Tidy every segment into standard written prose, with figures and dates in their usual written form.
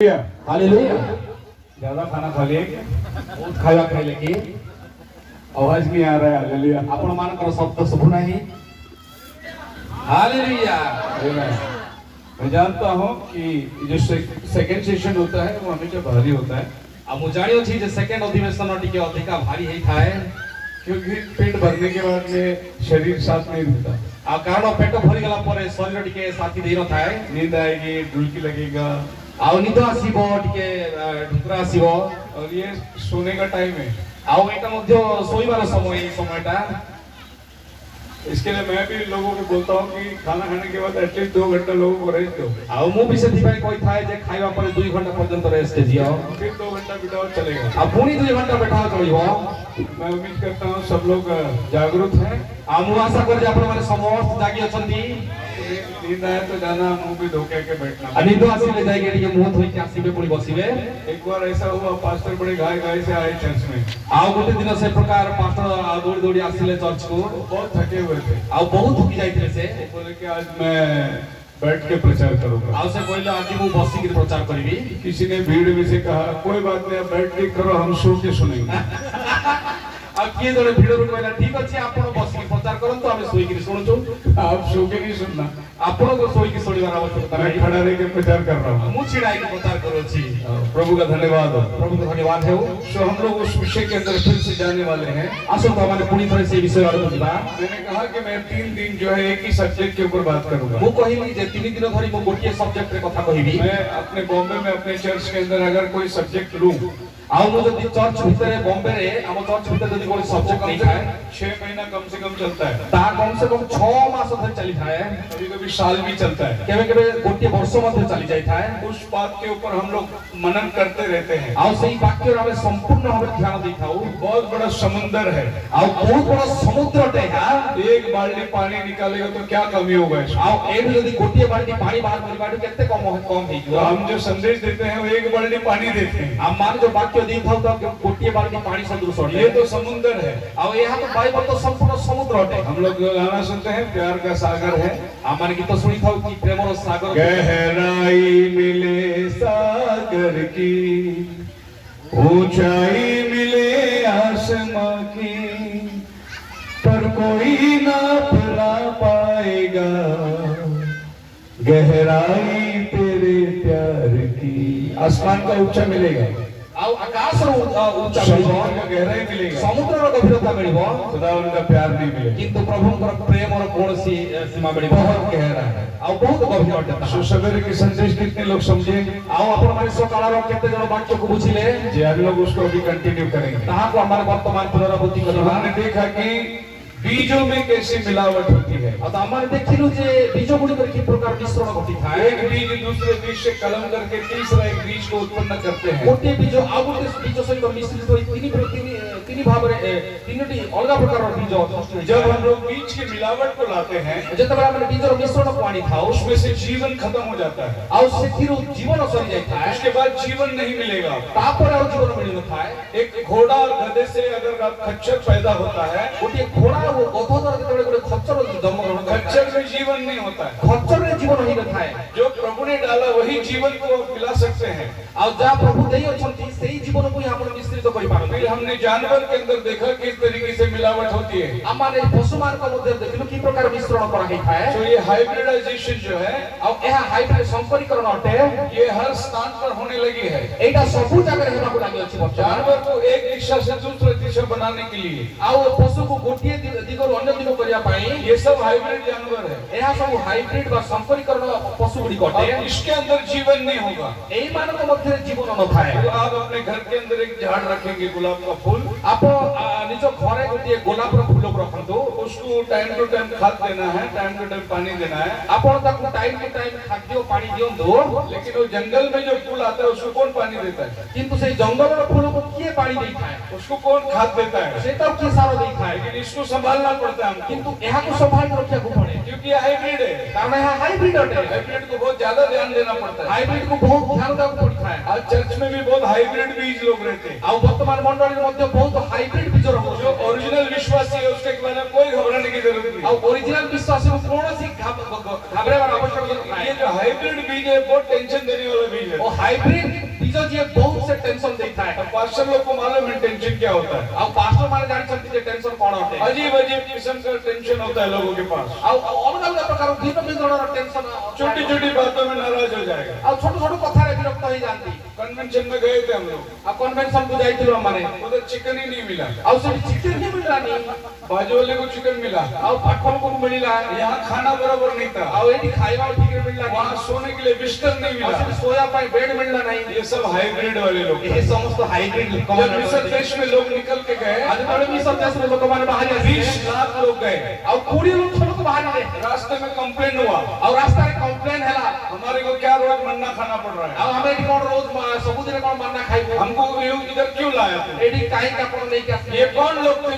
Hallelujah. ज्यादा खाना खा लिए बहुत खाया खाइले कि आवाज नहीं आ रहा है। हालेलुया। आपण मानकर शब्द शुभ नहीं। हालेलुया। मैं जानता हूँ कि जो सेकंड सेशन होता है वो हमेशा भारी होता है। अब मु जानियो छी जे सेकंड अधिवेशन टिके अधिका भारी ही थाए क्योंकि पेट भरने के बाद में शरीर साथ नहीं देता। आ कारण पेट भरी गला परे शरीर टिके साथी देनो थाए। नींद आएगी, डुलकी लगेगा, आउ निद आसीबो टिके ढुकरा आसीबो और ये सोने का टाइम है। आउ एटा मध्य सोईबार समय समयटा। इसके लिए मैं भी लोगों को बोलता हूँ कि खाना खाने के बाद एटलीस्ट 2 घंटा लोगों को रेस्ट दो। आउ मु भी सेथि पय कोइ थाए जे खाइबा परे 2 घंटा पर्यंत रेस्ट दियो, फिर 2 घंटा बिताओ चलेगा। आ पुनी 2 घंटा बैठाओ चलिबो। मैं उम्मीद करता हूँ सब लोग जागरूक हैं। आ मु आशा कर जे आपण माने समस्त जागी अछंती। नींद आए तो जाना, मुंह भी धोके के बैठना। आ निद आसीले जाई के टिके मुंह धोई के आसीबे पुनी बसिबे। एक बार ऐसा हुआ, पास्टर बड़े घाय से आए चर्च में। आउ गोटे दिन से प्रकार पास्टर दौड़ी दौड़ी आसीले चर्च को। बहुत थके हुए थे। आउ बहुत थकी जाइथिले से। बोले कि आज मैं बैठ के प्रचार करूंगा। आउ से कहले आज मु बसी के प्रचार करबी। किसी ने भीड़ में से कहा कोई बात नहीं, आप बैठ के करो, हम सो के सुनेंगे। अब किए जड़े भिड़ रू कहला ठीक अछि आपण बसी के प्रचार करन हम सोई के सुनछु। आप सो के नहीं सुनना, आपण को सोई के सुनिबार आवश्यकता मैं नहीं। खड़ा रह के प्रचार कर रहा हूँ। मु छिड़ाई के प्रचार करो छी। प्रभु का धन्यवाद हो। प्रभु का धन्यवाद है। सो हम लोग उस विषय के अंदर फिर से जाने वाले हैं। आसो तो हमारे पूरी तरह से विषय और बुझबा। मैंने कहा कि मैं 3 दिन जो है एक ही सब्जेक्ट के ऊपर बात करूंगा। मु कहिली जे 3 दिन धरि मु गोटिए सब्जेक्ट रे कथा कहिबी। मैं अपने बॉम्बे में अपने चर्च के अंदर अगर कोई सब्जेक्ट लूं, आउ मु जदि चर्च भीतर बॉम्बे रे हम चर्च भीतर जदि कोई सब्जेक्ट नहीं थाए 6 महीना कम से कम चलता है। ता कम से कम 6 मास धरि चली थाए, कभी-कभी साल भी चलता है। केबे केबे गोटिए वर्ष मध्ये चली जाई थाए। उस बात के ऊपर हम लोग मनन करते रहते हैं। आउ सेही वाक्य रे हम संपूर्ण भाव ध्यान देखाऊ। बहुत बड़ा समुद्र है। आउ बहुत बड़ा समुद्र टे है। एक बाल्टी पानी निकालेगा तो क्या कमी होगा इसमें? आउ एबे जदि गोटिए बाल्टी पानी बाहर करबाडू केते कम हे तो हम जो संदेश देते हैं वो एक बाल्टी पानी देते हैं। हम मान जो वाक्य देखाऊ तो गोटिए बाल्टी पानी सदृश है। ये तो समुद्र है। आउ यहाँ तो बाइबल तो संपूर्ण समुद्र है। हम लोग गाना सुनते हैं प्यार का सागर है। हमारे गीत सुनी था कि प्रेमर सागर गहराई मिले सागर की, ऊंचाई मिले आसमां की, पर कोई ना भुला पाएगा गहराई तेरे प्यार की। आसमान का ऊंचा मिलेगा, आउ आकाश रो ऊंचा समुद्र मिलिबो, का गहराई मिलेगा, समुद्र रो गभीरता मिलिबो, खुदा उनका प्यार नहीं मिलेगा। किंतु प्रभुଙ୍କର प्रेम और कोनसी सीमा मिलिबो बहुत गहरा है। आउ बहुत गभीर अटे। सो सवेरे के संदेश कितने लोग समझे? आउ अपन माने सकाळ रो केते जण वाक्य को बुझिले जे हम लोग उसको अभी कंटिन्यू करेंगे। ताहा को हमारे वर्तमान पुनरावृत्ति करबा। हमने देखा कि बीजों में कैसी मिलावट होती है। अब हमारे देखिलु जे बीज गुडी कर की प्रकार मिश्रण घटी थाए। एक बीज दूसरे बीज से कलम करके तीसरा एक बीज को उत्पन्न करते हैं। गोटे बीज आउ गोटे बीज सहित मिश्रित होई तीन भाव रे तीनटी अलग प्रकार रो बीज। जब हम लोग बीज की मिलावट को लाते हैं, जेतबे हम बीज रो मिश्रण को आनी थाओ उसमें से जीवन खत्म हो जाता है। आउ सेथिरो जीवन सरी जाय थाए। उसके बाद जीवन नहीं मिलेगा। तापर आउ जीवन मिल न थाए। एक घोड़ा और गधे से अगर खच्चर पैदा होता है, गोटे घोड़ा वो गधर जेतबे गोटे खच्चर जन्म ग्रहण करता है, खच्चर में जीवन नहीं होता है। खच्चर रे जीवन ही न थाए। जो प्रभु ने डाला वही जीवन को मिला सकते हैं। आउ जा प्रभु देई अछंती सेही जीवन को हम मिश्रित करि पारन। फिर हमने जानवर के अंदर देखा किस तरीके से मिलावट होती है। हमारे पशुमान को मध्ये देखिलु की प्रकार मिश्रण करा ही थाए। तो ये हाइब्रिडाइजेशन जो है, आउ एहा हाइब्रिड संकरीकरण अटे। ये हर स्थान पर होने लगी है। एटा सबु जगह रे हेबा को लागि अछि बच्चा। जानवर को एक दिशा से दूसरी दिशा बनाने के लिए, आउ पशु को गोटिए दिगरो अन्य दिगो करिया पाई ये सब हाइब्रिड जानवर है। एहा सब हाइब्रिड बा संकरीकरण पशु गुडी और कटे। इसके अंदर जीवन नहीं होगा। एई मानक मध्ये जीवन न थाए। तो आप अपने घर के अंदर एक झाड़ रखेंगे गुलाब का फूल, आप निज घरे गोटे गोलाप रो फूल को रखंतु। उसको टाइम टू टाइम खाद देना है, टाइम टू टाइम पानी देना है। आपण ताको टाइम टू टाइम खाद्य पानी दियंतु। लेकिन वो जंगल में जो फूल आता है उसको कौन पानी देता है? किंतु से जंगल रो फूल को किए पानी देई थाए? उसको कौन खाद देता है? से तो की सारो देई थाए। लेकिन इसको संभालना पड़ता है हमको। किंतु एहा को संभाल के रखिया को पड़े, क्योंकि ये हाइब्रिड है। कारण एहा हाइब्रिड अटे। हाइब्रिड को बहुत ज्यादा ध्यान देना पड़ता है। हाइब्रिड को बहुत ध्यान देना पड़ता है। आज चर्च में भी बहुत हाइब्रिड बीज लोग रहते हैं। आउ वर्तमान मंडली मध्ये बहुत हाइब्रिड बीज रहो। जो ओरिजिनल विश्वासी है उसके बारे में कोई घबराने की जरूरत नहीं। आउ ओरिजिनल विश्वासी को कौन सी घबरावर आवश्यकता ये जो हाइब्रिड बीज है बहुत टेंशन देने वाला बीज है। वो हाइब्रिड बीज जी बहुत से टेंशन देता है। पास्टर लोग को मालूम है टेंशन क्या होता है। अब पास्टर माने जान सकते हैं टेंशन कौन होता है। अजीब अजीब किस्म का टेंशन होता है लोगों के पास। अब अलग अलग प्रकार भिन्न टेंशन छोटी छोटी बातों में नाराज हो जाएगा। अब छोटे छोटे कथा रे विरक्त हो जाती। कन्वेंशन में गए थे हम लोग। अब कन्वेंशन को जाइथिलो माने उधर चिकन ही नहीं मिला। अब से चिकन नहीं मिलला नहीं। बाजू वाले को चिकन मिला। अब पाखन को मिला। यहाँ खाना बराबर नहीं था। अब एटी खाइबा ठीक मिलला नहीं। वहाँ सोने के लिए बिस्तर नहीं मिला। अब सोया पाए बेड मिलला नहीं। ये सब हाइब्रिड वाले लोग। ये समस्त हाइब्रिड लोग जब मिस्र देश में लोग निकल के गए, आज बड़े मिस्र देश में लोग माने बाहर 20 लाख लोग गए। अब 20 लोग बाहर गए। रास्ते में कंप्लेन हुआ। और रास्ता रे कंप्लेन हैला हमारे को क्या रोज मन्ना खाना पड़ रहा है। अब हमें कौन रोज सबुदिन कौन मन्ना खाइबो। हमको इधर क्यों लाया तुम? एडी काहे का कौन नहीं क्या। ये कौन लोग थे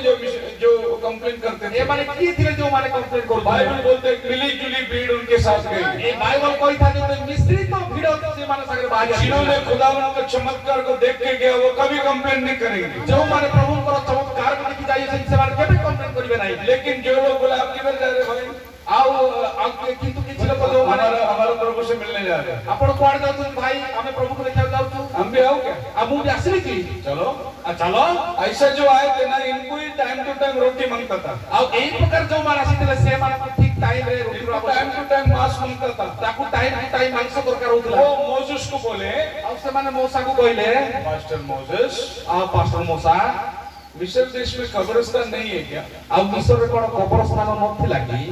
जो कंप्लेन करते थे? ये माने की थी जो माने कंप्लेन करते। बाइबल बोलते हैं मिली जुली भीड़ उनके साथ गई। ये बाइबल कोई था जो मिस्री तो भीड़ से माने सागर बाहर। जिन्होंने खुदावन के चमत्कार को देख के गया वो कभी कंप्लेन नहीं करेंगे। जो माने प्रभु को चमत्कार को देखि जाइए से माने केबे कंप्लेन करिवे नहीं। लेकिन जो लोग बोले आप किधर जा रहे भाई? आओ किंतु किछि लोग जो माने हमारा प्रभु से मिलने जा रहे हैं। आपण कोड जाउ भाई हमें प्रभु को देखा जाउ। हम भी आओ क्या? अब मुझे असली की चलो चलो। ऐसा जो आए थे ना इनको ही टाइम टू टाइम रोटी मांगता था। अब एक प्रकार जो माने आसीले से माने ठीक टाइम रे रोटी टाइम टू टाइम मांस मांगता था। ताकू टाइम टू टाइम मांस दरकार होतला। वो मोसेस को बोले। अब से माने मूसा को कहले मास्टर मोसेस पास्टर मूसा मिस्र देश में कब्रिस्तान नहीं है क्या? अब मिस्र रे कोन कब्रिस्तान नथि लागी।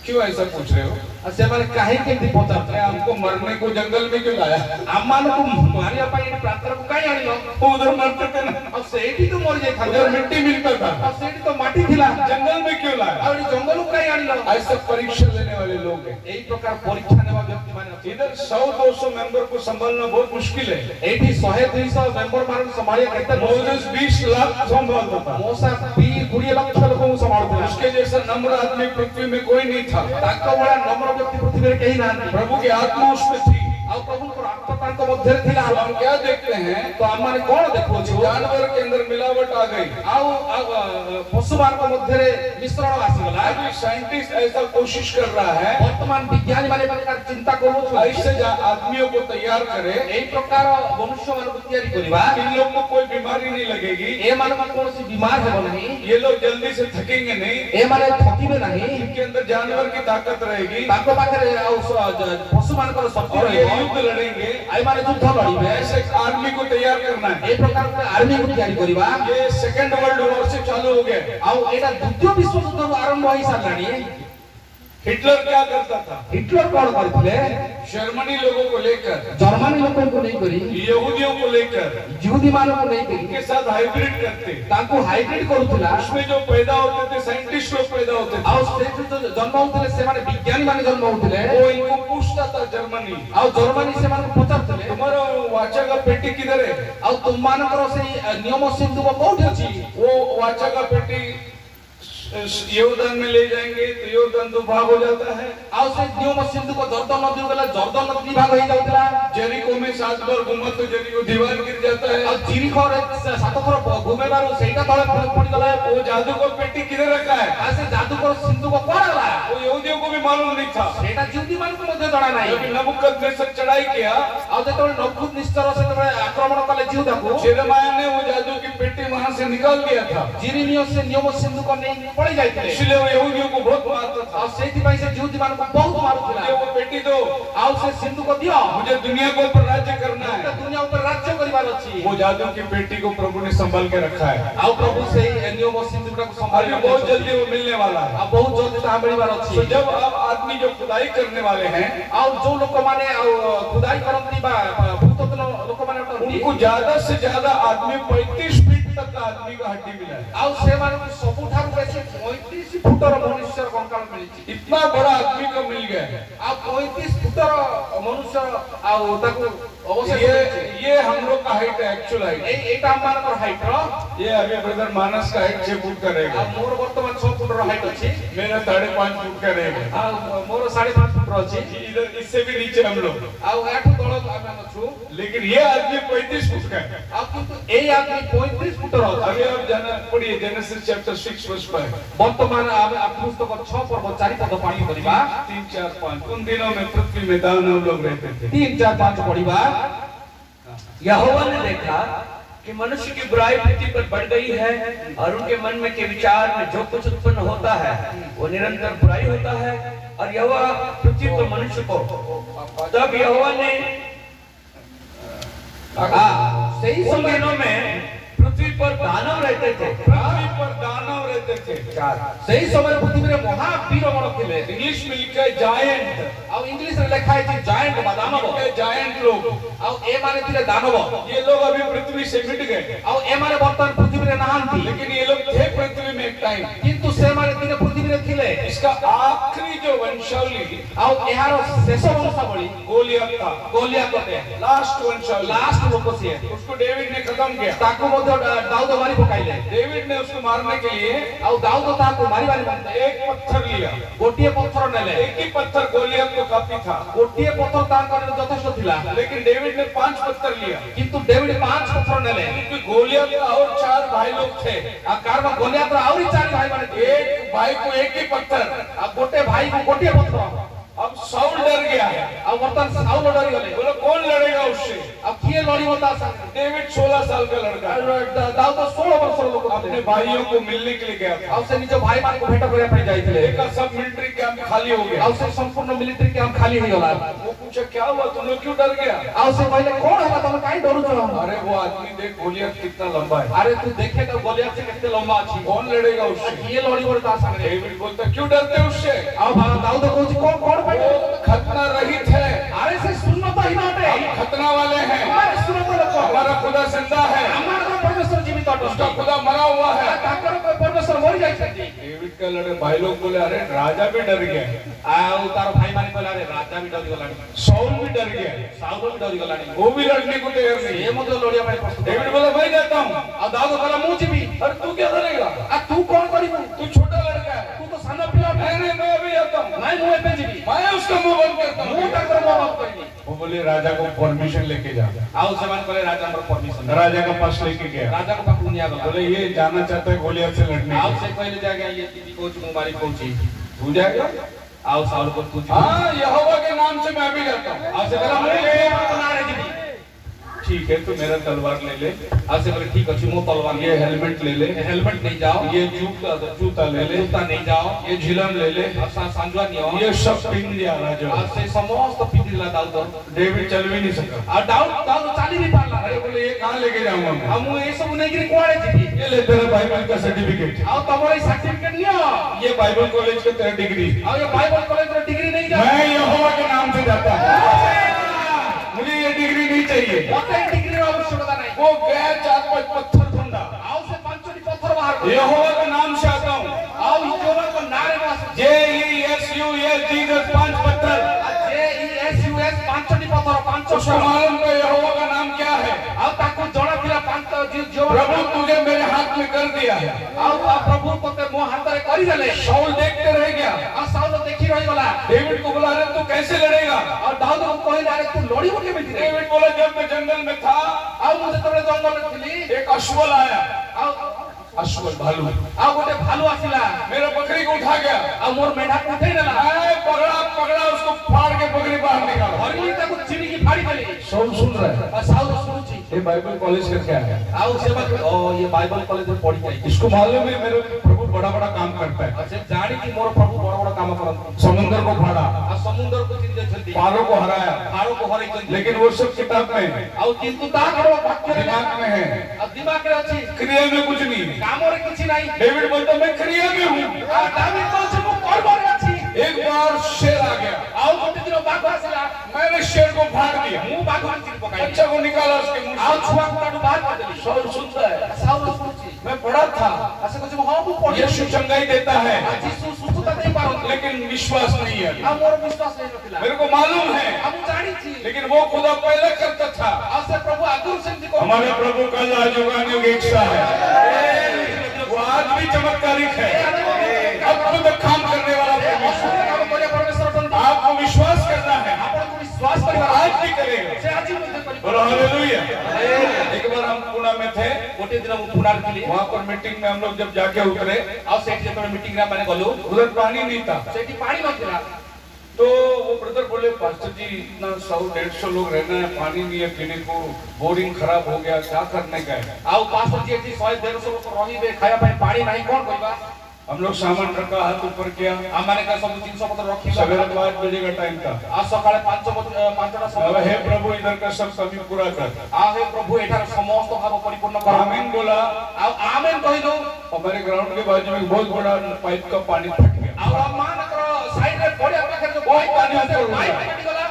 क्यों ऐसा पूछ रहे हो? से माने काहे केमती पहुंचाते हैं? हमको मरने को जंगल में क्यों लाया? अम्मान को मारिया पाई प्रार्थना को काहे आनिलो? उधर मरते थे ना। अब सेठी तो मर जाय था। उधर मिट्टी मिलता था। अब सेठी तो माटी थिला। जंगल में क्यों लाया? और जंगल को काहे आनिलो? ऐसा परीक्षा लेने वाले लोग हैं। एई प्रकार परीक्षा नेवा व्यक्ति माने इधर 100-200 मेंबर को संभालना बहुत मुश्किल है। एठी 100-200 मेंबर माने संभालिया केते? मोसेस 20 लाख संभालता था। मूसा 20 लाख लोगों को संभालता। उसके जैसा नम्र आदमी पृथ्वी में कोई नहीं था। ताको बड़ा नम्र व्यक्ति पृथ्वी रे केही ना। प्रभु की आत्मा उसमें थी। और प्रभु को आत्मा को मध्य थिला। हम क्या देखते हैं? तो हमने कौन देखो जानवर के अंदर मिलावट आ गई। पशु मान को मध्य रे मिश्रण आसी गला। अभी साइंटिस्ट ऐसा कोशिश कर रहा है वर्तमान विज्ञानी माने प्रकार चिंता करू ऐसे आदमियों को तैयार करे एई प्रकार मनुष्य मान को तैयारी करिबा। इन लोग को कोई बीमारी नहीं लगेगी। ए मान को कौन सी बीमार है नहीं। ये लोग जल्दी से थकेंगे नहीं। ए माने थकीबे नहीं। इनके अंदर जानवर की ताकत रहेगी। ताको पाखरे पशु मान को शक्ति रहेगी। युद्ध लड़ेंगे। आई माने युद्ध लड़ीबे। ऐसे आर्मी को तैयार करना है। ए प्रकार आर्मी को तैयारी करिबा। ये सेकंड वर्ल्ड वॉर से चालू हो गया। आउ एटा द्वितीय विश्व युद्ध आरंभ होई सारलानी। हिटलर क्या करता था? हिटलर कौन करथिले? जर्मनी लोगों को लेकर, जर्मनी लोगों को नहीं करी, यहूदियों को लेकर, यहूदी मानव को नहीं करी, उनके साथ हाइब्रिड करते। ताको हाइब्रिड करूथिला। उसमें जो पैदा होते थे साइंटिस्ट लोग पैदा होते थे। आउ से जो जन्म होतले से माने विज्ञानी माने जन्म होतले। वो इनको पूछता था जर्मनी। आउ जर्मनी से माने पचारतले तुम्हारा वाचा का पेटी किधर है? आउ तुम मानकर से नियम सिंधु को कोठी अछि? वो वाचा का पेटी योरदान में ले जाएंगे तो योरदान तो भाग हो जाता है। आउ से नियम सिंधु को जर्दन नदी गला जर्दन नदी भाग हो जाउतला। जेरिको में 7 बार घुमा तो जेरिको दीवार गिर जाता है। आउ जेरिको रे 7 थर घुमे बारो सेटा तळे पड़ी गला। वो जादू का पेटी किधर रखा है? आ से जादू को सिंधु को कोण गला? वो यहूदियों को भी मालूम नहीं था। सेटा यहूदी मान को मध्ये जणा नाही। जब नबूकदनेस्सर चढ़ाई किया आउ जेतोळे नबूकदनेस्सर से तळे आक्रमण कले यहूदा को यिर्मयाह ने वो जादू की पेटी वहां से निकाल दिया था। जिरिमियो से नियम सिंधु को नहीं पड़ी जाइतले। इसलिए वो यहूदियों को बहुत मारता था। और सेति भाई से यहूदी मान को बहुत मारुथिला। वो पेटी दो, आउ से सिंधु को दियो। मुझे दुनिया के ऊपर राज्य करना है। दुनिया ऊपर राज्य करिवार अछि। वो जादू की पेटी को प्रभु ने संभाल के रखा है। आउ प्रभु से नियम सिंधु को संभाल अभी बहुत जल्दी वो मिलने वाला है। अब बहुत जल्दी ता मिलवार अछि। तो जब आप आदमी जो खुदाई करने वाले हैं आउ जो लोक माने खुदाई करंती बा भूतत्व लोक माने उनको ज्यादा से ज्यादा आदमी 35 फीट तक का आदमी का हड्डी मिला है। आउ से मान को सबुठार बेसी 35 फुटर मनुष्य कंकाल मिलिछि। इतना बड़ा आदमी को मिल गया है। आ 35 फुटर मनुष्य आउ ताको अवश्य ये हम लोग का हाइट है, एक्चुअल हाइट। एटा हमर हाइट रो ये अभी ब्रदर मानस का हाइट 6 फुट का रहेगा। मोर वर्तमान 6 फुट रो हाइट अछि, मेरा 5.5 फुट का रहेगा। मोर 5.5 फुट रो अछि। इधर इससे भी नीचे हम लोग, आउ एठु तळ आमे अछु। लेकिन ये आदमी 35 फुट का है। अब किंतु ए आदमी 35 फुट रो अछि। अभी आप जाना पढ़िए जेनेसिस चैप्टर 6 वर्स 5। वर्तमान आमे पुस्तक 6 पर्व 4 पद पाठ करिबा। 3 4 5 उन दिनों में पृथ्वी में दानव लोग रहते थे। 3 4 5 पढ़िबा। यहोवा ने देखा कि मनुष्य की बुराई पृथ्वी पर बढ़ गई है और उनके मन में के विचार में जो कुछ उत्पन्न होता है वो निरंतर बुराई होता है। और यहोवा पृथ्वी पर मनुष्य को, तब यहोवा ने सही उन समय दिनों में पृथ्वी पर दानव रहते थे। पृथ्वी पर दानव रहते थे। सही समय पृथ्वी रे महावीर मन थिले। इंग्लिश में लिखा है जायंट। आ इंग्लिश रे लिखा है जायंट बा दानव। ये जायंट लोग, आ ए माने थिले दानव। ये लोग अभी पृथ्वी से मिट गए। आ ए माने वर्तमान पृथ्वी रे नाहंती, लेकिन ये लोग थे पृथ्वी में एक टाइम। किंतु से माने थिले पृथ्वी रे थिले। इसका आखिरी जो वंशावली आ एहारो शेष वंशावली गोलियत था। गोलियत होते लास्ट वंशावली, लास्ट लोक से उसको डेविड ने खत्म किया। ताको मध्य दाऊद मारी पकाइले। डेविड ने उसको मारने के लिए आ दाऊद ताको मारी मारी एक पत्थर लिया। गोटिए पत्थर नेले। एक ही पत्थर गोलियत को काफी था, गोटिए पत्थर ताकर यथेष्ट थिला। लेकिन डेविड ने 5 पत्थर लिया। किंतु डेविड 5 पत्थर नेले। क्योंकि गोलियत का और 4 भाई लोग थे। आ कारवा गोलियत रा आउरी 4 भाई माने थे। एक भाई को एक ही पत्थर। आ गोटे भाई को गोटिए पत्थर। अब साउल डर गया है। आ वर्तमान साउल डरी गले। बोलो कौन लड़ेगा उससे? अब किए लड़ी होता संग? डेविड 16 साल का लड़का दाऊद 16 वर्ष लोग अपने भाइयों को मिलने के लिए गया था। आ से निज भाई मान को भेट करे पे जाइथिले। देखा सब मिलिट्री कैंप खाली हो गया। आ से संपूर्ण मिलिट्री कैंप खाली हो गला। वो पूछा क्या हुआ, तुम लोग क्यों डर गया? आ से पहले कौन है तुम काई डरू छ? अरे वो आदमी देख गोलियत कितना लंबा है। अरे तू देखे तो गोलियत से कितने लंबा अछि। कौन लड़ेगा उससे? किए लड़ी होता संग? डेविड बोलता क्यों डरते उससे? आ दाऊद कहू कौन कौन भाई? खतना रहित है। अरे से सुन्नत ही नाटे। हम खतना वाले हैं। हमारे सुन्नत लोग हमारा खुदा जिंदा है। हमारा परमेश्वर जीवित है। उसका खुदा मरा हुआ है। ताकर को परमेश्वर मर जाय छै। डेविड के लड़े भाई लोग बोले अरे राजा भी डर गया। आ तार भाई माने कहला रे राजा भी डरी गलानी। साउल भी डर गया। साउल भी डरी गलानी। वो भी लड़ने को तैयार नहीं। ये मतलब लड़िया भाई प्रस्तुत। डेविड बोला मैं जाता हूँ। आ दाऊद कहला मु जीवी। अरे तू क्या करेगा? आ तू कौन करिबू? तू छोटा लड़का है। तू तो सानो पिला। नहीं मैं अभी जाता हूँ। नहीं मु एपे जीवी। मैं उसका मुंह बंद करता हूँ। मु ताकर मुंह बंद करनी। वो बोले राजा को परमिशन लेके जा। आओ सेवन करे राजा हमर परमिशन। राजा का पास लेके गया। राजा को पकड़ निया गला। बोले ये जाना चाहता है गोलियत से लड़ने। आओ से पहले जाके ये दीदी कोच मुबारक पहुंची। तू जाएगा? आओ साउल को तू। हाँ यहोवा के नाम से मैं भी जाता हूँ। आओ से कहला मुझे बना रे जीवी। ठीक है तू मेरा तलवार ले ले। आओ से बोले ठीक अछि मु तलवार ये हेलमेट ले ले। हेलमेट नहीं जाओ। ये जूता ले ले। जूता नहीं जाओ। ये झिलम ले ले। सांजवा नियो। ये सब पिन दिया राजा। आज से समस्त पिंडिला दाऊद। डेविड चल भी नहीं सका। आ दाऊद चाली नहीं पारला। अरे बोले ये कहाँ लेके जाऊंगा मैं? हम ये सब नहीं गिरी कोड़े जीवी। ये ले तेरे बाइबल का सर्टिफिकेट। आओ तमरे सर्टिफिकेट लियो। ये बाइबल कॉलेज का तेरा डिग्री। आओ ये बाइबल कॉलेज में डिग्री नहीं जा। मैं यहोवा के नाम से जाता हूँ। मुझे ये डिग्री नहीं चाहिए। ओते डिग्री रो आवश्यकता नहीं। वो गया 4-5 पत्थर ढूंढा। आओ से पांचोटी पत्थर बाहर कर। यहोवा के नाम से आता हूँ। आओ यहोवा को नारे वास। JESUS जीसस 5 पत्थर। JESUS पांचोटी पत्थर 500। उसको मालूम का यहोवा का नाम क्या है? आओ ताको जणा थिला पांच जो प्रभु तुझे मेरे हाथ में कर दिया है। आओ प्रभु तोते मो हाथ रे करी देले। शाऊल देखते रह गया। आ साउल देखी रही गला। डेविड को बोला रे तू कैसे लड़ेगा? और दाऊद को कहले अरे तू लड़ी होके में रे। डेविड बोला जब मैं जंगल में था। आओ मुझे तबले जंगल में थिली। एक अश्वल आया। आओ अश्वल भालू। आओ गोटे भालू आसिला। मेरा बकरी को उठा गया। आ मोर मेढा को उठै देला। पकड़ा उसको फाड़ के बकरी बाहर निकाला। हरली ताको चिरी की फाड़ी देली। शाऊल सुन रहा है। आ साउल सुनुची। ये बाइबल कॉलेज करके आया। आओ सेवा ओ ये बाइबल कॉलेज में पढ़ी जाई। इसको मालूम है मेरे प्रभु बड़ा बड़ा काम करता है। अच्छा जानी कि मोर प्रभु बड़ा बड़ा काम करन। समुद्र को फाड़ा। आ समुद्र को चिरी जल्दी। पारों को हराया। पारों को हराई जल्दी। लेकिन वो सब किताब में है। आओ किंतु ता करो वाक्य रे दिमाग में है। आ दिमाग रे अछि। क्रिया में कुछ नहीं। काम रे किछि नहीं। डेविड बोलता मैं क्रिया में हूँ। आ दावीद को से मु करबो रे अछि। एक बार शेर आ गया। आओ गोटे दिन बाघ आसिला। मैंने शेर को फाड़ दिया। मु बाघ मान चिरी पकाई। बच्चा को निकाला उसके मुंह आओ से। छुआ को काटू बाहर कर देली। शाऊल सुनता है। साउल सुनुची। मैं पढ़ा था। आसे कुछ हां मु पढ़ी। यीशु चंगाई देता है। आज यीशु सुसुता नहीं पारो। लेकिन विश्वास नहीं है। आ मोर विश्वास नहीं नथिला। मेरे को मालूम है। हम जानी छी। लेकिन वो खुदा पहले करता था। आसे प्रभु आगु आगुर सेमती को हमारे प्रभु कल आज होगा न्यू एक सा है, वो आज भी चमत्कारिक है, अद्भुत काम करने वाला परमेश्वर। आपको विश्वास करना है, आपको विश्वास करिए आज भी करेगा। से आज भी बोलो हालेलुया। एक बार हम पुणे में थे, गोटे दिन हम पुणार के लिए वहाँ पर मीटिंग में हम लोग जब जाके उतरे, और सेठी जब मीटिंग रा माने गलो उधर पानी नहीं था। सेठी पानी नथिला तो वो ब्रदर बोले पास्टर जी इतना 100-150 लोग रहना है, पानी नहीं है पीने को, बोरिंग खराब हो गया, क्या करने का है। आउ पास्टर जी एठी 100-150 लोग रहिबे खाया पाए पानी नहीं कोन करबा। हम लोग सामान रखा, हाथ ऊपर किया, हम माने का सब 300 पत्र रखी सवेरे 5 बजे का टाइम था। आज सकाळे 5टा अब समय हे प्रभु इधर का सब कमी पूरा कर। हे प्रभु एठार समस्त भाव परिपूर्ण कर। आमीन बोला। आउ आमेन कहिदो। हमारे ग्राउंड के बाजू में बहुत बड़ा पाइप का पानी फट गया। आउ मान कर साइड रे पड़े पाखे जो पाइप पानी फट गला,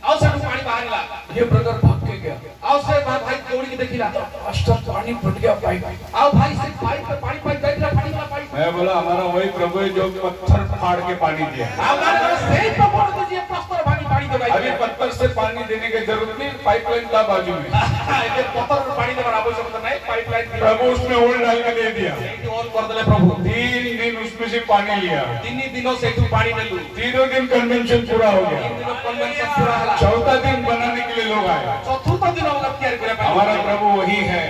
आउ से पानी बाहरला। ये ब्रदर भाग के गया, आउ से भाई दौड़ी के देखिला, पास्टर पानी फट गया पाइप। आउ भाई से पाइप पे पानी जाइला फटी गला पाइप। मैं बोला हमारा वही प्रभु है जो पत्थर फाड़ के पानी दिया। आउ मान कर सही पकड़ दो जी पत्थर पानी दे भाई। अभी पत्थर से पानी देने की जरूरत नहीं, पाइपलाइन का बाजू में ये पत्थर पानी देवर आवश्यकता नहीं, पाइपलाइन प्रभु उसमें ओल डाल के दे दिया। सेठी ऑन कर देले प्रभु। 3 दिन उसमें से पानी लिया, 3 दिनों से तू पानी नेलु। 3 दिन कन्वेंशन पूरा हो गया। 3 दिनों कन्वेंशन पूरा हला। चौथा दिन बनाने के लिए लोग आए। चतुर्थ दिन होगा तैयार करे पाए। हमारा प्रभु वही है,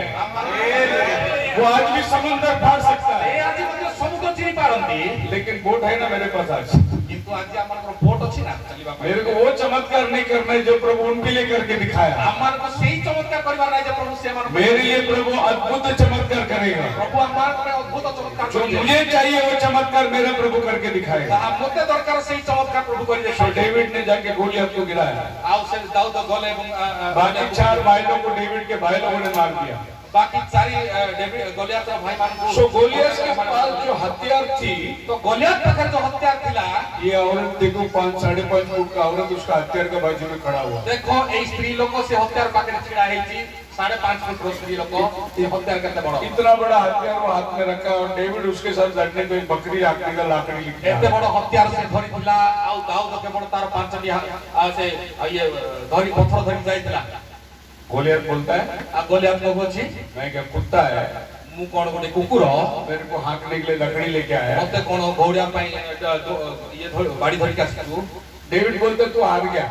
वो आज भी समुद्र फाड़ सकता है। ए आज मते समुद्र चिनी पारंती, लेकिन बोट है ना मेरे पास आज। किंतु आज हमर को बोट अछि ना चलीबा पाए। मेरे को वो चमत्कार नहीं करना है जो प्रभु उनके लिए करके दिखाया। हमर को सही चमत्कार करबा नाही जे प्रभु से हमर मेरे लिए प्रभु अद्भुत चमत्कार करेगा। प्रभु हमर को अद्भुत चमत्कार जो करिए। मुझे चाहिए वो चमत्कार मेरा प्रभु करके दिखाएगा। हम मते दरकार सही चमत्कार प्रभु करि दे। तो डेविड ने जाके गोलियत को गिराया, आउ से दाऊद गले एवं बाकी 4 भाइयों को डेविड के भाई लोगों ने मार दिया। बाकी चारि डेविड गोलियत रा भाई मान को सो गोलियत के पास जो हथियार थी, तो गोलियत पाखर जो हथियार थिला, ये औरत देखो 5-5.5 फुट का औरत उसका हथियार के बाजू में खड़ा हुआ। देखो ए स्त्री लोग से हथियार पाखर छिड़ा है जी 5.5 फुट रो स्त्री लोग ये हथियार करते बड़ा इतना बड़ा हथियार वो हाथ में रखा और डेविड उसके साथ लड़ने को एक बकरी आखने का लाकड़ी लिखा एते बड़ हथियार से धरि थिला। आउ दाऊद के बड़ तार 5टी आ से ये धरि पत्थर धरि जाइतिला। गोलियत बोलता है आ गोलियत को बोछि मैं क्या कुत्ता है, मु कोन गोटे कुकुर मेरे को हाँकने के लिए लकड़ी लेके आया। मते कोन घोड़िया पई ये बाड़ी धरि के आसु। डेविड बोलते तू हार गया।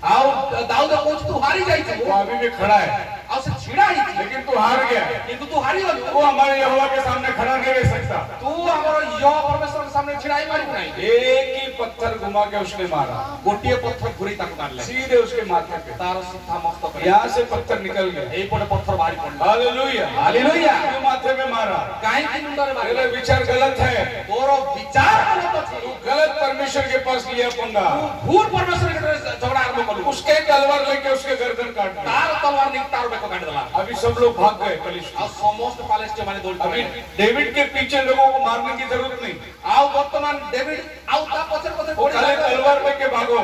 आउ दाऊद कोछ तू हारी जाई छ। वो अभी भी खड़ा है, आउ से छिड़ा ही छी, लेकिन तू हार गया। किंतु तू हारी गलु। वो हमारे यहोवा के सामने खड़ा नहीं रह सकता। तू हमरो यो परमेश्वर के सामने छिड़ाई मारी नहीं। एक ही पत्थर घुमा के उसने मारा, गोटिए पत्थर घुरी तक मारले सीधे उसके माथे पे। तार सीधा मस्तक पे यहाँ से पत्थर निकल गया। ए पड़े पत्थर भारी पड़ले। Hallelujah hallelujah. क्यों माथे पे मारा? काहे की मुंडा रे तेरा मारे? विचार गलत है, तोरो विचार गलत अछि। तू गलत परमेश्वर के पास लिया पंगा। भूल परमेश्वर के झगड़ा आरंभ करू। उसके तलवार लेके उसके गर्दन काट दिया। तार तलवार निक तार बेको काट देला। अभी सब लोग भाग गए कलिश्ती। आ समस्त पालेस्टीन माने दौड़ अभी पड़े। डेविड के पीछे लोगों को मारने की जरूरत नहीं, आउ वर्तमान डेविड आउ ता पछर पछर वो खाली तलवार लेके भागो।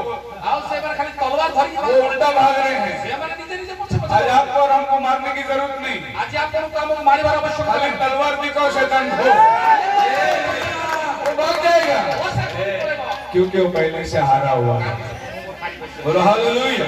आउ से बार खाली तलवार धरि वो उल्टा भाग रहे हैं। से माने निजे निजे पछे आज पछे। आपको और हमको मारने की जरूरत नहीं, आज आप को काम मारिबार आवश्यकता खाली नहीं। तलवार दिखाओ शैतान को, वो भाग जाएगा, वो सब करेगा। क्योंकि वो पहले से हारा हुआ है। बोलो हालेलुया।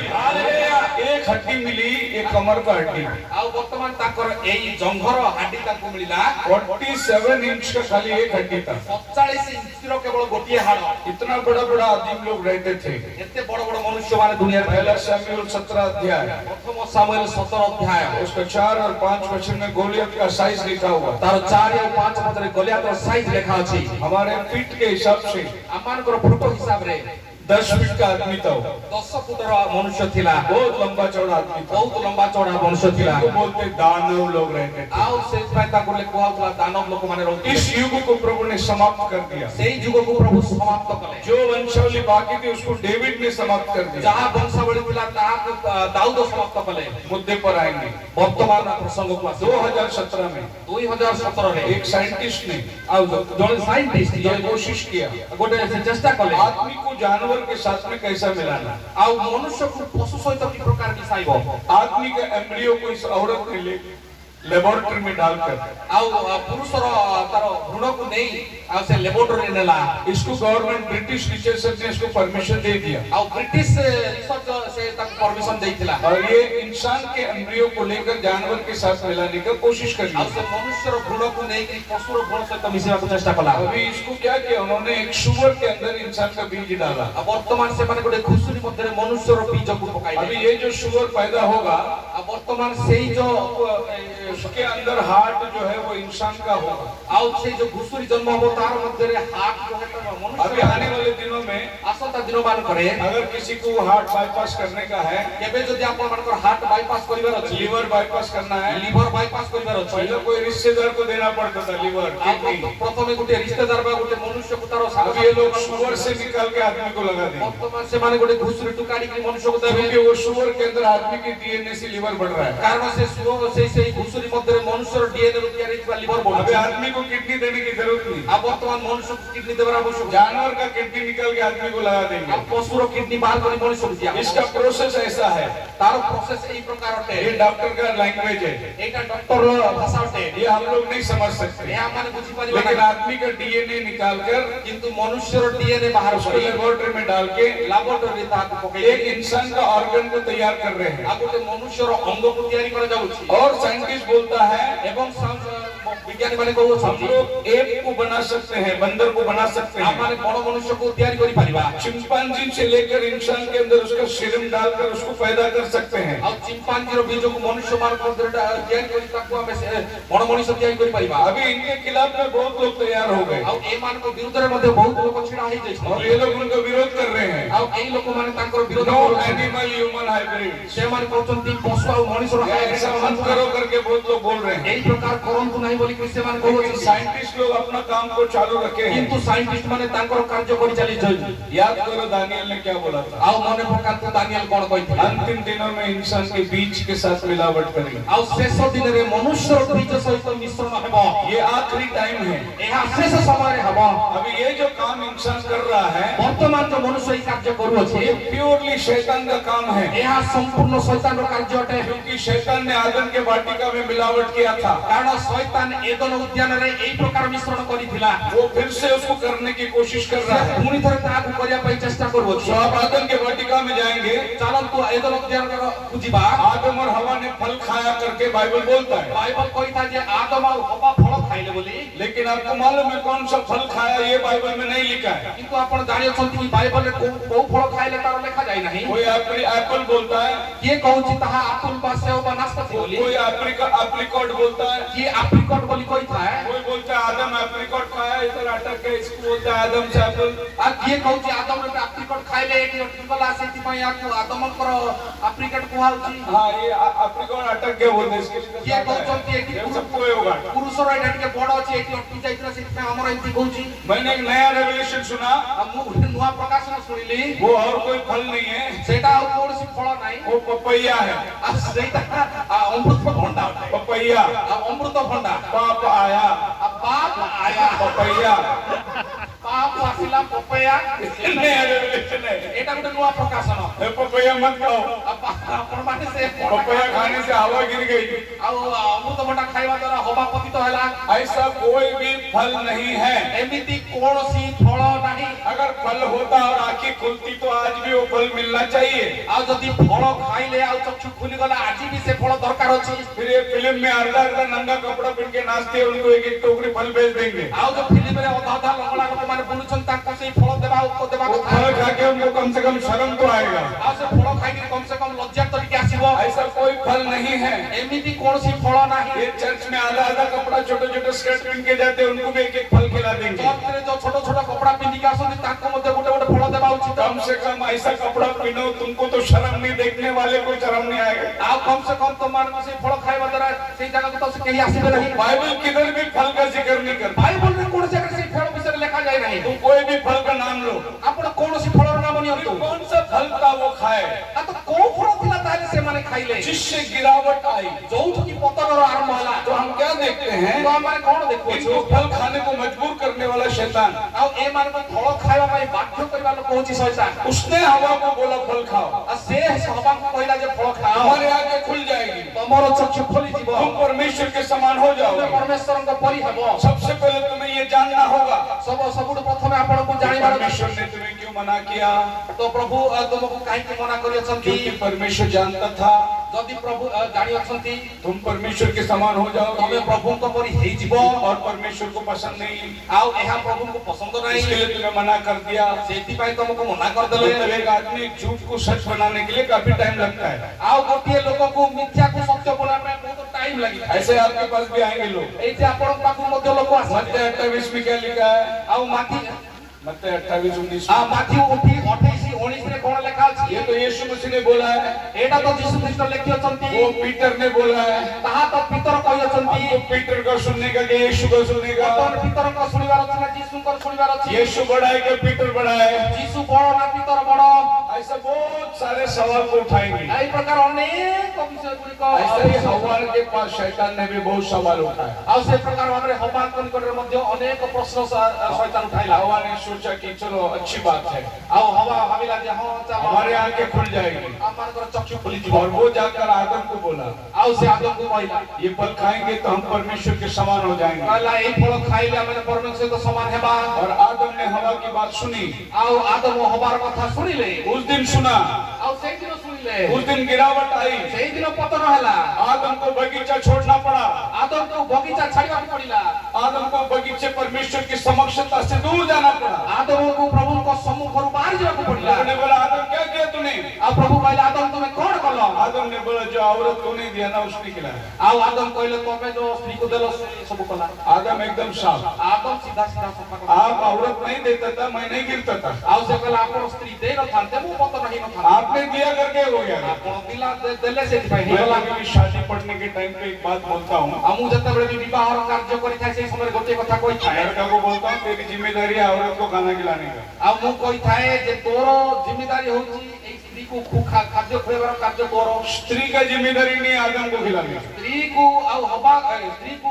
एक हड्डी मिली, एक कमर का हड्डी। आउ वर्तमान ताकर एई जंघर हाडी ताको मिलिला 47 इंच का खाली एक हड्डी था। 47 इंच रो केवल गोटिए हाड़। इतना बड़ा बड़ा आदमी लोग रहते थे। एते बड़ बड़ मनुष्य माने दुनिया रे पहला शमूएल 17 अध्याय, प्रथम सामुएल 17 अध्याय उसका 4 और 5 वचन में गोलियत का साइज लिखा हुआ। तार 4 और 5 पद रे गोलियत रो साइज लिखा अछि। हमारे फीट के हिसाब से अमान को फुट हिसाब रे 10 फीट का आदमी था वो। 10 फुट रो मनुष्य थिला। बहुत लंबा चौड़ा आदमी था। बहुत लंबा चौड़ा मनुष्य थिला। तो बोलते दानव लोग रहते थे। आउ से फायदा को ले कोहाउला दानव लोक माने रहते। इस युग को प्रभु ने समाप्त कर दिया। सेई युग को प्रभु समाप्त कले। जो वंशावली बाकी थी उसको डेविड ने समाप्त कर दिया। जहां वंशावली थिला ताहा दाऊद समाप्त कले। मुद्दे पर आएंगे। वर्तमान प्रसंग को 2017 में 2017 रे एक साइंटिस्ट ने आउ जण साइंटिस्ट ये कोशिश किया गोटे से चेष्टा कले आदमी को जानवर के साथ में कैसा मिलाना। आउ मनुष्य को पशु सहित की प्रकार मिसाइबो। आदमी के एम्ब्रियो को इस औरत ने ले लेबोरेटरी में डालकर ଆଉ ପୁରୁଷର ତାର ଭ୍ରୂଣକୁ ନେଇ ଆଉ ସେ ଲେବୋରେଟୋରୀ ନେଲା। इसको गवर्नमेंट ब्रिटिश रिसर्चर ने इसको परमिशन दे दिया ଆଉ ବ୍ରିଟିଶ ରିସର୍ଚ୍ଚ ସେ ତାକୁ ପରମିଶନ ଦେଇଥିଲା। और ये इंसान के एम्ब्रियो को लेकर जानवर के साथ मिलाने का कोशिश कर ଆଉ ସେ ली। ମନୁଷ୍ୟର ଭ୍ରୂଣକୁ ନେଇକି ପଶୁର ଭ୍ରୂଣ ସହିତ ମିଶିବାକୁ ଚେଷ୍ଟା କଲା। अभी इसको क्या किया उन्होंने एक सुअर के अंदर इंसान का बीज डाला। ଆଉ ବର୍ତ୍ତମାନ ସେମାନେ ଗୋଟେ ଘୁଷୁରୀ ମଧ୍ୟରେ ମନୁଷ୍ୟର ବୀଜକୁ अभी ପକାଇଲେ। ये जो सुअर पैदा होगा ଆଉ ବର୍ତ୍ତମାନ ସେଇ ଯୋଉ उसके अंदर हार्ट जो है वो इंसान का होगा। ଆଉ ସେଇ ଯୋଉ ଘୁଷୁରୀ ଜନ୍ମ ହବ ତାର ମଧ୍ୟରେ ହାର୍ଟ ଯୋଉ ହେଟା अभी ମନୁଷ୍ୟ आने वाले दिनों में ଆସନ୍ତା ଦିନ ମାନଙ୍କରେ अगर किसी को हार्ट बाईपास करने का है, କେବେ ଯଦି ଆପଣ ମାନଙ୍କର ହାର୍ଟ ବାଇପାସ୍ କରିବାର ଅଛି, लीवर बाईपास करना है, লিভার ବାଇପାସ୍ କରିବାର ଅଛି, पहले कोई रिश्तेदार को देना पड़ता था लीवर किडनी। ପ୍ରଥମେ ଗୋଟେ ରିଶ୍ତେଦାର ବା ଗୋଟେ ମନୁଷ୍ୟକୁ ତାର अब ये लोग सुअर से निकाल के आदमी को लगा देंगे ବର୍ତ୍ତମାନ ସେମାନେ ଗୋଟେ ଘୁଷୁରୀଠୁ କାଢିକି ମନୁଷ୍ୟକୁ ଦେବେ। क्योंकि वो सुअर के अंदर आदमी के डीएनए से लीवर बढ़ रहा है। କାରଣ ସେ ସେଇ ଘୁଷୁରୀ ମଧ୍ୟରେ ମନୁଷ୍ୟର ଡିଏନଏ ରୁ ତିଆରି ହେଇଥିବା ଲିଭର अभी ବଢୁଛି। आदमी को किडनी देने की जरूरत नहीं, ଆଉ ବର୍ତ୍ତମାନ ମନୁଷ୍ୟକୁ କିଡନୀ ଦେବାର ଆବଶ୍ୟକ। जानवर का किडनी निकाल के आदमी को लगा ଆଉ देंगे। ପଶୁର କିଡନୀ ବାହାର କରି ମଣିଷକୁ ଦିଆହବ। इसका प्रोसेस ऐसा है, ତାର ପ୍ରୋସେସ ଏଇ ପ୍ରକାର ଅଟେ। ये डॉक्टर का लैंग्वेज है, ଏଇଟା ଡକ୍ଟରର ଭାଷା ଅଟେ। ये हम लोग नहीं समझ सकते। ଏହା ମାନେ ବୁଝିପାରିବା लेकिन ନାହିଁ। आदमी का डीएनए निकाल कर କିନ୍ତୁ ମନୁଷ୍ୟର ଡିଏନଏ ବାହାର उसको କରି लेबोरेटरी में डाल के ଲାବୋରେଟୋରୀରେ ତାହାକୁ ପକେଇ एक इंसान का ऑर्गन को तैयार कर रहे हैं। ଆଉ ଗୋଟେ ମନୁଷ୍ୟର ଅଙ୍ଗକୁ ତିଆରି କରାଯାଉଛି। और साइंटिस्ट बोलता है ଏବଂ ବିଜ୍ଞାନୀ ମାନେ हम କହୁଛନ୍ତି लोग एप को बना सकते हैं, बंदर को बना सकते हैं। ଆମେ ବଡ଼ ମନୁଷ୍ୟକୁ ତିଆରି କରିପାରିବା। चिंपांजी से लेकर इंसान के अंदर उसका सीरम डालकर उसको पैदा कर सकते हैं। ଆଉ ଚିମ୍ପାଞ୍ଜିର ବୀଜକୁ ମନୁଷ୍ୟମାନଙ୍କ ମଧ୍ୟରେ ତିଆରି କରି ତାକୁ ଆମେ ବଡ଼ ମଣିଷ ତିଆରି କରିପାରିବା। अभी इनके खिलाफ में बहुत लोग तैयार हो गए ଆଉ ଏମାନଙ୍କ ବିରୁଦ୍ଧରେ ମଧ୍ୟ ବହୁତ ଲୋକ ଛିଡ଼ା और ହେଇଯାଇଛନ୍ତି। ये लोग उनका विरोध कर रहे हैं। ଆଉ ଏଇ ଲୋକମାନେ ତାଙ୍କର ବିରୋଧ नो କରୁଛନ୍ତି। एनिमल ह्यूमन हाइब्रिड, ସେମାନେ କହୁଛନ୍ତି ପଶୁ ଆଉ ମଣିଷର ऐसा मत करो करके बहुत लोग बोल रहे हैं। ଏଇ ପ୍ରକାର କରନ୍ତୁ ନାହିଁ ବୋଲି ସେମାନେ लेकिन କହୁଛନ୍ତି। साइंटिस्ट लोग अपना काम को चालू रखे हैं। କିନ୍ତୁ ସାଇଣ୍ଟିଷ୍ଟ ମାନେ ତାଙ୍କର କାର୍ଯ୍ୟ କରି ଚାଲିଛନ୍ତି। याद करो दानियल ने क्या बोला था, ଆଉ ମନେ ପକାନ୍ତୁ ଦାନିଏଲ କଣ କହିଥିଲେ। अंतिम दिनों में इंसान के बीज के साथ मिलावट करेंगे। ଆଉ ଶେଷ ଦିନରେ ମନୁଷ୍ୟର ବୀଜ ସହିତ ମିଶ୍ରଣ ହେବ। ये आखिरी टाइम है। ଏହା ଶେଷ ସମୟରେ ହେବ। अभी ये जो काम इंसान कर रहा है ବର୍ତ୍ତମାନ ଯୋଉ ମନୁଷ୍ୟ ଏଇ କାର୍ଯ୍ୟ କରୁଅଛି ये प्योरली शैतान का काम है। ଏହା ସମ୍ପୂର୍ଣ୍ଣ ଶୈତାନର କାର୍ଯ୍ୟ ଅଟେ। क्योंकि शैतान ने आदम के वाटिका में मिलावट किया था, କାରଣ ଶୈତାନ ଏଦନ ଉଦ୍ୟାନରେ ଏଇ ପ୍ରକାର ମିଶ୍ରଣ କରିଥିଲା। वो फिर से उसको करने की कोशिश कर ସେ रहा है। ପୁଣି ଥରେ ତାହାକୁ କରିବା ପାଇଁ ଚେଷ୍ଟା କରୁଅଛି। तो आप आदम के वाटिका में जाएंगे, ଚାଲନ୍ତୁ ଏଦନ ଉଦ୍ୟାନକୁ ଯିବା। आदम और हवा ने फल खाया करके बाइबल बोलता है। ବାଇବଲ କହିଥାଏ ଯେ ଆଦମ ଆଉ ହବା ଫଳ ଖାଇଲେ ବୋଲି। लेकिन आपको मालूम है कौन सा फल खाया, ये बाइबल में नहीं लिखा है। କିନ୍ତୁ ଆପଣ ଜାଣିଅଛନ୍ତି କି ବାଇବଲରେ କୋଉ ଫଳ ଖାଇଲେ ତାର ଲେଖା ଯାଇ ନାହିଁ। कोई एप्पल बोलता है, କିଏ କହୁଛି ତାହା ଆପଲ ବା ସେଓ ବା ନାସପାତି ବୋଲି। कोई एप्रिकॉट बोलता है, କିଏ ଆପ୍ରିକଟ ବୋଲି କହିଥାଏ। कोई बोलता है आदम एप्रिकॉट खाया इधर अटक गए, इसको बोलता है आदम से एप्पल। ଆଉ କିଏ କହୁଛି ଆଦମରେ ଆପ୍ରିକଟ ଖାଇଲେ ଏଠି ଅଟକିଗଲା ସେଥିପାଇଁ ୟାକୁ ଆଦମଙ୍କର ଆପ୍ରିକଟ କୁହାଉଛି। हाँ ये एप्रिकॉट अटक गया बोलते हैं इसके लिए। କିଏ କହୁଛନ୍ତି ଏଠି ये सबको ये होगा। ପୁରୁଷର ଏଇଟା ଟିକେ ବଡ ଅଛି ଏଠି ଅଟକି ଯାଇଥିଲା ସେଥିପାଇଁ ଆମର ଏମିତି କହୁଛି। मैंने एक नया रेवलेशन सुना, ଆଉ ମୁଁ ଗୋଟେ ନୂଆ ପ୍ରକାଶନ ଶୁଣିଲି। वो और कोई फल नहीं है, ସେଇଟା ଆଉ କୌଣସି ଫଳ ନାହିଁ। वो पपैया है। ଆଉ ସେଇଟା ଅମୃତ ଭଣ୍ଡା ଅଟେ। पपैया, ଆଉ ଅମୃତ ଭଣ୍ଡା। पाप आया, ଆଉ ବାପ ଆୟା पपैया ବାପ ଆସିଲା ପପୟା। नया रेवलेशन है। ଏଇଟା ଗୋଟେ ନୂଆ ପ୍ରକାଶନ। ये पपैया मत खाओ, ଆପଣ ମାନେ ସେ पपैया खाने से हवा गिर गई। ଆଉ ଅମୃତ ଭଣ୍ଡା ଖାଇବା ଦ୍ୱାରା ହବା ପତିତ ହେଲା। ऐसा कोई भी फल नहीं है। ଏମିତି କୌଣସି ଫଳ ନାହିଁ। अगर फल होता और आंखें खुलती तो आज भी वो फल मिलना चाहिए। ଆଉ ଯଦି ଫଳ ଖାଇଲେ ଆଉ ଚକ୍ଷୁ ଖୋଲିଗଲା ଆଜି ବି ସେ ଫଳ ଦରକାର ଅଛି। फिर ये फिल्म में आधा आधा नंगा कपड़ा पहन के नाचते हैं, उनको एक एक टोकरी फल बेच देंगे। ଆଉ ଯୋଉ ଫିଲ୍ମରେ ଅଧା ଅଧା ଲଙ୍ଗଳା ଲୋକମାନେ ବୁଲୁଛନ୍ତି ତାଙ୍କୁ ସେଇ ଫଳ ଦେବା କଥା। वो फल खा के उनको कम से कम शर्म तो आएगा। ଆଉ ସେ ଫଳ ଖାଇକି କମ ସେ କମ ଲଜ୍ଜା ତ ଟିକେ ଆସିବ। ऐसा कोई फल नहीं है। ଏମିତି କୌଣସି ଫଳ ନାହିଁ। ये चर्च में आधा आधा कपड़ा छोटे छोटे स्कर्ट पहन के जाते हैं, उनको भी एक एक फल खिला देंगे। ଚର୍ଚ୍ଚରେ ଯୋଉ ଛୋଟ ଛୋଟ କପଡା ପିନ୍ଧିକି ଆସନ୍ତି ତାଙ୍କୁ ମଧ୍ୟ ଗୋଟେ ଗୋଟେ ଫଳ ଦେବା ଉଚିତ। कम से कम ऐसा कपड़ा पहनो, तुमको तो शर्म नहीं, देखने वाले को शर्म नहीं आएगा। ଆଉ କମ ସେ କମ ତମମାନଙ୍କୁ ସେଇ ଫଳ ଖାଇବା ଦ୍ୱାରା ସେଇ ଜାଗାକୁ ତ ସେ କେହି ଆସିବେ ନାହିଁ। बाइबल किधर भी फल का जिक्र नहीं करता। ବାଇବଲରେ କୌଣସି ଜାଗାରେ ସେଇ ଫଳ ବିଷୟରେ ଲେଖା ଯାଇ ନାହିଁ। तुम कोई भी फल का नाम लो, ଆପଣ କୌଣସି ଫଳର ନାମ ନିଅନ୍ତୁ। कौन सा फल था वो खाए ଆଉ ତ କୋଉ ଫଳ ଥିଲା ତାହେଲେ ସେମାନେ ଖାଇଲେ जिससे गिरावट आई। ଯୋଉଠିକି ପତନର ଆରମ୍ଭ ହେଲା। तो हम क्या देखते हैं, ତ ଆମେ କଣ ଦେଖୁଛୁ? इनको फल खाने को मजबूर करने वाला शैतान, ଆଉ ଏମାନଙ୍କୁ ଫଳ ଖାଇବା ପାଇଁ ବାଧ୍ୟ କରିବା ଲୋକ ହଉଛି ଶୈତାନ। उसने हवा को बोला फल खाओ, ଆଉ ସେ ହବାକୁ କହିଲା ଯେ ଫଳ ଖାଅ हमारे आंखें खुल जाएगी। ତମ ତମର ଚକ୍ଷୁ ଖୋଲିଯିବ तुम परमेश्वर के समान हो ତମେ जाओगे। ପରମେଶ୍ୱରଙ୍କ ପରି ହେବ सबसे पहले तुम्हें ये जानना होगा ସବୁଠୁ ପ୍ରଥମେ ଆପଣଙ୍କୁ ଜାଣିବାର ଅଛି परमेश्वर ने तुम्हें क्यों मना किया। ତ ପ୍ରଭୁ ତୁମକୁ କାହିଁକି ମନା କରିଅଛନ୍ତି क्योंकि परमेश्वर जानता था ଯଦି ପ୍ରଭୁ ଜାଣି ଅଛନ୍ତି तुम परमेश्वर के समान हो ତମେ जाओगे ପ୍ରଭୁଙ୍କ ପରି ହେଇଯିବ और परमेश्वर को पसंद नहीं, ଆଉ ଏହା ପ୍ରଭୁଙ୍କୁ ପସନ୍ଦ ନାହିଁ इसके लिए तुम्हें मना कर दिया। ସେଥିପାଇଁ ତମକୁ ମନା मतलब କରିଦେଲେ एक आदमी झूठ को सच बनाने के लिए काफी टाइम लगता है। ଆଉ ଗୋଟିଏ ଲୋକକୁ ମିଥ୍ୟାକୁ ସତ୍ୟ ବନାଇବା ପାଇଁ ବହୁତ ଟାଇମ ଲାଗିଥାଏ ऐसे आपके पास भी आएंगे लोग। ଏଇଠି ଆପଣଙ୍କ ପାଖକୁ ମଧ୍ୟ ଲୋକ ଆସିବେ मत्ती 28 में क्या लिखा है? ଆଉ ମାଥି मत्ती 28:19 ମାଥି 28:19 ରେ କଣ ଲେଖା ଅଛି ये तो यीशु मसीह ने बोला है, ଏଇଟା ତ ଯୀଶୁ ଖ୍ରୀଷ୍ଟ ଲେଖିଅଛନ୍ତି वो पीटर ने बोला है। ତାହା ତ ପିତର କହିଅଛନ୍ତି हमको पीटर का सुनने का कि यीशु का सुनने का। ବର୍ତ୍ତମାନ ପିତରଙ୍କ ଶୁଣିବାର ଅଛି ନା ଯୀଶୁଙ୍କର ଶୁଣିବାର ଅଛି यीशु बड़ा है कि पीटर बड़ा है? ଯୀଶୁ ବଡ ନା ପିତର ବଡ ऐसा बहुत सारे सवाल को उठाएंगे। ଏହି ପ୍ରକାର ଅନେକ ବିଷୟ ଗୁଡିକ ऐसे ही हव्वा के पास शैतान ने भी बहुत सवाल उठाया। ଆଉ ସେ ପ୍ରକାର ଭାବରେ ହବାଙ୍କ ନିକଟରେ ମଧ୍ୟ ଅନେକ ପ୍ରଶ୍ନ ଶୈତାନ ଉଠାଇଲା हव्वा ने सोचा कि चलो अच्छी बात है, ଆଉ ହବା ଭାବିଲା ଯେ ହଁ ଚାଲ हमारे आंखें खुल जाएगी। ଆମମାନଙ୍କର ଚକ୍ଷୁ ଖୋଲିଯିବ और वो जाकर आदम को बोला, ଆଉ ସେ ଆଦମକୁ କହିଲା ये फल खाएंगे तो हम परमेश्वर के समान हो जाएंगे। କହିଲା ଏଇ ଫଳ ଖାଇଲେ ଆମେ ପରମେଶ୍ୱର ସହିତ ସମାନ ହେବା और आदम ने हवा की बात सुनी। ଆଉ ଆଦମ ହବାର କଥା ଶୁଣିଲେ उस दिन सुना, ଆଉ ସେଇଦିନ ଶୁଣିଲେ उस दिन गिरावट आई। ସେଇଦିନ ପତନ ହେଲା आदम को बगीचा छोड़ना पड़ा। ଆଦମକୁ ବଗିଚା ଛାଡିବାକୁ ପଡିଲା आदम को बगीचे परमेश्वर की समक्षता से दूर जाना पड़ा। ଆଦମକୁ ପ୍ରଭୁଙ୍କ ସମ୍ମୁଖରୁ ବାହାରି ଯିବାକୁ ପଡିଲା लोगों ने बोला, आदम क्या किया तूने? ଆଉ ପ୍ରଭୁ କହିଲେ ଆଦମ ତୁମେ କଣ କଲ आदम ने बोला, जो औरत को नहीं दिया ना उसने खिलाया। ଆଉ ଆଦମ କହିଲେ ତମେ ଯୋଉ ସ୍ତ୍ରୀକୁ ଦେଲ ସେ ସବୁ କଲା आदम एकदम साफ। ଆଦମ ସିଧା ସିଧା ସଫା କଲା आप औरत नहीं देता था, मैं नहीं गिरता था। ଆଉ ସେ କହିଲା ଆପଣ ସ୍ତ୍ରୀ ଦେଇ ନଥାନ୍ତେ ମୁଁ ପତନ ହେଇନଥାନ୍ତି आपने दिया करके हो गया। ଆପଣ ପିଲା ଦେଲେ ସେଥିପାଇଁ मैं ହେଇଗଲା कभी भी शादी पढ़ने के टाइम पे एक बात बोलता हूँ। ଆଉ ମୁଁ ଯେତେବେଳେ ବି ବିବାହର କାର୍ଯ୍ୟ କରିଥାଏ ସେଇ ସମୟରେ ଗୋଟିଏ କଥା କହିଥାଏ लड़का को बोलता हूँ, तेरी जिम्मेदारी है औरत को खाना खिलाने का। ଆଉ ମୁଁ କହିଥାଏ ଯେ ତୋର ଜିम्मेदारी ହଉଛି ଏଇ ସ୍ତ୍ରୀକୁ ଖାଦ୍ୟ ଖୁଆଇବାର କାର୍ଯ୍ୟ ତୋର स्त्री का जिम्मेदारी नहीं है आदम को खिलाने का। ସ୍ତ୍ରୀକୁ ଆଉ ହବା ସ୍ତ୍ରୀକୁ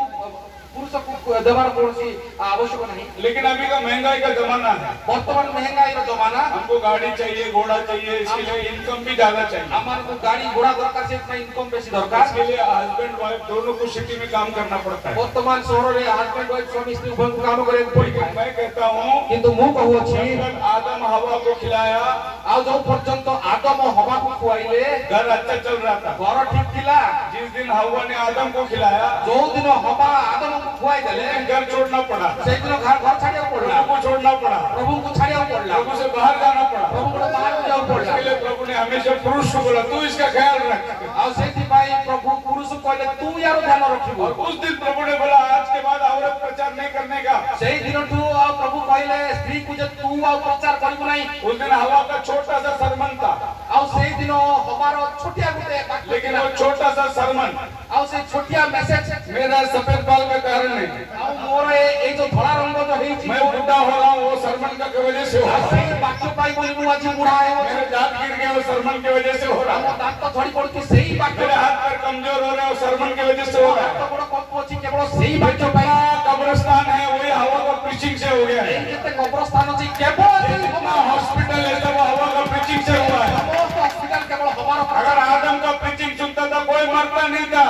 ପୁରୁଷକୁ ଦେବାର କୌଣସି ଆବଶ୍ୟକ ନାହିଁ लेकिन अभी का महंगाई का जमाना है। ବର୍ତ୍ତମାନ ମେହେଙ୍ଗାଇର ଜମାନା हमको गाड़ी चाहिए, घोड़ा चाहिए, इसके लिए इनकम भी ज्यादा चाहिए। ଆମମାନଙ୍କୁ ଗାଡି ଘୋଡା ଦରକାର ସେଥିପାଇଁ ଇନକମ୍ ବେଶୀ ଦରକାର इसके लिए हस्बैंड वाइफ दोनों को सिटी में काम करना पड़ता है। ବର୍ତ୍ତମାନ ସହରରେ ହଜବେଣ୍ଡ ୱାଇଫ ସ୍ୱାମୀ ସ୍ତ୍ରୀ ଉଭୟଙ୍କୁ କାମ କରିବାକୁ ପଡିଥାଏ लेकिन मैं कहता हूँ, କିନ୍ତୁ ମୁଁ କହୁଅଛି जब तक आदम हवा को खिलाया, ଆଉ ଯୋଉ ପର୍ଯ୍ୟନ୍ତ ଆଦମ ହବାକୁ ଖୁଆଇଲେ घर अच्छा चल रहा था। ଘର ଠିକ ଥିଲା जिस दिन हवा ने आदम को खिलाया, ଯୋଉ ଦିନ ହବା ଆଦମକୁ ଖୁଆଇ ଦେଲେ घर छोड़ना पड़ा, ସେଇଦିନ ଘର ଛାଡିବାକୁ ପଡିଲା प्रभु को छोड़ना पड़ा, ପ୍ରଭୁଙ୍କୁ ଛାଡିବାକୁ ପଡିଲା प्रभु से बाहर जाना पड़ा। ପ୍ରଭୁଙ୍କୁ ବାହାରକୁ ଯିବାକୁ ପଡିଲା इसके लिए प्रभु ने हमेशा पुरुष को बोला, तू इसका ख्याल रख। ଆଉ ସେଇଥିପାଇଁ ପ୍ରଭୁ ପୁରୁଷକୁ କହିଲେ ତୁ ୟାର ଧ୍ୟାନ ରଖିବୁ और उस दिन प्रभु ने बोला, आज के बाद औरत प्रचार नहीं करने का। ସେଇ ଦିନଠୁ ଆଉ ପ୍ରଭୁ କହିଲେ ସ୍ତ୍ରୀକୁ ଯେ ତୁ ଆଉ ପ୍ରଚାର କରିବୁ ନାହିଁ उस दिन हवा का छोटा सा सरमन था, ଆଉ ସେଇଦିନ ହବାର ଛୋଟିଆ ଗୋଟେ ବାକ୍ୟ लेकिन ଥିଲା। वो छोटा सा सरमन ଆଉ ସେଇ ଛୋଟିଆ ମେସେଜ मेरा सफेद बाल का कारण है। ଆଉ ମୋର ଏଇ ଯୋଉ ଧଳା ରଙ୍ଗ ଯୋଉ ହେଇଛି मैं बुढ़ा हो रहा हूँ, वो सरमन का की वजह से हो ଆଉ रहा है। ସେଇ ବାକ୍ୟ ପାଇଁ ବୋଲି ମୁଁ ଆଜି ବୁଢା ହେଉଅଛି मेरे दांत गिर गए, वो सरमन की वजह से हो रहा ଆମ है। ଦାନ୍ତ ଝଡି ପଡୁଛି ସେଇ ବାକ୍ୟ मेरे हाथ पैर कमजोर हो रहे हैं, वो सरमन की वजह से हो रहा ହାତ है। ଗୋଡ କମ୍ପୁଅଛି କେବଳ ସେଇ ବାକ୍ୟ ପାଇଁ कब्रिस्तान है, वही हवा का प्रीचिंग से हो गया है। ଏଇ ଯେତେ କବ୍ରସ୍ଥାନ ଅଛି କେବଳ ସେଇ जितना हॉस्पिटल है सब हवा का प्रीचिंग से हुआ है। ସମସ୍ତ ହସ୍ପିଟାଲ କେବଳ ହବାର अगर आदम का प्रीचिंग सुनता था कोई मरता नहीं था,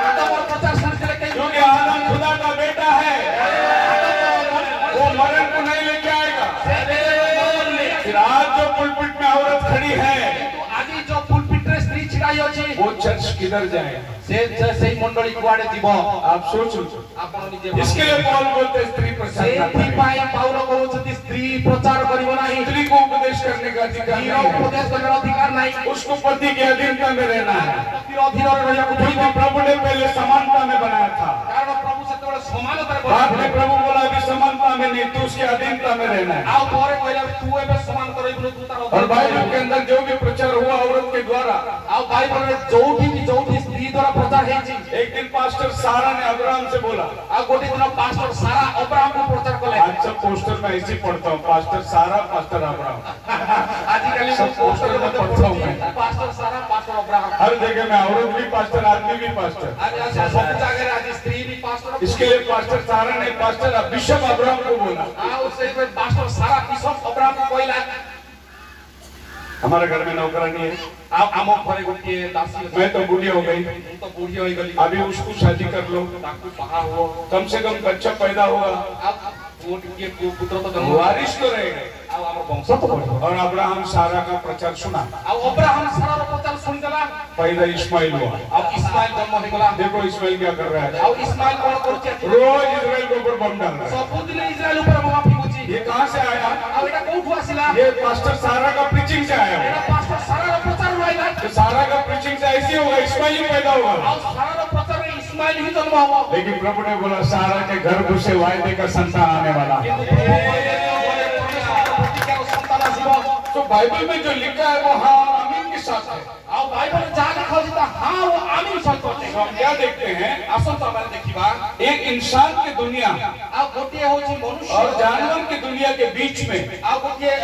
ଆଦମର ପ୍ରଚାର ଶୁଣିଥିଲେ କେହି क्योंकि आदम खुदा का बेटा है, वो मरण को नहीं लेके आएगा। फिर आज जो पुलपिट में औरत खड़ी है, ଆଜି ଯୋଉ ପୁଲପିଟରେ ସ୍ତ୍ରୀ ଛିଡା ହେଇଅଛି वो चर्च किधर जाए? ସେଇ ମଣ୍ଡଳୀ କୁଆଡେ ଯିବ आप सोचो। ଆପଣ ନିଜେ इसके लिए पौल बोलते हैं, स्त्री प्रचार करना है। ସେଇଥିପାଇଁ ପାଉଲ କହୁଛନ୍ତି ସ୍ତ୍ରୀ ପ୍ରଚାର କରିବ ନାହିଁ स्त्री को उपदेश करने का अधिकार ସ୍ତ୍ରୀର नहीं है। ଉପଦେଶ କରିବାର ଅଧିକାର ନାହିଁ उसको पति के अधीनता में रहना है, ପତିର ଅଧୀନରେ ରହିବାକୁ ପଡିବ क्योंकि प्रभु ने पहले समानता में बनाया था। କାରଣ ପ୍ରଭୁ ସେତେବେଳେ ସମାନତାରେ बाद में ବନାଇଥିଲେ प्रभु बोला अभी समानता में नहीं, तू उसके अधीनता में रहना है। ଆଉ ପରେ କହିଲା ତୁ ଏବେ ସମାନତା ରହିବୁନି ତୁ ତାର और ଅଧୀନରେ बाइबल ରହିବୁ। के अंदर जो भी प्रचार हुआ औरत के द्वारा, ଆଉ ବାଇବଲରେ ଯୋଉଠି ସ୍ତ୍ରୀ ଦ୍ୱାରା प्रचार ହେଇଛି एक दिन पास्टर सारा ने अब्राहम से बोला, ଆଉ ଗୋଟେ ଦିନ ପାଷ୍ଟର ସାରା ଅବ୍ରାହମକୁ प्रचार କଲେ आज सब पोस्टर में ऐसे ही पढ़ता हूँ, पास्टर सारा, पास्टर अब्राहम। ଆଜିକାଲି सब पोस्टर में पढ़ता हूँ मैं। ପାଷ୍ଟର ସାରା ପାଷ୍ଟର ଅବ୍ରାହମ हर जगह में औरत भी पास्टर, आदमी भी पास्टर। ଆଜି ସବୁ ଜାଗାରେ ଆଜି ସ୍ତ୍ରୀ ବି ପାଷ୍ଟର इसके लिए पास्टर सारा ने पास्टर बिशप अब्राहम को बोला, ଆଉ ସେଇଥିପାଇଁ ପାଷ୍ଟର ସାରା ବିଶପ ଅବ୍ରାହମକୁ କହିଲା हमारे घर में नौकरानी है, आम घरे गोटे दासी अछि। मैं तो बूढ़ी हो गई, ମୁଁ ତ ବୁଢୀ ହୋଇଗଲି। अभी उसको शादी कर लो, ତାକୁ ବାହା ହୁଅ। कम से कम बच्चा पैदा होगा, ଆଉ ପୁଅ ଟିକେ ପୁତ୍ର ତ ଜନ୍ମ वारिस तो रहेगा। ଆଉ ଆମର ବଂଶ ତ ବଢିବ। और अब्राहम सारा का प्रचार सुना, ଆଉ ଅବ୍ରାହମ ସାରାର ପ୍ରଚାର ଶୁଣିଦେଲା। पैदा इस्माइल हुआ। ଆଉ ଇସ୍ମାଇଲ ଜନ୍ମ ହେଇଗଲା। देखो इस्माइल क्या कर रहा है, ଆଉ ଇସ୍ମାଇଲ କଣ କରୁଛି? रोज इजराइल के ऊपर बम डाल रहा है। ସବୁଦିନ ଇସ୍ରାଏଲ ଉପରେ ବୋମା ଫିଙ୍ଗୁଛି। ये कहाँ से आया? ଆଉ ଏଟା କୋଉଠୁ ଆସିଲା? ये पास्टर सारा का प्रीचिंग से आया ଏଟା है। ପାଷ୍ଟର ସାରାର ପ୍ରଚାରରୁ ଆଇଲା। तो सारा का प्रीचिंग से ऐसे होगा, इस्माइल ही पैदा होगा। ଆଉ ସାରାର ପ୍ରଚାରରେ ଇସ୍ମାଇଲ ହିଁ ଜନ୍ମ ହବ। लेकिन प्रभु ने बोला सारा के गर्भ से वायदे का संतान आने वाला है। କିନ୍ତୁ ପ୍ରଭୁ କହିଲେ परमेश्वरଙ୍କ ପ୍ରତିଜ୍ଞାର ସନ୍ତାନ ଆସିବ। तो बाइबल में जो लिखा है वो हाँ और आमीन के साथ है। ଆଉ ବାଇବଲରେ ଯାହା ଲେଖା ଅଛି ତା ହଁ ଓ ଆମିନ ସହିତ ଅଟେ। तो हम क्या देखते हैं, ଆସନ୍ତୁ ଆମେ ଦେଖିବା। एक इंसान की दुनिया ଆଉ ଗୋଟିଏ ହଉଛି ମନୁଷ୍ୟ और जानवर की दुनिया के बीच में ଆଉ ଗୋଟିଏ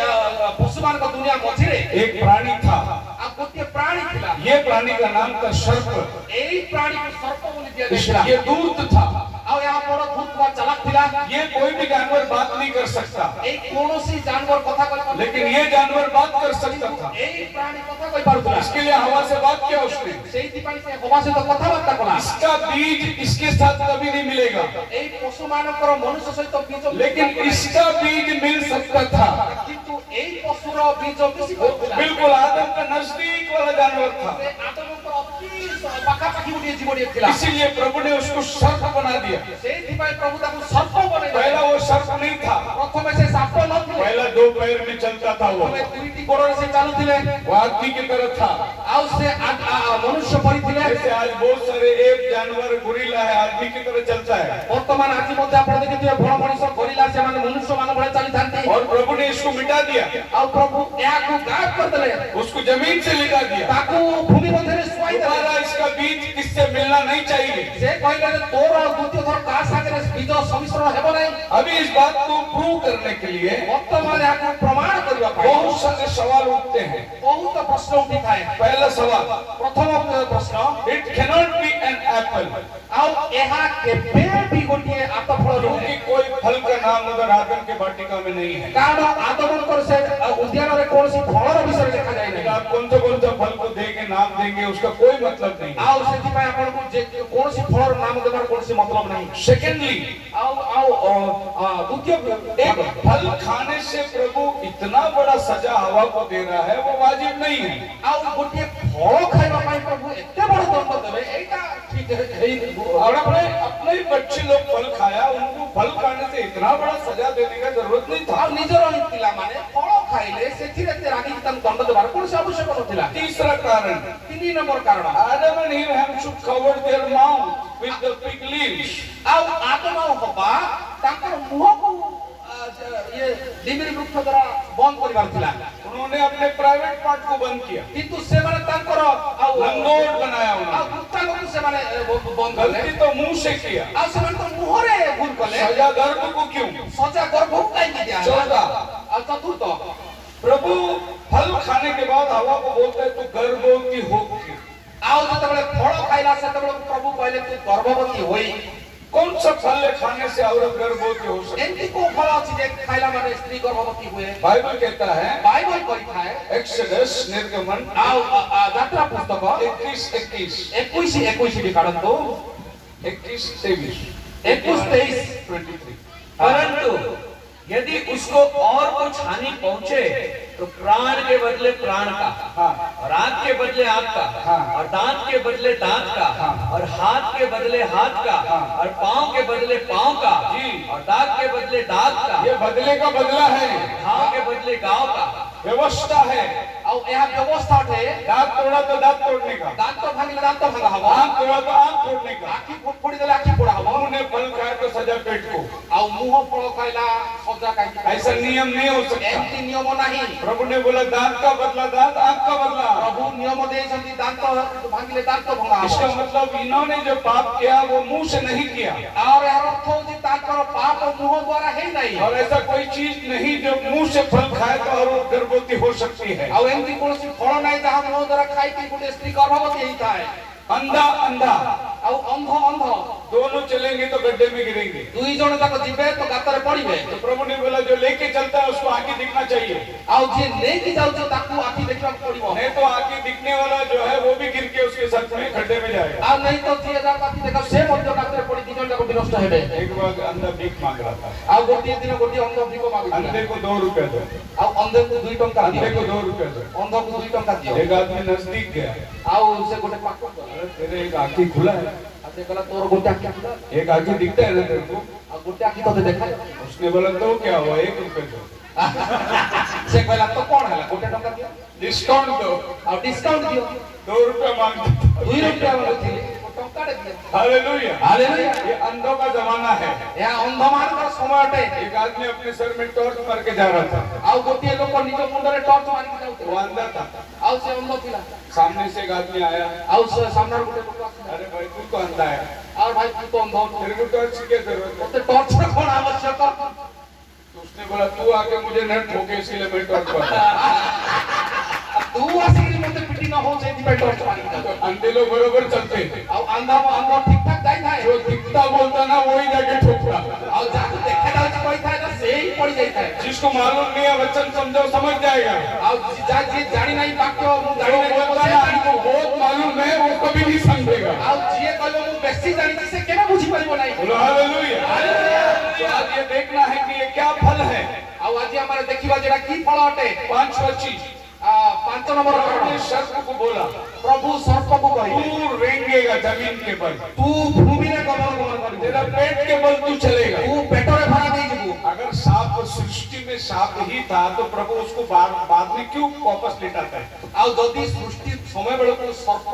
ପଶୁମାନଙ୍କ ଦୁନିଆ ମଝିରେ एक प्राणी था। ଆଉ ଗୋଟିଏ ପ୍ରାଣୀ ଥିଲା। ये प्राणी का नाम था सर्प। ଏଇ ପ୍ରାଣୀକୁ ସର୍ପ ବୋଲି ଦିଆଯାଇଥିଲା। ये दूत था। ଆଉ ଏହା ବଡ ଧୂତ ବା ଚାଲାକ ଥିଲା। ये कोई भी जानवर बात नहीं कर सकता, ଏଇ କୌଣସି ଜାନବର କଥା କହିପାରୁଥିଲା। लेकिन ये जानवर बात कर सकता था। ଏଇ ପ୍ରାଣୀ କଥା କହିପାରୁଥିଲା। इसके लिए हवा से बात किया उसने। ସେଇଥିପାଇଁ ସେ ହବା ସହିତ କଥାବାର୍ତ୍ତା କଲା। इसका बीज इसके साथ कभी नहीं मिलेगा, ଏଇ ପଶୁମାନଙ୍କର ମନୁଷ୍ୟ ସହିତ ବୀଜ लेकिन इसका बीज मिल सकता था। କିନ୍ତୁ ଏଇ ପଶୁର ବୀଜ ମିଶି କରୁଥିଲା। बिल्कुल आदम का नजदीक वाला जानवर था, ସେ ଆଦମଙ୍କର ଅତି ପାଖାପାଖି ଗୋଟିଏ ଜୀବଟିଏ ଥିଲା। इसीलिए प्रभु ने उसको सर्प बना दिया। ସେଇଥିପାଇଁ ପ୍ରଭୁ ତାକୁ ସର୍ପ ବନେଇଲେ। पहला वो सर्प नहीं था, ପ୍ରଥମେ ସେ ସାପ ନଥିଲେ। पहला दो पैर में चलता था वो ଦୁଇଟି ଗୋଡ଼ରେ ସେ ଚାଲୁଥିଲେ। आदमी की तरह था। ଆଉ ସେ ମନୁଷ୍ୟ ପରି ଥିଲେ। जैसे आज बहुत सारे एक जानवर गुरिल्ला है, आदमी की तरह चलता है। ବର୍ତ୍ତମାନ ଆଜି ମଧ୍ୟ ଆପଣ ଦେଖିଥିବେ ବଣ ମଣିଷ ଗରିଲା ସେମାନେ ମନୁଷ୍ୟମାନ ଭଳି ଚାଲିଥାନ୍ତି। और प्रभु ने इसको मिटा दिया, ଆଉ ପ୍ରଭୁ ଏହାକୁ ଗାୟବ କରିଦେଲେ। उसको जमीन से मिटा दिया। ତାକୁ ଭୂମି ମଧ୍ୟରେ ଶୁଆଇ ଦେଲେ। दोबारा इसका बीज किससे मिलना नहीं चाहिए। ସେ କହିଲେ ଯେ ତୋର ଦ୍ୱିତୀୟ ଥର କାହା ସାଙ୍ଗରେ ବୀଜ ସମିଶ୍ରଣ ହେବ ନାହିଁ। अभी इस बात को प्रूव करने के लिए ବର୍ତ୍ତମାନ ଏହାକୁ ପ୍ରମାଣ କରିବା ପାଇଁ बहुत सारे सवाल उठते हैं। ବହୁତ ପ୍ରଶ୍ନ ଉଠିଥାଏ। पहला सवाल, ପ୍ରଥମ ପ୍ରଶ୍ନ, it cannot be an apple, ଆଉ ଏହା କେବେ ବି ଗୋଟିଏ ଆତଫଳ ନୁହେଁ। क्योंकि कोई फल का नाम उधर आदम के वाटिका में नहीं है। କାରଣ ଆଦମଙ୍କର ସେ ଉଦ୍ୟାନରେ କୌଣସି ଫଳର ବିଷୟରେ ଲେଖାଯାଇ ନାହିଁ। आप कौन सा फल को देंगे, नाम देंगे, उसका कोई मतलब नहीं। ଆଉ ସେଥିପାଇଁ ଆପଣଙ୍କୁ କୌଣସି ଫଳର ନାମ ଦେବାର କୌଣସି ମତଲବ ନାହିଁ। सेकेंडली, ଆଉ ଆଉ ଦ୍ୱିତୀୟ एक फल खाने से प्रभु इतना बड़ा सजा हवा को दे रहा है, वो वाजिब नहीं है। ଆଉ ଗୋଟିଏ ଫଳ ଖାଇବା ପାଇଁ ପ୍ରଭୁ ଏତେ ବଡ଼ ଦଣ୍ଡ ଦେବେ ଏଇଟା ଠିକ ହେଇ और अपने ही बच्चे लोग फल खाया, उनको फल खाने से इतना बड़ा सजा देने का जरूरत नहीं था। ଆଉ ନିଜର ହିଁ ପିଲାମାନେ ଫଳ ଖାଇଲେ ସେଥିରେ ଏତେ ରାଗିକି ତାଙ୍କୁ ଦଣ୍ଡ ଦେବାର କୌଣସି ଆବଶ୍ୟକ ନଥିଲା। तीसरा कारण, 3 ନମ୍ବର କାରଣ, Adam and Eve have should cover their mouth with the fig leaves. ଆଉ ଆଦମ ଆଉ ହବା ତାଙ୍କର ମୁହଁକୁ ଇଏ ଡିମିରି ବୃକ୍ଷ ଦ୍ୱାରା ବନ୍ଦ କରିବାର ଥିଲା। उन्होंने अपने प्राइवेट पार्ट को बंद किया, କିନ୍ତୁ ସେମାନେ ତାଙ୍କର ଆଉ लंगोट बनाया ଆଉ उन्होंने। ଗୁପ୍ତାଙ୍ଗକୁ ସେମାନେ ବନ୍ଦ କଲେ। गलती तो मुंह से किया, ଆଉ ସେମାନେ ତ ମୁହଁରେ ଭୁଲ କଲେ। सजा गर्भ को क्यों? ସଜା ଗର୍ଭକୁ କାହିଁକି ଦିଆହେଲା? चौथा, ଆଉ ଚତୁର୍ଥ, प्रभु फल खाने के बाद हवा को बोलता है तू गर्भवती होगी। ଆଉ ଯେତେବେଳେ ଫଳ ଖାଇଲା ସେତେବେଳେ ପ୍ରଭୁ କହିଲେ ତୁ ଗର୍ଭବତୀ ହୋଇ। कौन सा फल खाने से औरत गर्भवती हो सकती है? ଏମିତି କୋଉ ଫଳ ଅଛି ଯେ ଖାଇଲା ମାନେ ସ୍ତ୍ରୀ ଗର୍ଭବତୀ ହୁଏ? बाइबल कहता है, ବାଇବଲ କହିଥାଏ। एक्सोडस निर्गमन ଆଉ ଯାତ୍ରା ପୁସ୍ତକ 21:21, 21 ବି କାଢନ୍ତୁ। 21:23, 21-23। परंतु यदि उसको और कुछ हानि पहुंचे तो प्राण के बदले प्राण का, हाँ, और आंख के बदले आंख का, हाँ, और दांत के बदले दांत का, हाँ, और हाथ के बदले हाथ का, हाँ, और पांव के बदले पांव का, जी, और दाग के बदले दाग का, ये बदले का बदला है, घाव के बदले गांव का। व्यवस्था है। ଆଉ ଏହା ବ୍ୟବସ୍ଥା ଅଟେ। दांत तोड़ा तो दांत तोड़ने का, ଦାନ୍ତ ଭାଙ୍ଗିଲେ ଦାନ୍ତ ଭଙ୍ଗା ହବ। आंख तोड़ा तो आंख तोड़ने का, ଆଖି ଫୋଡି ଦେଲେ ଆଖି ପୋଡା ହବ। मुंह ने फल खाया तो सजा पेट को। ଆଉ ମୁହଁ ଫଳ ଖାଇଲା ସଜା କାହିଁକି? ऐसा नियम नहीं हो सकता। ଏମିତି ନିୟମ ନାହିଁ। प्रभु ने बोला दांत का बदला दांत, आंख का बदला। ପ୍ରଭୁ ନିୟମ ଦେଇଛନ୍ତି ଦାନ୍ତ ଭାଙ୍ଗିଲେ ଦାନ୍ତ ଭଙ୍ଗା इसका ହବ। मतलब इन्होंने जो पाप किया वो मुंह से नहीं किया, ଆଉ ଏହାର ଅର୍ଥ ହଉଛି ତାଙ୍କର ପାପ ମୁହଁ ଦ୍ୱାରା ହେଇନାହିଁ। और ऐसा कोई चीज नहीं जो मुंह से फल खाए तो और वो गर्भवती हो सकती है। ଆଉ ଏମିତି କୌଣସି ଫଳ ନାହିଁ ଯାହା ମୁହଁ ଦ୍ୱାରା ଖାଇକି ଗୋଟେ ସ୍ତ୍ରୀ ଗର୍ଭବତୀ ହେଇଥାଏ। अंधा अंधा, ଆଉ ଅନ୍ଧ ଅନ୍ଧ, दोनों चलेंगे तो गड्ढे में गिरेंगे। दुई जण तक जिबे तो गाତରେ पड़िबे। तो प्रभु ने बोला जो लेके चलता है उसको आगे दिखना चाहिए, आउ जे नै कि जाउ छ ताकू आखि देखबा पड़िबो। नहीं तो आगे दिखने वाला जो है वो भी गिर के उसके साथ में खड्डे में जाएगा। आ नै तो जे जा आखि देखा से मध्य गाତରେ पड़ी दी जण तक विनष्ट हेबे। एक बार अंधा भीख मांग रहा था, आउ गोटे दिन गोटे अंध भिको मागु अंधे को 2 रुपए दो, आउ अंधे को 2 टंका अंधे दियो। को 2 रुपए दो। अंध को 2 टंका दियो। एक आदमी नजदीक गया, आउ से गोटे पाको अरे तेरे एक आंखी खुला है, आते कहला तोर गोटे आखि खुला एक आंखी दिखता है ना तेरे को। आ गोटे आखि तोते देखा। उसने बोला तो क्या हुआ, 1 रुपए दो, से कहला तो कोन हला गोटे टंका दियो, डिस्काउंट दो। आ डिस्काउंट दियो। 2 रुपए मांगता, 2 रुपया मांगथिले टंका दे दियो। हालेलुया। हालेलुया। ये अंधों का जमाना है। या अंधमानकर समय अटे। एक आदमी अपने सर में टॉर्च मार के जा रहा था, आउ गोटे लोक निज मुंडरे टॉर्च मारि के वो जाउते। अंधा था। आउ से अंध थिला। सामने से एक आदमी आया, आउ से सामने गोटे लोक आसिला। अरे भाई तू तो अंधा है, और भाई तू तो अंध हो। तेरे को टॉर्च की क्या जरूरत है? ओते टॉर्च रे कोन आवश्यक? तो उसने बोला तू आके मुझे न ठोके इसलिए मैं टॉर्च मार। तू आसी मते पिटी न हो से दिबे टॉर्च मारि के जाउते। अंधे लोग बरोबर चलते हैं, आउ अंधा ठीक ठाक जाई थाए। जो दिखता बोलता ना वही जाके ठोकता। आउ जाके देखे जाउ छी कोई थाए ना से ही पड़ी जाई थाए। जिसको मालूम नहीं है वचन समझो समझ जाएगा, आउ जा जे जानी नहीं वाक्य मु जो जानी नहीं बोलता ना हमको बहुत मालूम है वो कभी नहीं समझेगा। आउ जे कहलो मु बेसी जानी छी से केना बुझी परिबो नहीं। बोलो हालेलुया। तो आज ये देखना है कि ये क्या फल है। आउ आज हमारे देखिबा जेड़ा की फल अटे। 5वां चीज, 5 नंबर प्रभु सर्प को बोला प्रभु सर्प को कहिबे तू रेंगेगा जमीन के बल, तू भूमि रे गमन गमन करिबे। तेरा पेट के बल तू चलेगा। तू पेटरे भरा दे जबू। अगर सांप सृष्टि में सांप ही था तो प्रभु उसको बाद में क्यों वापस लिटाता है? आउ जदी सृष्टि समय बेले को सर्प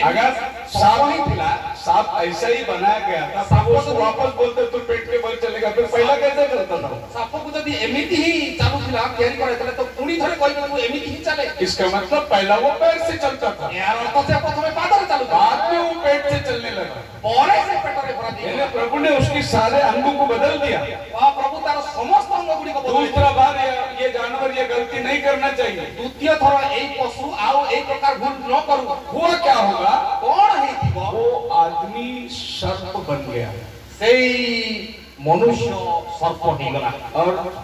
अगर सांप ही थिला। सांप ऐसा ही बनाया गया था, प्रभु उसको वापस बोलते तू पेट के बल चलेगा, फिर पहला कैसे चलता था? साप को जदी एमिति ही चालू थिला तयारी करे तले तो पुणी थरे कहबे तू एमिति ही चले। इसका मतलब पहला वो पैर से चलता था, यार अर्थ से प्रथमे पादरे चालू था। बाद में वो पेट से चलने लगा। परे से पेटरे भरा दे। यानी प्रभु ने उसके सारे अंगों को बदल दिया। वाह प्रभु तार समस्त अंग गुडी को बदल। दूसरा बार ये जानवर ये गलती नहीं करना चाहिए। द्वितीय थर एई पशु आउ एई प्रकार भूल न करू। हुआ क्या होगा? कोन हेतिबो? वो आदमी सर्प बन गया सेई मनुष्य सर्प हो गला। और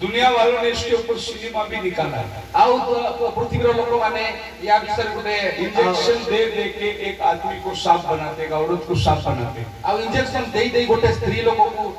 दुनिया वालों ने इसके ऊपर सिनेमा भी निकाला है। आउ पृथ्वीर लोक माने या विषय गुटे इंजेक्शन दे दे के एक आदमी को सांप बनाते, एक औरत को सांप बनाते। आउ इंजेक्शन देई देई गोटे स्त्री लोक को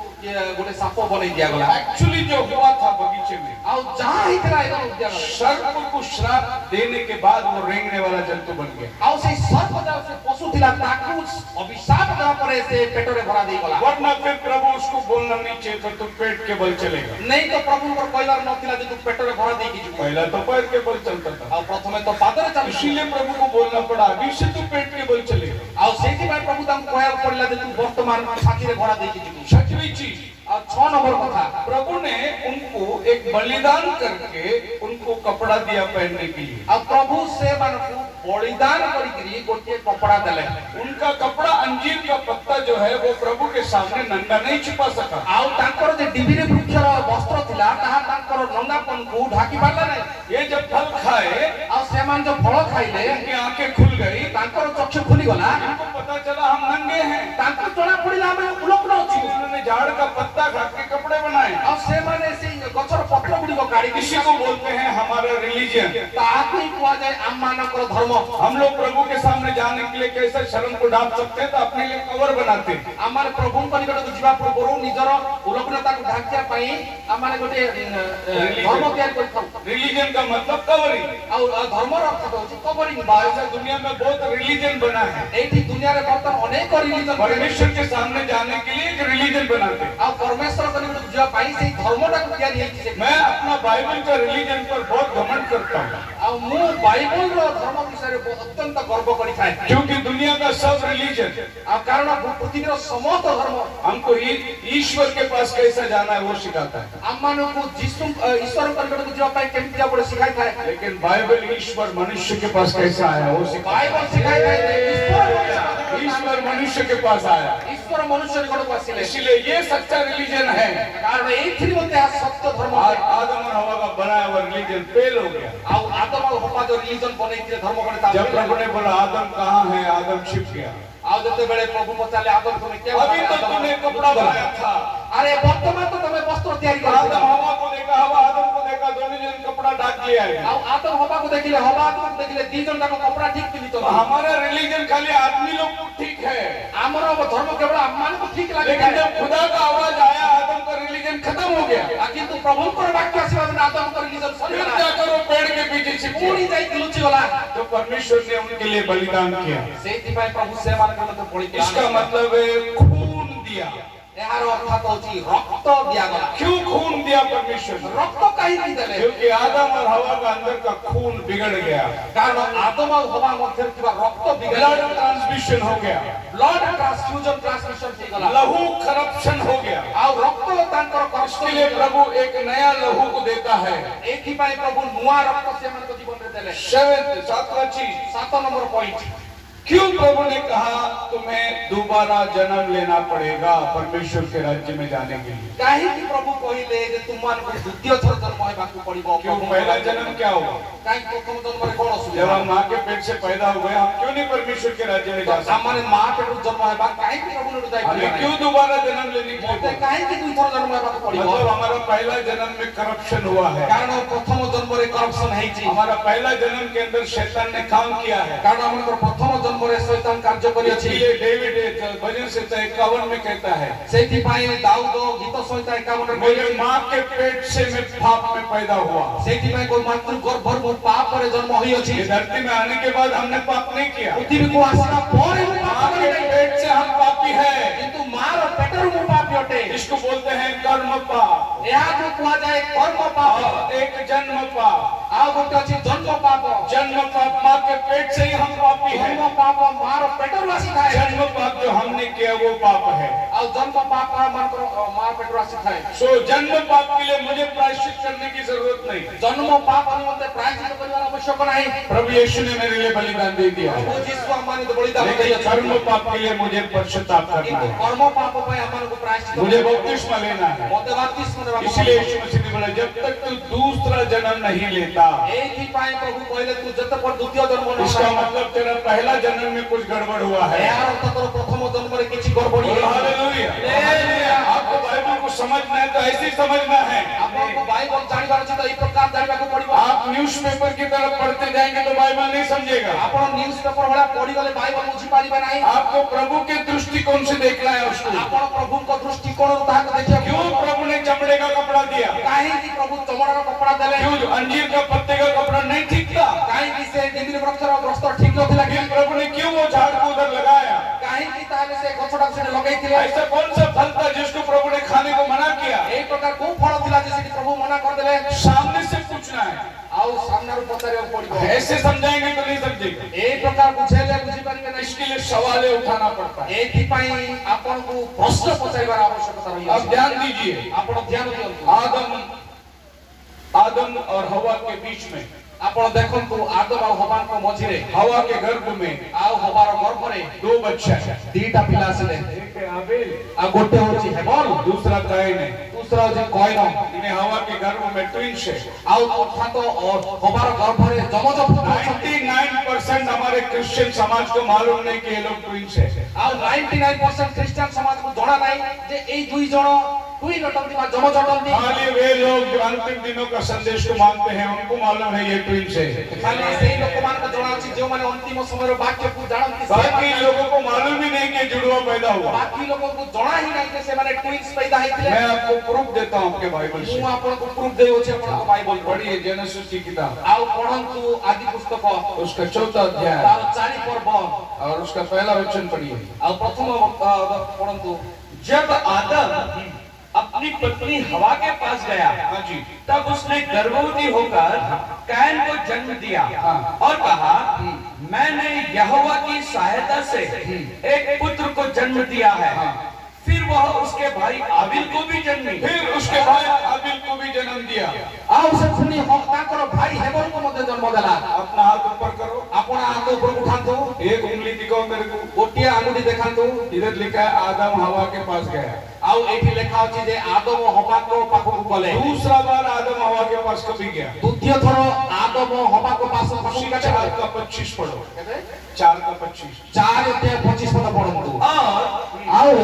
गोटे सांप बनै दिया गला। एक्चुअली जो हुआ था बगीचे में, आउ जहां हितरा एकदम दिया गला। सर्प को श्राप देने के बाद वो रेंगने वाला जंतु बन गया। आउ से सर्प जा से पशु थिला ताकू अभिशाप देवा परे से पेटरे भरा देई गला। वरना फिर प्रभु उसको बोलना नहीं चाहिए था तू पेट के बल चलेगा। नहीं तो प्रभु को कहलार नथिला जे तू पेटरे भरा देई की जु। पहला तो पैर के बल चलता था, आउ प्रथमे तो पादरे चालू। इसीलिए प्रभु को बोलना पड़ा अभी से तू पेट के बल चलेगा। आउ सेति भाई प्रभु तम कहया पड़ला जे तू वर्तमान छाती रे भरा देई की जु। छठवीं चीज, और 6 नंबर कथा प्रभु ने उनको एक बलिदान करके उनको कपड़ा दिया पहनने के लिए। अब प्रभु से मानकु बलिदान करी गोटे कपड़ा देले। उनका कपड़ा अंजीर का पत्ता जो है वो प्रभु के सामने नंगा नहीं छुपा सका। आउ तांकर जे डिबिरे वृक्षर वस्त्र थिला ताहा तांकर नंगापन को ढाकी पारला नै। ये जब फल खाए आउ सेमान जो फल खाइले उनकी आंखें खुल गई, तांकर चक्षु खुली गला। इनको पता चला हम नंगे हैं। तांकर जणा पड़िला हम उलपन अछि। उन्होंने झाड़ का पत्ता खा के कपड़े बनाए। आउ सेमाने से गछर पत्र गुडी को काढी इसी को बोलते हैं हमारा रिलीजन। ताकू ही कुआ जाय आम मानकर धर्म। हम लोग प्रभु के सामने जाने के लिए कैसे शर्म को ढांप सकते हैं, तो अपने लिए कवर बनाते हैं। आमार प्रभु को निकट जिबा पूर्वरु निजर उलपनता को ढाकिया पई आमार गोटे धर्म तैयार करथौ। रिलीजन का मतलब कवरिंग। आउ धर्म र अर्थ होछि कवरिंग। ऐसा दुनिया में बहुत रिलीजन बना है। एठी दुनिया रे वर्तमान अनेक रिलीजन परमेश्वर के सामने जाने के लिए एक रिलीजन बनाते हैं। आ परमेश्वर को निकट जिबा पई से धर्मटा को तैयार हेछि से। मैं अपना बाइबल का रिलीजन पर बहुत घमंड करता हूँ, आ मु बाइबल रो धर्म विषय रे अत्यंत गर्व करि थाए। क्योंकि दुनिया का सब रिलीजन आ कारण पृथ्वी रो समस्त धर्म हमको ईश्वर के पास कैसा जाना है वो सिखाता है। आमानो को यीशु ईश्वर को निकट जिबा पई केमति जा पड़े सिखाई थाए। लेकिन बाइबल ईश्वर मनुष्य के पास कैसा आया वो सिखाता बाइबल सिखाई थाए ईश्वर मनुष्य के पास आया। ईश्वर मनुष्य निकट को आसिले। इसलिए ये सच्चा रिलीजन है। कारण एथि मते सत्य धर्म आज आदम और हवा का बनाया हुआ रिलीजन फेल हो गया। आउ आदम और हवा जो रिलीजन बनै थे धर्म करे जब प्रभु ने बोला आदम कहाँ है, आदम छिप गया। ଆଉ ଯେତେବେଳେ ପ୍ରଭୁ ପଚାରିଲେ ଆଦମ ତୁମେ क्या अभी तो तूने कपड़ा बनाया था। अरे वर्तमान तो तुम्हें वस्त्र तैयारी कर आदम हवा को देखा, हवा आदम को देखा, दोनों जन कपड़ा ढक लिया है। ଆଉ आदम हवा को देखिले, हवा आदम को देखिले, दी जन का कपड़ा ठीक पिनितो तो हमारा रिलीजन खाली आदमी लोग को ठीक है, हमरो धर्म केवल हममान को ठीक लागे लेकिन जब खुदा का आवाज आया आदम का रिलीजन खत्म हो गया। किंतु प्रभु को वाक्य आशीर्वाद में आदम को रिलीजन सरी फिर गला जाकर वो पेड़ के पीछे छिप पूरी जाई लुचि गला। तो परमेश्वर ने उनके लिए बलिदान किया। सेति भाई प्रभु से मान के तो पड़ी इसका मतलब है खून दिया। यार अर्थ होची रक्त दिया गला। क्यों खून दिया परमेश्वर ने? रक्त काहे दी देले? क्योंकि आदम और हवा का अंदर का खून बिगड़ गया, कारण आदम और हवा मध्य किबा रक्त बिगड़ ब्लड ट्रांसमिशन हो गया, ब्लड ट्रांसफ्यूजन ट्रांसमिशन से गला, लहू करप्शन हो गया। और रक्त तांकर कष्ट इसके लिए प्रभु एक नया लहू को देता है। एथि पाई प्रभु नुआ रक्त से मन को जीवन में देले। सातवां चीज, 7 नंबर पॉइंट, क्यों प्रभु ने कहा तुम्हें दोबारा जन्म लेना पड़ेगा परमेश्वर के राज्य में जाने के लिए? काहे कि प्रभु कहिले जे तुमान को द्वितीय थर जन्म हेबाकू पड़िबो। क्यों? पहला जन्म क्या हुआ? काहे प्रथम जन्म रे कोन असुविधा? जब हम माँ के पेट से पैदा हुए हम क्यों नहीं परमेश्वर के राज्य में जा सकते? सामान्य मां के जन्म हेबा काहे कि प्रभु ने जाई हमें क्यों दोबारा जन्म लेने के बोलते लिए? काहे कि दुई थर जन्म हेबाकू पड़िबो? मतलब हमारा पहला जन्म में करप्शन हुआ है, कारण प्रथम जन्म रे करप्शन हेची। हमारा पहला जन्म के अंदर शैतान ने काम किया है। कारण हमर प्रथम जन्म रे शैतान कार्य करी अछि। इसलिए डेविड भजन संहिता 51 में कहता है, सेति पाई दाऊद गीत संहिता 51 रे मेरे माँ के पेट से मैं पाप में पैदा हुआ। सेति पाई कोई मातृ गर्भर मो पाप रे जन्म होई अछि। ये धरती में आने के बाद हमने पाप नहीं किया, पृथ्वी को आसिला परे मो माँ पाप के करे पेट से हम पापी है। किंतु मार पेटर मो पाप हटे। इसको बोलते हैं कर्म पाप, यह जो कुआ जाए कर्म पाप, और एक जन्म पाप। आ गोटे अछि जन्म पाप। जन्म पाप, माँ के पेट से ही हम पापी हैं। जन्म पाप मार पेटर वासी थाए। जन्म पाप जो हमने किया वो पाप है। आ जन्म पाप मन को मार पेटर वासी थाए। सो जन्म पाप के लिए मुझे प्रायश्चित करने की जरूरत नहीं। जन्म पाप निमंते प्रायश्चित करने आवश्यक नहीं। प्रभु यीशु ने मेरे लिए बलिदान दे दिया, प्रभु यीशु हमारे तो बलिदान लेकिन दिया। कर्म पाप के लिए मुझे पश्चाताप करना किंतु है, कर्म पाप पे हमन को प्रायश्चित मुझे बपतिस्मा लेना है। मोते बपतिस्मा देबा। इसलिए यीशु मसीह ने बोला जब तक तू दूसरा जन्म नहीं लेता, एथि पाई प्रभु कहले तू जत पर द्वितीय जन्म न इसका मतलब तेरा पहला जन्म में कुछ गड़बड़ हुआ है। यार अर्थ तोर प्रथम जन्म रे किछि गड़बड़ी है। हालेलुया। आपको बाइबल को समझना है तो ऐसे ही समझना है। आपको बाइबल जानिबार अछि तो ई प्रकार जानिबा को पड़िबो। आप न्यूज़पेपर की तरफ पढ़ते जाएंगे तो बाइबल नहीं समझेगा। आपण न्यूज़पेपर वाला पढ़ी गले बाइबल बुझी पारिबे नाही। आपको प्रभु के दृष्टिकोण से देखना है उसको। आपण प्रभु को दृष्टिकोण ताहा को देखियो। क्यों प्रभु ने चमड़े का कपड़ा दिया? काहे कि प्रभु चमड़ा का कपड़ा देले? क्यों अंजीर का पत्ते का कपड़ा नहीं ठीक था? काहे कि से दिंदी वृक्ष रा वस्त्र ठीक नथिला कि? प्रभु ने क्यों वो झाड़ को उधर लगाया? काहे कि ताले से गछडा से लगाइथिले? ऐसा कौन सा फल था जिसको प्रभु ने खाने को मना किया? एक प्रकार को फल थिला जैसे कि प्रभु मना कर देले। सामने से पूछना है, आउ सामने रो पचारे पड़िबो। ऐसे समझाएंगे तो नहीं समझेगा। एक प्रकार बुझेले बुझी पारिबे नाही। इसके लिए सवाल उठाना पड़ता है। एथि पाई आपण को प्रश्न पचारिबार आवश्यकता रही है। अब ध्यान दीजिए, आपण ध्यान दियंतु। आदम और हवा के बीच में, आपण देखंतु आदम और हवा को मझिरे हवा के गर्भ में आउ हवार गर्भ रे 2 बच्चा है। दीटा पिला आसिले। एक है आबेल, आ गोटे होची हेबल, दूसरा काइन है। दूसरा होची कॉइन। इन्हें हवा के गर्भ में ट्विंस है। आउ अर्थात हवार गर्भ रे जमज पुत्र 99% हमारे क्रिश्चियन समाज को मालूम नहीं कि ये लोग ट्विंस है। आउ 99% क्रिश्चियन समाज को जणा नाही जे एई दुई जण ट्विन अटंती बा जमज अटंती। खाली वे लोग जो अंतिम दिनों का संदेश को मानते हैं उनको मालूम है ये ट्विंस है। खाली सेई लोक मान को जणा अछि जो माने अंतिम समय रो वाक्य को जानती। बाकी लोगों को मालूम ही नहीं कि जुड़वा पैदा हुआ। बाकी लोगों को जणा ही नहीं कि से माने ट्विन्स पैदा हेतिले। मैं आपको प्रूफ देता हूं आपके बाइबल से। मु आपन को प्रूफ देयो छे आपन को बाइबल पढ़िए जेनेसिस की किताब, आउ पढ़ंतु आदि पुस्तक उसका 4था अध्याय तार 4 पर्व और उसका पहला वचन पढ़िए। आउ प्रथम पढ़ंतु। जब आदम अपनी पत्नी हवा के पास गया, हाँ जी, तब उसने गर्भवती होकर कैन को जन्म दिया और कहा, मैंने यहोवा की सहायता से एक पुत्र को जन्म दिया है। फिर वह उसके भाई आबिल को भी जन्मी। फिर उसके भाई आबिल को भी जन्म दिया। आउ से सुनी ताकर भाई हेबल को मध्य जन्म देला। अपना हाथ ऊपर करो, अपना हाथ ऊपर उठांतु, एक उंगली दिखाओ मेरे को। गोटिया अंगुली देखांतु। इधर लिखा है आदम हवा के पास गया। ଆଉ ଏଠି ଲେଖା ଅଛି ଯେ ଆଦମ ହବାଙ୍କ ପାଖକୁ ଗଲେ दूसरा बार आदम हवा के पास कभी गया? ଦ୍ୱିତୀୟ ଥର ଆଦମ ହବାଙ୍କ ପାଖକୁ उसी କେବେ 4 ଗଲେ? का 25 पढ़ो। କେବେ? 4 का 25। 4:25 ପଦ ପଢନ୍ତୁ। और ଆଉ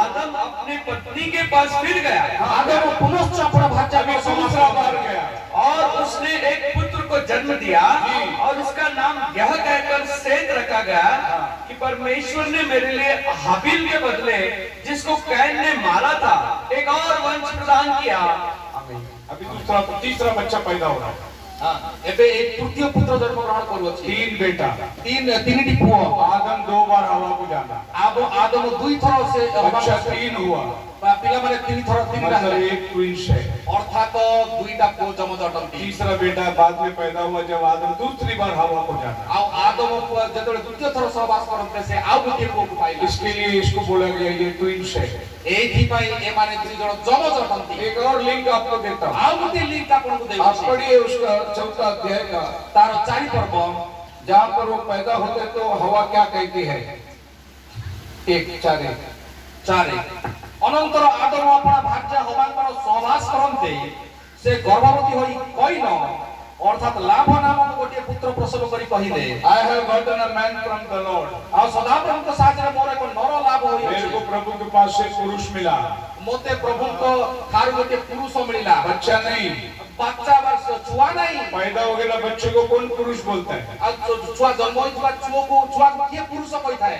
आदम अपनी पत्नी के पास फिर गया ଆଦମ ପୁନଶ୍ଚ ଆପଣ ଭାର୍ଯ୍ୟା अभी दूसरा बार गया। और उसने एक पुत्र को जन्म दिया और उसका नाम यह कहकर सेत रखा गया कि परमेश्वर ने मेरे लिए हाबिल के बदले जिसको कैन ने मारा था एक और वंश प्रदान किया। अभी दूसरा तीसरा बच्चा पैदा हो रहा है। ଏବେ ଏଇ ତୃତୀୟ पुत्र ଜନ୍ମ ଗ୍ରହଣ କରୁଅଛି। 3 बेटा। ତିନିଟି ପୁଅ। आदम 2 बार हवा को जाना। ଆଦମ 2 ଥର ସେ बच्चा 3 हुआ। ପିଲାମାନେ 3 ଥର 3ଟା मतलब ହେଲେ एक ट्विंस है। ଅର୍ଥାତ 2ଟା ପୁଅ ଯମଜ ଅଟନ୍ତି। तीसरा बेटा बाद में पैदा हुआ जब आदम दूसरी बार हवा को जाना। ଆଉ ଆଦମ ଯେତେବେଳେ ଦ୍ୱିତୀୟ ଥର ସହବାସ କରନ୍ତେ ସେ ଆଉ ଗୋଟିଏ ପୁଅକୁ ପାଇଲେ। इसके लिए इसको बोला गया ये ट्विंस है। ଏଇଥିପାଇଁ ଏମାନେ 2 ଜଣ ଯମଜ ଅଟନ୍ତି। एक और लिंक आपको देता हूँ। ଆଉ ଗୋଟିଏ ଲିଙ୍କ ଆପଣଙ୍କୁ आप ଦେଉଛି। पढ़िए उसका 4था अध्याय का, ତାର 4 ପର୍ବ जहाँ पर वो पैदा होते तो हवा क्या कहती है? 1:4। 4 ଅନନ୍ତର ଆଦମ ଆପଣା ଭାର୍ଯ୍ୟା ହବାଙ୍କର ସହବାସ କରନ୍ତେ ସେ ଗର୍ଭବତୀ ହୋଇ କହିନ ଅର୍ଥାତ ଲାଭ ନାମକ ଗୋଟିଏ ପୁତ୍ର ପ୍ରସବ କରି କହିଲେ I have gotten a man from the Lord। ଆଉ ସଦାପ୍ରଭୁଙ୍କ ସାହାଯ୍ୟରେ ମୋର ଏକ ନର ଲାଭ मेरे ହୋଇଅଛି। को प्रभु के पास से पुरुष मिला। ମୋତେ ପ୍ରଭୁଙ୍କ ଠାରୁ ଗୋଟିଏ ପୁରୁଷ ମିଳିଲା। बच्चा नहीं, ବାଚ୍ଚା ବା ଛୁଆ ନାହିଁ। पैदा हो गया बच्चे को कौन पुरुष बोलता है? ଆଉ ଛୁଆ ଜନ୍ମ ହୋଇଥିବା ଛୁଆକୁ କିଏ ପୁରୁଷ କହିଥାଏ?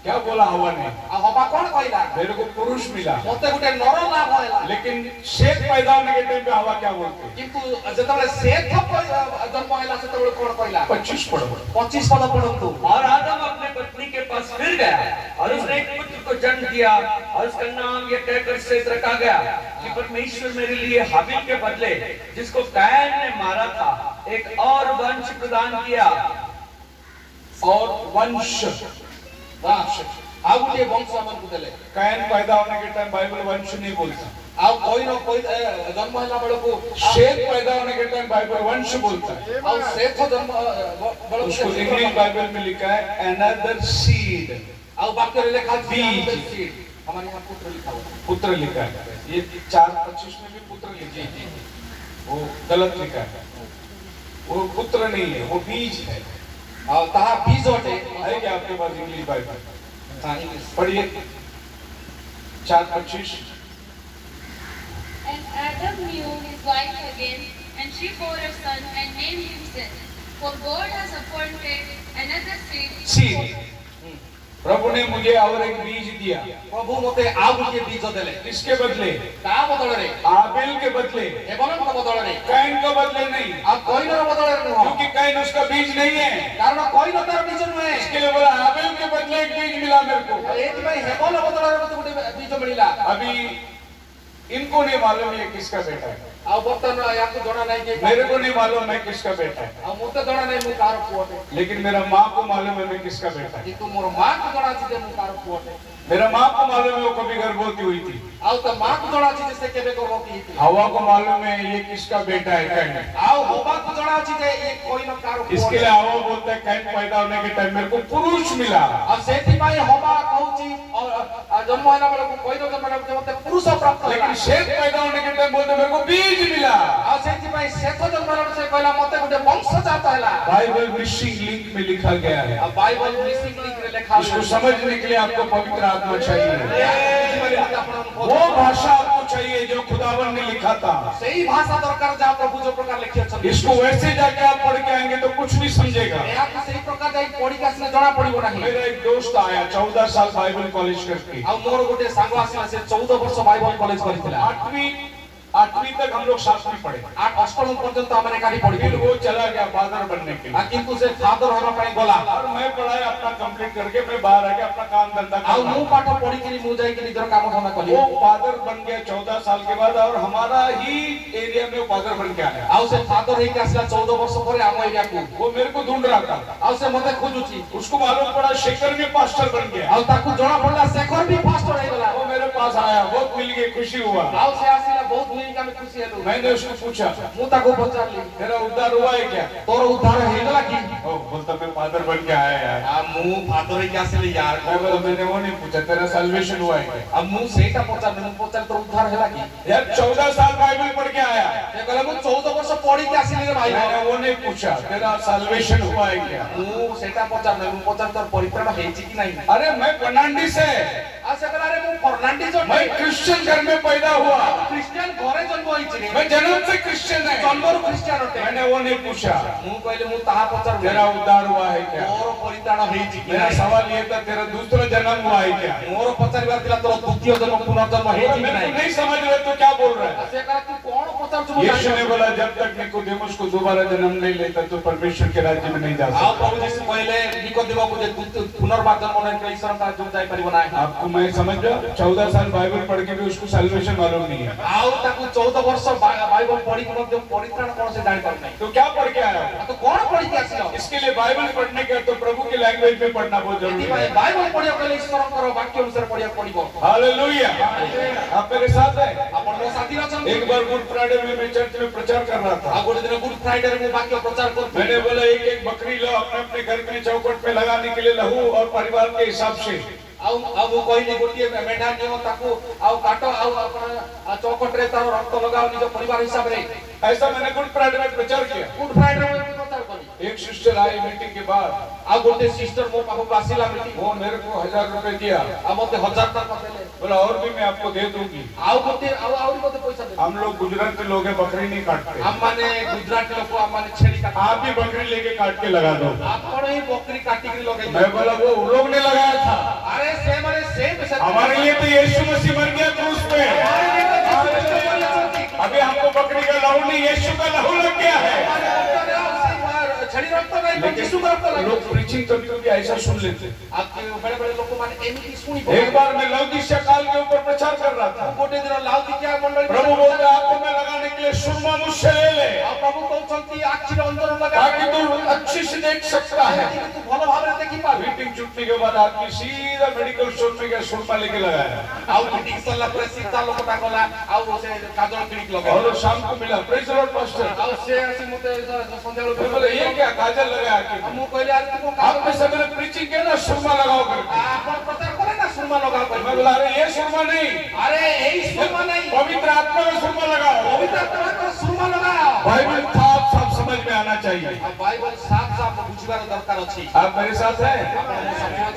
क्या बोला हवा ने? ଆଉ ହବା କଣ କହିଲା? मेरे को पुरुष मिला। ମୋତେ ଗୋଟେ ନର ଲାଭ ହେଲା। लेकिन शेख पैदा होने के टाइम पे हवा क्या बोलते? କିନ୍ତୁ ଯେତେବେଳେ ସେଥ ଜନ୍ମ ହେଲା ସେତେବେଳେ କଣ କହିଲା? 25 पढ़ो। 25 ପଦ ପଢନ୍ତୁ। और आदम अपने पत्नी के पास फिर गया और उसने एक पुत्र को जन्म दिया और उसका नाम यह कहकर सेत रखा गया कि परमेश्वर मेरे लिए हाबिल के बदले जिसको कैन ने मारा था एक और वंश प्रदान किया। और वंश ଆଉ ଗୋଟିଏ ବଂଶ ଆମକୁ ଦେଲେ। कैन पैदा होने के टाइम बाइबल वंश नहीं बोलता। ଆଉ ଜନ୍ମ ହେଲା ବେଳକୁ शेख पैदा होने के टाइम बाइबल वंश बोलता है। ଆଉ ସେଥ ଜନ୍ମ ବେଳକୁ उसको इंग्लिश बाइबल में लिखा है अनदर सीड। ଆଉ ବାକ୍ୟରେ ଲେଖା ଅଛି बीज। हमारे यहाँ पुत्र लिखा हुआ है। पुत्र लिखा है। ये 4:25 में भी पुत्र लिखा है। वो गलत लिखा है। वो पुत्र नहीं है, वो बीज है। ଆଉ ତାହା ବୀଜ ଅଟେ। है क्या आपके पास इंग्लिश बाइबल? हाँ, इंग्लिश। पढ़िए 4:25। And Adam knew his wife again, and she bore a son and named him Seth. For God has appointed another seed. प्रभु ने मुझे और एक बीज दिया। ପ୍ରଭୁ ମୋତେ ଆଉ ଗୋଟିଏ ବୀଜ ଦେଲେ। किसके बदले? ତା ବଦଳରେ आबेल के बदले। ଏମାନଙ୍କ ବଦଳରେ कैन के बदले नहीं, ଆଉ କଇନର ବଦଳରେ ନୁହଁ। क्योंकि कैन उसका बीज नहीं है। କାରଣ କଇନ ତାର ବୀଜ ନୁହେଁ। इसके लिए बोला आबेल के बदले एक बीज मिला मेरे को। ଆଉ ଏଇଥିପାଇଁ ହେବଲ ବଦଳରେ ମୋତେ ଗୋଟେ ବୀଜ ମିଳିଲା। अभी इनको नहीं मालूम ये किसका बेटा है। ଆଉ ବର୍ତ୍ତମାନ ୟାକୁ ଜଣା ନାହିଁ କି मेरे को नहीं मालूम मैं किसका बेटा है। ଆଉ ମୋତେ ଜଣା ନାହିଁ ମୁଁ କାହାର ପୁଅ ଅଟେ। लेकिन मेरा माँ को मालूम है मैं किसका बेटा है। କିନ୍ତୁ ମୋର ମାକୁ ଜଣା ଅଛି ଯେ ମୁଁ କାହାର ପୁଅ ଅଟେ। मेरा माँ को मालूम है वो कभी गर्भवती हुई थी। ଆଉ ତା ମାକୁ ଜଣା ଅଛି ଯେ ସେ କେବେ ଗର୍ଭବତୀ ହେଇଥିଲା। हवा को मालूम है ये किसका बेटा है कैन। ଆଉ ହବାକୁ ଜଣା ଅଛି ଯେ ଏ କଇନ କାହାର ପୁଅ इसके ଅଟେ। लिए हवा बोलता है कैन पैदा होने के टाइम मेरे को पुरुष मिला। ଆଉ ସେଥିପାଇଁ ହବା କହୁଛି ଜନ୍ମ ହେଲା ବେଳକୁ କଇନ ଜନ୍ମ ହେଲା ବେଳକୁ ମୋତେ ପୁରୁଷ ପ୍ରାପ୍ତ ହେଲା। लेकिन शेख पैदा होने के टाइम बोलते मेरे को बीज मिला। ଆଉ ସେଥିପାଇଁ ସେଥ ଜନ୍ମ ହେଲା ବେଳକୁ ସେ କହିଲା ମୋତେ ଗୋଟେ ବଂଶଜାତ ହେଲା। बाइबल मिसिंग लिंक में लिखा गया है। ଆଉ ବାଇବଲ ମିସିଂ ଲିଙ୍କରେ ଲେଖା इसको ଅଛି। समझने के लिए आपको पवित्र आत्मा चाहिए। वो वो भाषा आपको चाहिए जो खुदावन ने लिखा था। ସେଇ ଭାଷା ଦରକାର ଯାହା ପ୍ରଭୁ ଯୋଉ ପ୍ରକାର ଲେଖିଅଛନ୍ତି। इसको वैसे जाके आप पढ़ के आएंगे तो कुछ नहीं समझेगा। ଏହାକୁ ସେଇ ପ୍ରକାର ଯାଇ ପଢିକି ଆସିଲେ ଜଣା ପଡିବ ନାହିଁ। मेरा एक दोस्त आया 14 साल बाइबल कॉलेज करके। ଆଉ ମୋର ଗୋଟେ ସାଙ୍ଗ ଆସିଲା ସେ 14 ବର୍ଷ ବାଇବଲ କଲେଜ କରିଥିଲା। 8वीं तक हम लोग साथ में पढ़े। ଅଷ୍ଟମ ପର୍ଯ୍ୟନ୍ତ ଆମେ ଏକାଠି फिर ପଢିଥିଲୁ। वो चला गया फादर बनने के लिए। କିନ୍ତୁ ସେ ଫାଦର ହେବା ପାଇଁ ଗଲା। और मैं पढ़ाई अपना कंप्लीट करके मैं बाहर आके अपना काम धंधा ଆଉ करता। ମୁଁ ପାଠ ପଢିକିରି ମୁଁ ଯାଇକି ନିଜର କାମ ଧନ୍ଦା କଲି। वो फादर बन गया 14 साल के बाद और हमारा ही एरिया में फादर बन के आया। ଆଉ ସେ ଫାଦର ହେଇକି ଆସିଲା 14 ବର୍ଷ ପରେ ଆମ ଏରିଆକୁ। वो मेरे को ढूंढ रहा था। ଆଉ ସେ ମୋତେ ଖୋଜୁଛି। उसको मालूम पड़ा शेखर में पास्टर बन गया। ଆଉ ତାକୁ ଜଣା ପଡିଲା ଶେଖର ବି ପାଷ୍ଟର ହେଇଗଲା। वो मेरे पास आया, बहुत मिल गया के खुशी हुआ। ଆଉ ସେ ଆସିଲା ବହୁତ ନେଇକି ଆମେ ଖୁସି ହେଲୁ। मैंने उसको पूछा ମୁଁ ତାକୁ ପଚାରିଲି तेरा उद्धार हुआ है क्या? ତୋର ଉଦ୍ଧାର ହେଇଗଲା କି? ओ बोलता मैं फादर बन के आया यार। ମୁଁ ଫାଦର ହେଇକି ଆସିଲି ୟାର। मैं बोला मैंने वो नहीं पूछा तेरा साल्वेशन हुआ है क्या? ଆଉ ମୁଁ ସେଇଟା ପଚାରିଲି। ମୁଁ ପଚାରିଲି ତୋର ଉଦ୍ଧାର ହେଲା କି? यार 14 साल बाइबल पढ़ के आया। ସେ କହିଲା ମୁଁ 14 ବର୍ଷ ପଢିକି ଆସିଲି ରେ ଭାଇ। मैंने वो नहीं पूछा तेरा साल्वेशन हुआ है क्या? ମୁଁ ସେଇଟା ପଚାରିଲି। ମୁଁ ପଚାରିଲି ତୋର ପରିତ୍ରାଣ ହେଇଛି କି ନାହିଁ? अरे मैं फर्नांडिस है, ଆଉ ସେ କହିଲା ଆରେ ମୁଁ ଫର୍ଣ୍ଣାଣ୍ଡିଜ मैं क्रिश्चियन घर में पैदा हुआ, ଖ୍ରୀଷ୍ଟିଆନ ଘରେ ଜନ୍ମ ହେଇଛି ରେ। मैं जन्म से क्रिश्चियन है। ଜନ୍ମରୁ ଖ୍ରୀଷ୍ଟିଆନ ଅଟେ। मैंने वो नहीं पूछा ମୁଁ କହିଲି ମୁଁ ତାହା ପଚାରୁନି तेरा उद्धार हुआ है क्या? ତୋର ପରିତ୍ରାଣ ହେଇଛି କି मेरा ନାହିଁ? सवाल ये था तेरा दूसरा जन्म हुआ है क्या? ମୋର ପଚାରିବାର ଥିଲା ତୋର ଦ୍ୱିତୀୟ ଜନ୍ମ ପୁନର୍ଜନ୍ମ ହେଇଛି କି मैं ନାହିଁ? तो नहीं समझ रहे तो क्या बोल रहा है? ସେ କହିଲା ତୁ କଣ ପଚାରୁଛୁ ମୁଁ यीशु ने ଜାଣିପାରୁନି। बोला जब तक निकोदेमुस को दोबारा जन्म नहीं लेता तो परमेश्वर के राज्य में नहीं जा ଆଉ सकता। ପ୍ରଭୁ ଯୀଶୁ କହିଲେ ନିକୋଦେମକୁ ଯେ ପୁନର୍ବାର ଜନ୍ମ ନେଇ ଈଶ୍ୱରଙ୍କ ରାଜ୍ୟକୁ ଯାଇପାରିବ ନାହିଁ। आपको मैं समझ रहा 14 साल बाइबल पढ़ के भी उसको साल्वेशन मालूम नहीं है। ଆଉ ତାକୁ 14 ବର୍ଷ ବାଇବଲ ପଢିକି ମଧ୍ୟ ପରିତ୍ରାଣ କଣ ସେ ଜାଣିପାରୁ ନାହିଁ। तो क्या पढ़ के आया हो? ଆଉ ତୁ କଣ ପଢିକି ଆସିଲ? इसके लिए बाइबल पढ़ने के तो प्रभु की लैंग्वेज में पढ़ना बहुत जरूरी ଏଥିପାଇଁ है। ବାଇବଲ ପଢିବାକୁ ହେଲେ ଈଶ୍ୱରଙ୍କର ବାକ୍ୟ ଅନୁସାରେ ପଢିବାକୁ ପଡିବ। हालेलुया। आप मेरे साथ हैं? ଆପଣ ମୋ ସାଥୀ ଅଛନ୍ତି? एक बार गुड फ्राइडे में मैं चर्च में प्रचार कर रहा था। ଆଉ ଗୋଟେ ଦିନ ଗୁଡ୍ ଫ୍ରାଇଡେରେ ମୁଁ ବାକ୍ୟ ପ୍ରଚାର କରୁଥିଲି। मैंने बोला एक एक बकरी लो अपने अपने घर में चौखट पे लगाने के लिए लहू और परिवार के हिसाब से। ଆଉ ମୁଁ କହିଲି ଗୋଟିଏ ମେଣ୍ଢା ନିଅ ତାକୁ ଆଉ କାଟ ଆଉ ଆପଣ ଚौखटରେ ତାର ରକ୍ତ ଲଗାଅ ନିଜ ପରିବାର ହିସାବରେ। ऐसा मैंने गुड फ्राइडे में प्रचार किया। ଗୁଡ୍ ଫ୍ରାଇଡେରେ ମୁଁ ପ୍ରଚାର କଲି। एक सिस्टर आई मीटिंग के बाद, ଆଉ ଗୋଟେ ସିଷ୍ଟର ମୋ ପାଖକୁ ଆସିଲା ମିଟିଂ। वो मेरे को 1000 रुपए दिया। ଆଉ ମତେ 1000 ଟଙ୍କା ଦେଲେ। बोला और भी मैं आपको दे दूंगी। ଆଉ ଗୋଟେ ଆହୁରି ମତେ ପଇସା ଦେଲେ। हम लोग गुजराती लोग हैं, बकरी नहीं काटते। ଆମମାନେ ଗୁଜରାଟୀ ଲୋକ ଆମମାନେ ଛେଳି କାଟ। आप भी बकरी लेके काट के लगा दो। ଆପଣ ହିଁ ବକରୀ କାଟିକି ଲଗେଇ मैं बोला वो लोग ने लगाया था, ଆରେ ସେମାନେ ସେ हमारे लिए तो यीशु मसीह मर गया क्रूस पे। अभी हमको बकरी का लहू नहीं, यीशु का लहू लग गया है। ଛେଳି ରକ୍ତ ନାହିଁ ଯୀଶୁ ରକ୍ତ लोग ଲାଗୁଛି। प्रीचिंग कभी कभी ऐसा सुन लेते। ବେଳେ ବେଳେ ଲୋକମାନେ ଏମିତି ଶୁଣି एक बार मैं लौकिक काल के ऊपर प्रचार कर रहा था। ଗୋଟେ ଦିନ ଲାଉଦିକିଆ ମଣ୍ଡଳୀ प्रभु बोलते आंखों में लगाने के लिए सुरमा मुझसे ले ले, ଆଉ ପ୍ରଭୁ କହୁଛନ୍ତି ଆଖିର ଅଞ୍ଜନ ଲଗା ताकि तू अच्छी से देख सकता है। ତୁ ଭଲ ଭାବରେ ଦେଖିପାରିବୁ। मीटिंग छुट्टी के बाद आदमी सीधा मेडिकल स्टोर में गया, सुरमा लेके लगाया ଆଉ ମିଟିଂ ସରିଲା ପରେ ସିଧା ଲୋକଟା ଗଲା ଆଉ ସେ କାଜଳ କିଣିକି ଲଗେଇଲା। और शाम को मिला प्रेज द लॉर्ड पास्टर। ଆଉ ସେ ଆସି ମତେ ସନ୍ଧ୍ୟାବେଳକୁ मैं बोला ये क्या काजल लगाया ଆଉ कि ମୁଁ କହିଲି ଆରେ ତୁ କଣ आप में सब ने प्रीचिंग किया ना सुरमा लगाओ करके। ଆପଣ प्रचार କଲେ ନା ସୁରମା ଲଗାଅ मैं କହିଲି। बोला अरे ये सुरमा नहीं, ଆରେ ଏଇ ସୁରମା ନାହିଁ पवित्र आत्मा का सुरमा लगाओ। ପବିତ୍ର ଆତ୍ମାର ସୁରମା ଲଗାଅ। बाइबल साफ साफ समझ में आना चाहिए। ଆଉ ବାଇବଲ ସାଫ ସାଫ ବୁଝିବାର ଦରକାର ଅଛି। आप मेरे साथ हैं?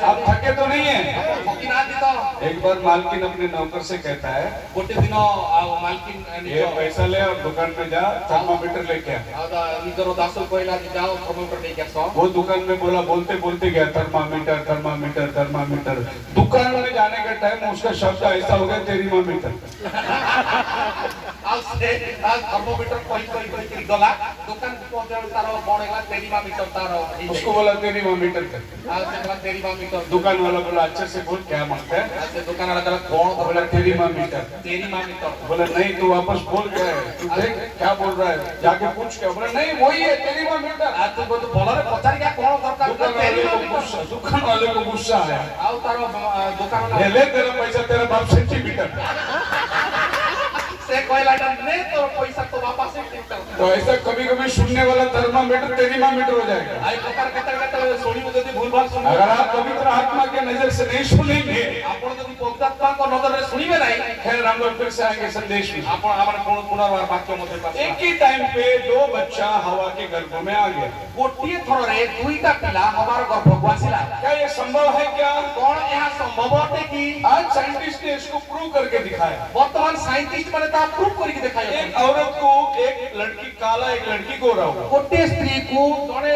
आप थके तो नहीं है? ଥକି ନାହାନ୍ତି ତ? एक बार मालकिन अपने नौकर से कहता है ଗୋଟେ ଦିନ ଆଉ ମାଲକିନ ये पैसा ले और दुकान में जा थर्मामीटर लेके आ। ନିଜର ଦାସ କହିଲା ଯେ ଯାଅ ଥର୍ମୋମିଟର ନେଇକି ଆସ। वो दुकान में बोला, बोलते बोलते गया थर्मामीटर थर्मामीटर थर्मामीटर। दुकान में जाने का टाइम उसका शब्द ऐसा हो गया तेरी मामीटर। ଆଉ ସେ ଥର୍ମୋମିଟର କହିକି ଗଲା ଦୋକାନକୁ ପହଞ୍ଚିଲା ତାର କଣ ହେଲା ଟେରିମାମିଟର ତାର उसको बोला तेरी मामीटर कर। ଆଉ ସେ କହିଲା ଟେରିମାମିଟର। दुकान वाला बोला अच्छे से बोल क्या मांगता है? ଆଉ ସେ ଦୋକାନ वाला କହିଲା କଣ बोला तेरी मामीटर। ଟେରିମାମିଟର। बोला नहीं तू वापस बोल क्या है, तू देख क्या बोल रहा है, जाके पूछ क्या। बोला नहीं वही है तेरी मामीटर। ଆଉ ତୁ ବହୁତ ଭଲରେ ପଚାରିକା କଣ ଦରକାର दुकान वाले को गुस्सा आया, ଆଉ ତାର ଦୋକାନ ये ले तेरा पैसा, तेरा बाप सेंटीमीटर। ସେ କହିଲା ଏଟା ନେ ତୋର ପଇସା ତୋ ବାପା ସେ तो ऐसा कभी कभी सुनने वाला थर्मामीटर तेरी मामीटर हो जाएगा। ଆଇ ପ୍ରକାର କେତେବେଳେ ଶୁଣିବୁ ଯଦି ଭୁଲ ଭାଲ ଶୁଣିବୁ अगर आप पवित्र आत्मा के नजर से नहीं सुनेंगे, ଆପଣ ଯଦି ପବିତ୍ରାତ୍ମାଙ୍କ ନଜରରେ ଶୁଣିବେ ନାହିଁ खैर हम लोग फिर से आएंगे संदेश में। ଆପଣ ଆମର ପୁନର୍ବାର ବାକ୍ୟ ମଧ୍ୟ ପାଇବେ। एक ही टाइम पे दो बच्चा हवा के गर्भ में आ गया। ଗୋଟିଏ ଥରରେ ଦୁଇଟା ପିଲା ହବାର ଗର୍ଭକୁ ଆସିଲା। क्या ये संभव है क्या? କଣ ଏହା ସମ୍ଭବ ଅଟେ କି? आज साइंटिस्ट ने इसको प्रूव करके दिखाया। ବର୍ତ୍ତମାନ ସାଇଣ୍ଟିଷ୍ଟ ମାନେ ତାହା ପ୍ରୁଭ୍ କରିକି ଦେଖାଇଲେ। एक औरत को एक लड़की काला, एक लड़की गोरा हुआ। ଗୋଟିଏ ସ୍ତ୍ରୀକୁ ଜଣେ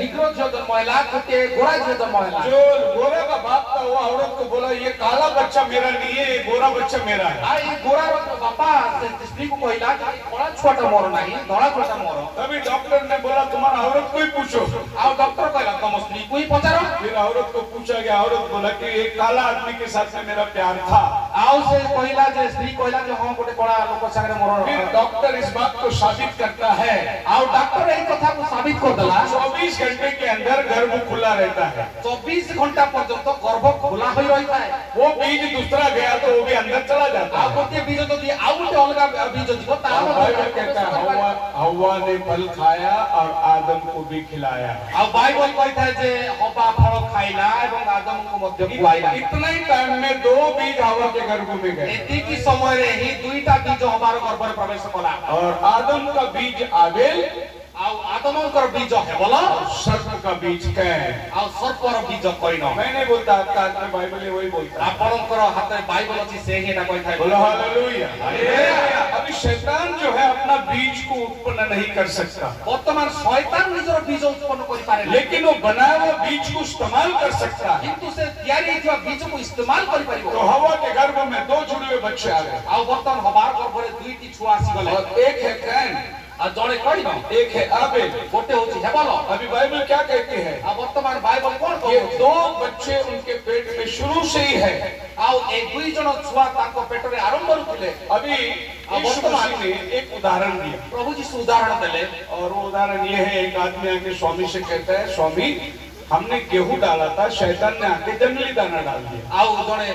ନିଗ୍ରୋ ଝିଅ ଜନ୍ମ ହେଲା, ଗୋଟିଏ ଗୋରା ଝିଅ ଜନ୍ମ ହେଲା। जो गोरा का बाप था वो औरत को बोला ये काला बच्चा मेरा नहीं है, ये गोरा बच्चा मेरा है। ଆଉ ଏଇ ଗୋରାର ବାପା ସେ ସ୍ତ୍ରୀକୁ କହିଲା ଯେ କଳା ଛୁଆଟା ମୋର ନାହିଁ, ଧଳା ଛୁଆଟା ମୋର। तभी डॉक्टर ने बोला तुम्हारा औरत को ही पूछो। ଆଉ ଡକ୍ଟର କହିଲା ତମ ସ୍ତ୍ରୀକୁ ହିଁ ପଚାର। फिर औरत को पूछा गया, औरत बोला कि एक काला आदमी के साथ में मेरा प्यार था। ଆଉ ସେ କହିଲା ଯେ ସ୍ତ୍ରୀ କହିଲା ଯେ ହଁ ଗୋଟେ କଳା ଲୋକ ସାଙ୍ଗରେ ମୋର। फिर डॉक्टर इस बात को साबित करता है, ଆଉ ଡାକ୍ତର ଏଇ କଥାକୁ ସାବିତ କରିଦେଲା 24 घंटे के अंदर गर्भ खुला रहता है। 24 ଘଣ୍ଟା ପର୍ଯ୍ୟନ୍ତ ଗର୍ଭ ଖୋଲା ହୋଇ ରହିଥାଏ। वो बीज दूसरा गया तो वो भी अंदर चला जाता ଆଉ है। ଗୋଟିଏ ବୀଜ ଯଦି ଆଉ ଗୋଟେ ଅଲଗା ବୀଜ ଯିବ ତାହା और ମଧ୍ୟ बाइबल कहता है हवा ने फल खाया और आदम को भी खिलाया। ଆଉ ବାଇବଲ କହିଥାଏ ଯେ ହବା ଫଳ ଖାଇଲା ଏବଂ ଆଦମଙ୍କୁ ମଧ୍ୟ ଖୁଆଇଲା। इतने ही टाइम में 2 बीज हवा के गर्भ में गए ଏତିକି ସମୟରେ ହିଁ ଦୁଇଟା ବୀଜ ହବାର ଗର୍ଭରେ ପ୍ରବେଶ କଲା। और आदम का बीज आबेल ଆଉ ଆଦମଙ୍କର ବୀଜ ହେବଲ और सर्प का बीज कैन। ଆଉ ସର୍ପର ବୀଜ କଇନ। मैं नहीं बोलता, आपका हाथ में बाइबल है वही बोलता है। ଆପଣଙ୍କର ହାତରେ ବାଇବଲ ଅଛି ସେ ହିଁ ଏଟା କହିଥାଏ। बोलो हालेलुया। अभी शैतान जो है अपना बीज को उत्पन्न नहीं कर सकता, ବର୍ତ୍ତମାନ ଶୟତାନ ନିଜର ବୀଜ ଉତ୍ପନ୍ନ କରିପାରେ ନାହିଁ, लेकिन वो बनाया हुआ बीज को इस्तेमाल कर सकता है। କିନ୍ତୁ ସେ ତିଆରି ହେଇଥିବା ବୀଜକୁ ଇସ୍ତେମାଲ କରିପାରିବ। तो हवा के गर्भ में 2 जुड़वे बच्चे आ गए ଆଉ ବର୍ତ୍ତମାନ ହବାର ଗର୍ଭରେ ଦୁଇଟି ଛୁଆ ଆସିଗଲେ। और एक है कैन, ଆଉ ଜଣେ କଇନ एक है आबेल। ଗୋଟେ ହଉଛି ହେବଲ। अभी बाइबल क्या कहती है? ଆଉ ବର୍ତ୍ତମାନ ବାଇବଲ କଣ ये କହୁଛି? 2 बच्चे उनके पेट में शुरू से ही है। ଆଉ ଏ ଦୁଇ ଜଣ ଛୁଆ ତାଙ୍କ ପେଟରେ ଆରମ୍ଭରୁ ଥିଲେ। अभी यीशु मसीह ने एक उदाहरण दिया ପ୍ରଭୁ ଯୀଶୁ ଉଦାହରଣ ଦେଲେ। और वो उदाहरण ये है, एक आदमी आके स्वामी से कहता है, स्वामी हमने गेहूं डाला था, शैतान ने आके जंगली दाना डाल दिया। ଆଉ ଜଣେ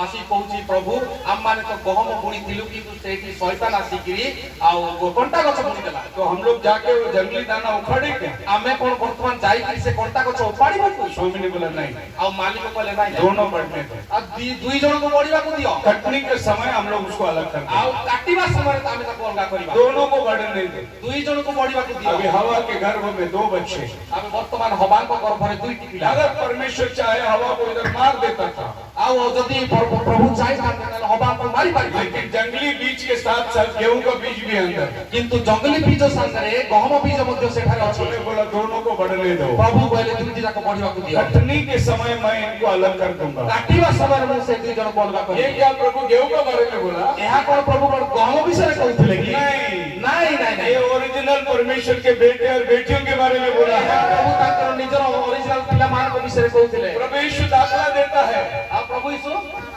ଆସି କହୁଛି ପ୍ରଭୁ ଆମମାନେ ତ ଗହମ ବୁଣିଥିଲୁ କିନ୍ତୁ ସେଇଠି ଶୈତାନ ଆସିକିରି ଆଉ କଣ୍ଟା ଗଛ ବୁଣିଦେଲା। तो हम लोग जाके वो जंगली दाना उखाड़े क्या? ଆମେ କଣ ବର୍ତ୍ତମାନ ଯାଇକିରି ସେ କଣ୍ଟା ଗଛ ଉପାଡ଼ିବୁ? स्वामी ने बोला नहीं, ଆଉ ମାଲିକ କହିଲେ ନାଇଁ ନାଇଁ। दोनों बढ़ने दो। ଆଉ ଦୁଇ ଜଣଙ୍କୁ ବଢିବାକୁ ଦିଅ। कटनी के समय हम लोग उसको अलग कर ଆଉ देंगे, କାଟିବା ସମୟରେ ତ ଆମେ ତାକୁ ଅଲଗା କରିବା। दोनों को बढ़ने दो। ଦୁଇ ଜଣଙ୍କୁ ବଢିବାକୁ अभी ଦିଅ। हवा के गर्भ में 2 बच्चे। ଆମେ ବର୍ତ୍ତମାନ ହବାଙ୍କ ଗର୍ଭରେ ଦୁଇଟି ପିଲା। अगर परमेश्वर चाहे हवा को इधर मार देता था, ଆଉ ଯଦି ପ୍ରଭୁ ଚାହିଁଥାନ୍ତେ ତାହେଲେ ହବାଙ୍କୁ ମାରି ପାରିବେ। लेकिन जंगली बीज के साथ साथ गेहूं का बीज भी अंदर। କିନ୍ତୁ ଜଙ୍ଗଲୀ ବୀଜ ସାଙ୍ଗରେ ଗହମ ବୀଜ ମଧ୍ୟ ସେଠାରେ ଅଛି। उन्होंने बोला दोनों को बढ़ने दो। ପ୍ରଭୁ କହିଲେ ଦୁଇଟି ଯାକ ବଢିବାକୁ ଦିଅ। कटनी के समय मैं इनको अलग कर दूंगा। କାଟିବା ସମୟରେ ମୁଁ ସେ ଦୁଇ ଜଣକୁ ଅଲଗା ये କରିବି। क्या प्रभु गेहूं के बारे में बोला? ଏହା କଣ ପ୍ରଭୁ ଗହମ ବିଷୟରେ କହୁଥିଲେ କି? नहीं, ନାଇଁ ନାଇଁ ନାଇଁ। ये ओरिजिनल परमेश्वर के बेटे और बेटियों के बारे में बोला ଏହା है। ପ୍ରଭୁ ତାଙ୍କର ନିଜର ଅରିଜିନାଲ ପିଲାମାନଙ୍କ ବିଷୟରେ କହୁଥିଲେ। प्रभु यीशु दाखला देता है, ଆଉ ପ୍ରଭୁ ଯୀଶୁ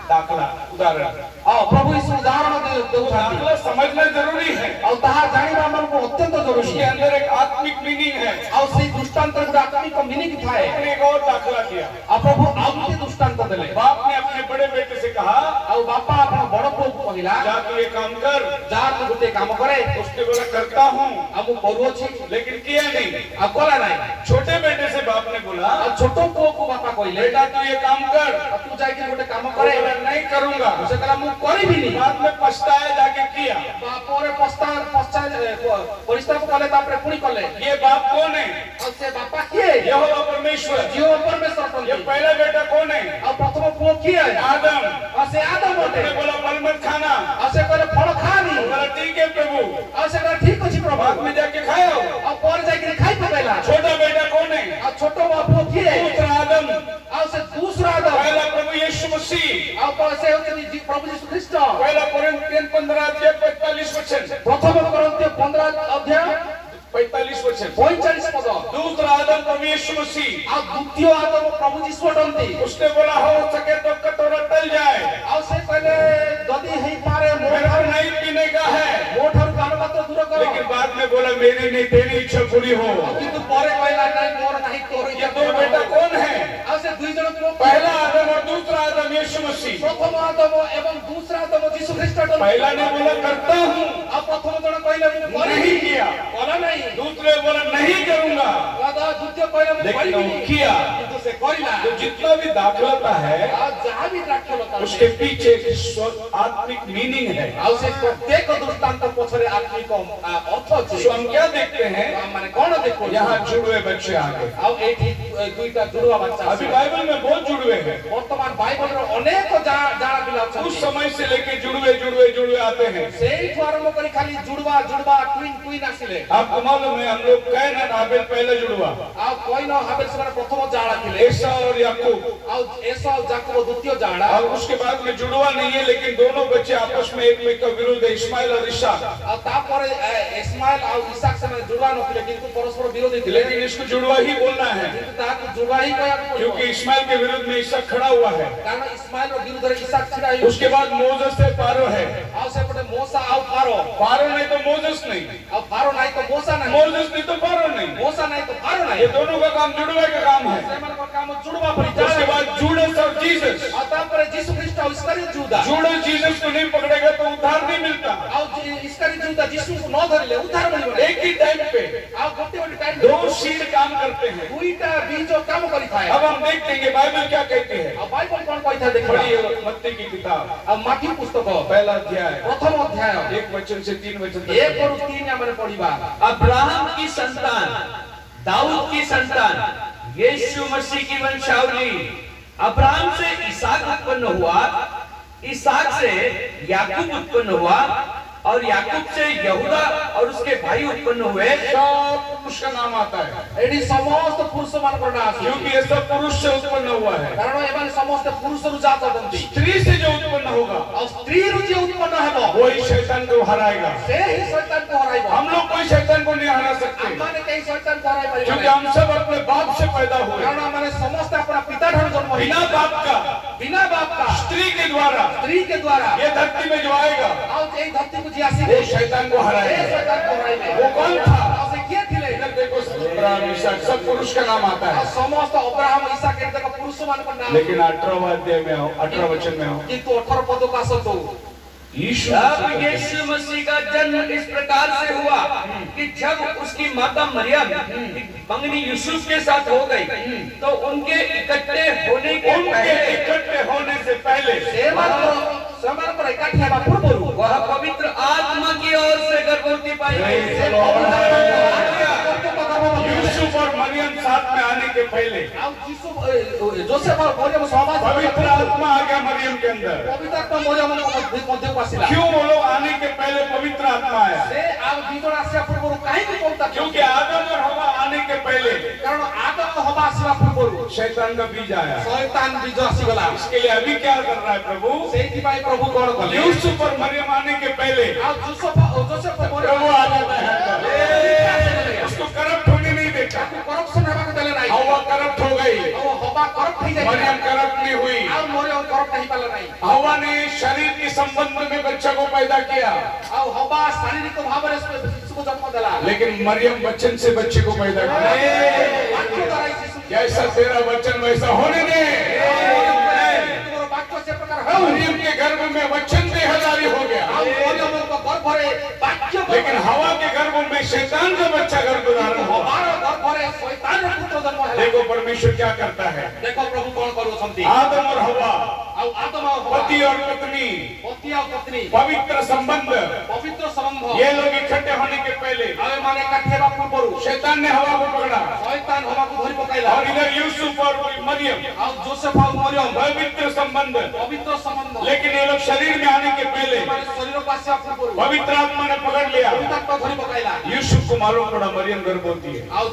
दाखला उदाहरण। ଆଉ ପ୍ରଭୁ ଯୀଶୁ ଉଦାହରଣ ଦେଉଛନ୍ତି। दाखला समझना जरूरी है, ଆଉ ତାହା ଜାଣିବା ଆମକୁ ଅତ୍ୟନ୍ତ ଜରୁରୀ। उसके अंदर एक आत्मिक मीनिंग है। ଆଉ ସେଇ ଦୃଷ୍ଟାନ୍ତ ଗୋଟେ ଆତ୍ମିକ ମିନିଂ ଥାଏ। उसने एक और दाखला दिया। ଆଉ ପ୍ରଭୁ ଆଉ ଗୋଟେ ଦୃଷ୍ଟାନ୍ତ ଦେଲେ। बाप ने अपने बड़े बेटे से कहा, ଆଉ ବାପା ଆପଣ ବଡ ପୁଅକୁ କହିଲା जा तू ये काम कर। ଯା ତୁ ଗୋଟେ କାମ କରେ। उसने बोला करता हूँ, ଆଉ ମୁଁ କରୁଅଛି, लेकिन किया नहीं। ଆଉ କଲା ନାହିଁ। छोटे बेटे से बाप ने बोला, ଆଉ ଛୋଟ ପୁଅକୁ ବାପା କହିଲେ बेटा तू ये काम कर। ଆଉ ତୁ ଯାଇକି ଗୋଟେ କାମ वो କରେ। बोला नहीं करूंगा। ସେ କହିଲା ମୁଁ କରିବିନି। बाद में पछताया, जाके किया। ପରେ ପରିସ୍ତାପ କଲେ, ତାପରେ ପୁଣି କଲେ। ये बाप कौन है? ଆଉ ସେ ବାପା କିଏ? यहोवा परमेश्वर। ଜିଓ ପରମେଶ୍ୱର ଅଟନ୍ତି। ये पहला बेटा कौन है? ଆଉ ପ୍ରଥମ ପୁଅ କିଏ? आदम। ଆଉ ସେ ଆଦମ ଅଟେ। उसने बोला फल मत खाना। ଆଉ ସେ କହିଲେ ଫଳ ଖାଆନି। वो बोला ठीक है प्रभु। ଆଉ ସେ କହିଲେ ଠିକ ଅଛି ପ୍ରଭୁ। बाद में जाके खाया। ଆଉ ପରେ ଯାଇକିରି ଖାଇ ପକାଇଲା। छोटा बेटा कौन है? ଆଉ ଛୋଟ ପୁଅ କିଏ? दूसरा आदम। ଆଉ ସେ ଦୁସରା ଆଦମ। पहला प्रभु यीशु मसीह। ଆଉ ସେ ହେଉଛନ୍ତି ପ୍ରଭୁ ଯୀଶୁ ଖ୍ରୀଷ୍ଟ। पहला कोरिन्थियन 15:45 वचन। ପ୍ରଥମ କରନ୍ତୀୟ 15 ଅଧ୍ୟାୟ 45 वचन। 45 ପଦ। दूसरा आदम प्रभु यीशु मसीह। ଆଉ ଦ୍ୱିତୀୟ ଆଦମ ପ୍ରଭୁ ଯୀଶୁ ଅଟନ୍ତି। उसने बोला हो सके तो कटोरा टल जाए, ଆଉ ସେ କହିଲେ ଯଦି ହେଇପାରେ मेरा नहीं पीने का है। ମୋ ଠାରୁ ପାନପାତ୍ର ଦୂର କର। लेकिन बाद में बोला मेरी नहीं तेरी इच्छा पूरी हो। କିନ୍ତୁ ପରେ କହିଲା ନାଇଁ ମୋର ନାହିଁ ତୋର ये ଇଚ୍ଛା दो ପୂରଣ बेटा ହଉ। कौन है? ଆଉ ସେ ଦୁଇ ଜଣ ପୁଅ पहला आदम और दूसरा आदम यीशु मसीह। ପ୍ରଥମ ଆଦମ ଏବଂ ଦୁସରା ଆଦମ ଯୀଶୁ ଖ୍ରୀଷ୍ଟ ଅଟନ୍ତି। पहला ने बोला करता हूँ, ଆଉ ପ୍ରଥମ ଜଣ କହିଲେ ମୁଁ नहीं କରିବି। किया। କଲା ନାହିଁ। दूसरे बोला नहीं करूंगा, ଦ୍ୱିତୀୟ କହିଲେ ମୁଁ लेकिन କରିବିନି। वो किया। କିନ୍ତୁ ସେ କରିଲା। तो जितना भी दाखलता है ଆଉ ଯାହା ବି ଦାକ୍ଷଲତା उसके पीछे एक आत्मिक मीनिंग है। ଆଉ ସେ ପ୍ରତ୍ୟେକ ଦୃଷ୍ଟାନ୍ତ ପଛରେ ଆତ୍ମିକ ଅର୍ଥ ଅଛି। तो हम क्या देखते हैं? ମାନେ କଣ ଦେଖୁ? यहाँ जुड़वे बच्चे आ गए। ଆଉ ଏଇଠି ଦୁଇଟା ଜୁଡୁଆ ବାଚ୍ଚା अभी ଆସିଲେ। बाइबल में बहुत जुड़वे हैं। ବର୍ତ୍ତମାନ ବାଇବଲର ଅନେକ ଜାଣା ପିଲା उस ଅଛନ୍ତି। समय से लेके जुड़वे जुड़वे जुड़वे आते हैं। ସେଇଠୁ ଆରମ୍ଭ କରି ଖାଲି ଜୁଡୁଆ ଜୁଡୁଆ ଟୁଇନ୍ ଆସିଲେ। आपको मालूम है हम लोग कैन और आबेल पहले जुड़वा, ଆଉ କଇନ ହାବେଲ ସେମାନେ ପ୍ରଥମ ଜାଣା ଥିଲେ। एसा और याकूब। ଆଉ ଏସା ଆଉ ଯାକୋବ ଦ୍ୱିତୀୟ ଜାଣା। और उसके बाद में जुड़वा नहीं है, लेकिन दोनों बच्चे आपस में एक में का विरोध है, इस्माइल और इसाक। ଆଉ ତାପରେ ଇସ୍ମାଇଲ ଆଉ ଇସାକ ସେମାନେ ଜୁଡୁଆ ନଥିଲେ କିନ୍ତୁ ପରସ୍ପର ବିରୋଧୀ ଥିଲେ। लेकिन इसको जुड़वा ही बोलना है, କିନ୍ତୁ ତାହାକୁ ଜୁଡୁଆ ହିଁ କହିବାକୁ ପଡିବ। क्योंकि इस्माइल के विरुद्ध में इसाक खड़ा हुआ है। କାରଣ ଇସ୍ମାଇଲର ବିରୁଦ୍ଧରେ ଇସାକ ଛିଡା ହେଇ। उसके बाद मोजस से पारो है। ଆଉ ସେପଟେ ମୋସା ଆଉ ଫାରୋ। पारो नहीं तो मोजस नहीं, ଆଉ ଫାରୋ ନାହିଁ ତ ମୋସା ନାହିଁ। मोजस नहीं तो पारो नहीं। ମୋସା ନାହିଁ ତ ଫାରୋ ନାହିଁ। ये दोनों का काम जुड़वे का काम है। ସେମାନଙ୍କର କାମ काम जुड़वा पड़ी उसके बाद जूडस और जीसस, और तापर यीशु ख्रीष्ट और इस्करियोत जूदा जूडस जीसस को नहीं पकड़ेगा तो उद्धार नहीं मिलता। और इस्करियोत जूदा यीशु को न धरले उद्धार मिलबो एक ही टाइम पे आ गोटे गोटे टाइम दो सीड काम करते हैं। दुईटा बीजो काम करी थाए। अब हम देखेंगे बाइबल क्या कहती है। अब बाइबल कोन कहि था देखिए पढ़िए मत्ती की किताब अब माथी पुस्तक पहला अध्याय प्रथम अध्याय 1 वचन से 3 वचन तक। 1 और 3 हमने पढ़ीबा। अब्राहम की संतान, दाऊद की संतान, यीशु मसीह की वंशावली। अब्राहम से इसहाक उत्पन्न हुआ, इसहाक से याकूब उत्पन्न हुआ और याकूब से यहूदा और उसके भाई उत्पन्न हुए। सब पुरुष का नाम आता है एडी समस्त पुरुष मान को नाम क्योंकि ये सब पुरुष से उत्पन्न हुआ है। कारण एमान समस्त पुरुष रु जात अदंती स्त्री से जो उत्पन्न होगा और स्त्री रु जे उत्पन्न हेबो वही शैतान को हराएगा। से ही शैतान को हराइबो। हम लोग कोई शैतान को नहीं हरा सकते माने कई शैतान को हराइ परिबो क्योंकि हम सब अपने बाप से पैदा हुए। कारण माने समस्त अपना पिता ठार जन्म बिना बाप का, बिना बाप का स्त्री के द्वारा स्त्री के द्वारा ये धरती में जो आएगा और ए धरती को जियासी वो शैतान को हराएगा। शैतान को हराइबे। वो कौन था? और से के थिले इधर देखो अब्राहम इसहाक सब पुरुष का नाम आता है। समस्त अब्राहम इसहाक के देखो पुरुष मान को नाम लेकिन 18वां अध्याय में आओ, 18 वचन में आओ। किंतु 18 पदों का शब्द यीशु अब यीशु मसीह का जन्म इस प्रकार से हुआ कि जब उसकी माता मरियम मंगनी यूसुफ के साथ हो गई तो उनके इकट्ठे होने के उनके पहले इकट्ठे होने से पहले समान पर इकट्ठे हेबा पूर्व वह पवित्र आत्मा की ओर से गर्भवती पाई Praise the गई। Lord। यूसुफ और मरियम साथ में आने के पहले जोसेफ और मरियम समाज पवित्र आत्मा आ गया मरियम के अंदर। पवित्र आत्मा मरियम मध्य को आसिला क्यों वो लोग आने के पहले पवित्र आत्मा आया? से आब बीजों आसिया पूर्व काहे की बोलता क्योंकि आदम और हवा आने के पहले कारण आदम हवा आसिला पूर्व शैतान का बीज आया। शैतान बीज आसिगला इसके लिए अभी क्या कर रहा है प्रभु? सेही भाई प्रभु कौन कले यूसुफ और मरियम आने के पहले अब जोसेफ और मरियम प्रभु आ जाता है। उसको करप्ट होने नहीं देता। करप्शन हेबा के देले नाही हवा करप्ट हो गई, और हवा करप्ट થઈ જાય मरियम करप्ट नहीं हुई। और मरियम करप्ट नहीं पाले नाही हवा ने शरीर के संबंध में बच्चा को पैदा किया और हवा शारीरिक भाव रे शिशु को जन्म देला लेकिन मरियम वचन से बच्चे को पैदा किया। वाक्य द्वारा शिशु जैसा तेरा वचन वैसा होने दे। वाक्य से प्रकार है मरियम के गर्भ में वचन देहधारी हो गया और मरियम को गर्भ रे वाक्य लेकिन हवा के गर्भ में शैतान का बच्चा गर्भ धारण हुआ। हमारा गर्भ रे शैतान रे पुत्र जन्म है देखो परमेश्वर क्या करता है। देखो प्रभु कौन करू छंती आदम और हवा और आदम और हवा पति और पत्नी पति और पत्नी पवित्र संबंध पवित्र संबंध ये लोग इकट्ठे होने के पहले आवे माने काठेबा पूर्व शैतान ने हवा को पकड़ा शैतान हवा को धरि पकाइला और इधर यूसुफ और मरियम और जोसेफ और मरियम पवित्र संबंध पवित्र संबंध लेकिन ये लोग शरीर में आने के पहले हमारे शरीर को आसिया पूर्व पवित्र आत्मा ने पकड़ लिया। तक को धरि पकाइला यूसुफ को मालूम पड़ा मरियम गर्भवती है। और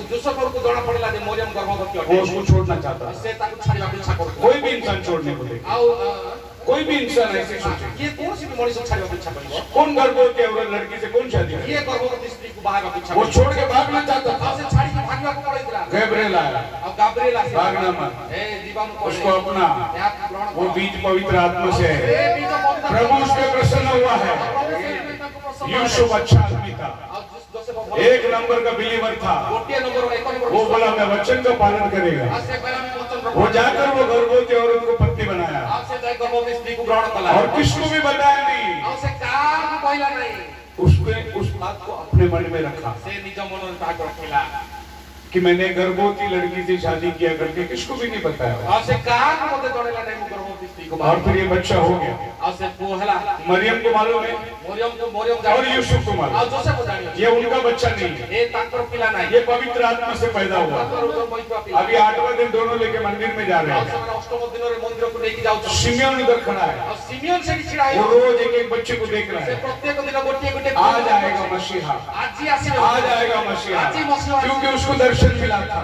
जोसेफ को जଣା पड़ला जे मरियम गर्भवती वो है उसको छोड़ना चाहता है। से ताको छाड़िबा इच्छा करतो कोई भी इंसान छोड़ने को देगा। और कोई भी इंसान ऐसे सोचे ये कौन सी मनुष्य को छाड़िबा इच्छा करिबो कौन गर्भवती है और लड़की से कौन शादी करे? ये गर्भवती स्त्री को बाहर इच्छा वो छोड़ के भागना चाहता था। से छाड़ी के भागवा को पड़ेला गैब्रिएल आया और गाब्रिएल आसे भागना मत। ए दीवान को उसको अपना या ग्रहण वो बीज पवित्र आत्मा से है। ए बीज पवित्र प्रभु उस पे प्रसन्न हुआ है। यूसुफ अच्छा आदमी था, एक नंबर का बिलीवर था। गोटिया नंबर एक नंबर वो बोला मैं वचन का पालन करेगा। आसे पहला में वचन वो जाकर वो गर्भवती औरत को पत्नी बनाया आपसे जाय गर्भवती स्त्री को ग्रहण कला और किसको भी बताया नहीं। आपसे काम पहिला नहीं उसने उस बात को अपने मन में रखा से निज मन में भाग रखला कि मैंने गर्भवती लड़की से शादी किया करके किसको भी नहीं बताया। आपसे काम मते जणेला नहीं गर्भवती स्त्री को और फिर ये बच्चा हो गया। आपसे पोहला मरियम को मालूम है मरियम और यूसुफ को मालूम। और जोसेफ को जानियो ये उनका बच्चा नहीं है, ए ताकर पिला नहीं ये पवित्र आत्मा से पैदा हुआ। अभी 8वां दिन दोनों लेके मंदिर में जा रहे हैं। अष्टम दिन रे मंदिर को लेके जाऊ शिमियोन उधर खड़ा है, और सिमियन से छिड़ा है वो रोज एक एक बच्चे को देख रहा से है। प्रत्येक दिन गोटे गोटे आ जाएगा मसीहा, आज ही आसी आ जाएगा मसीहा, आज ही मसीहा क्योंकि उसको दर्शन मिला था।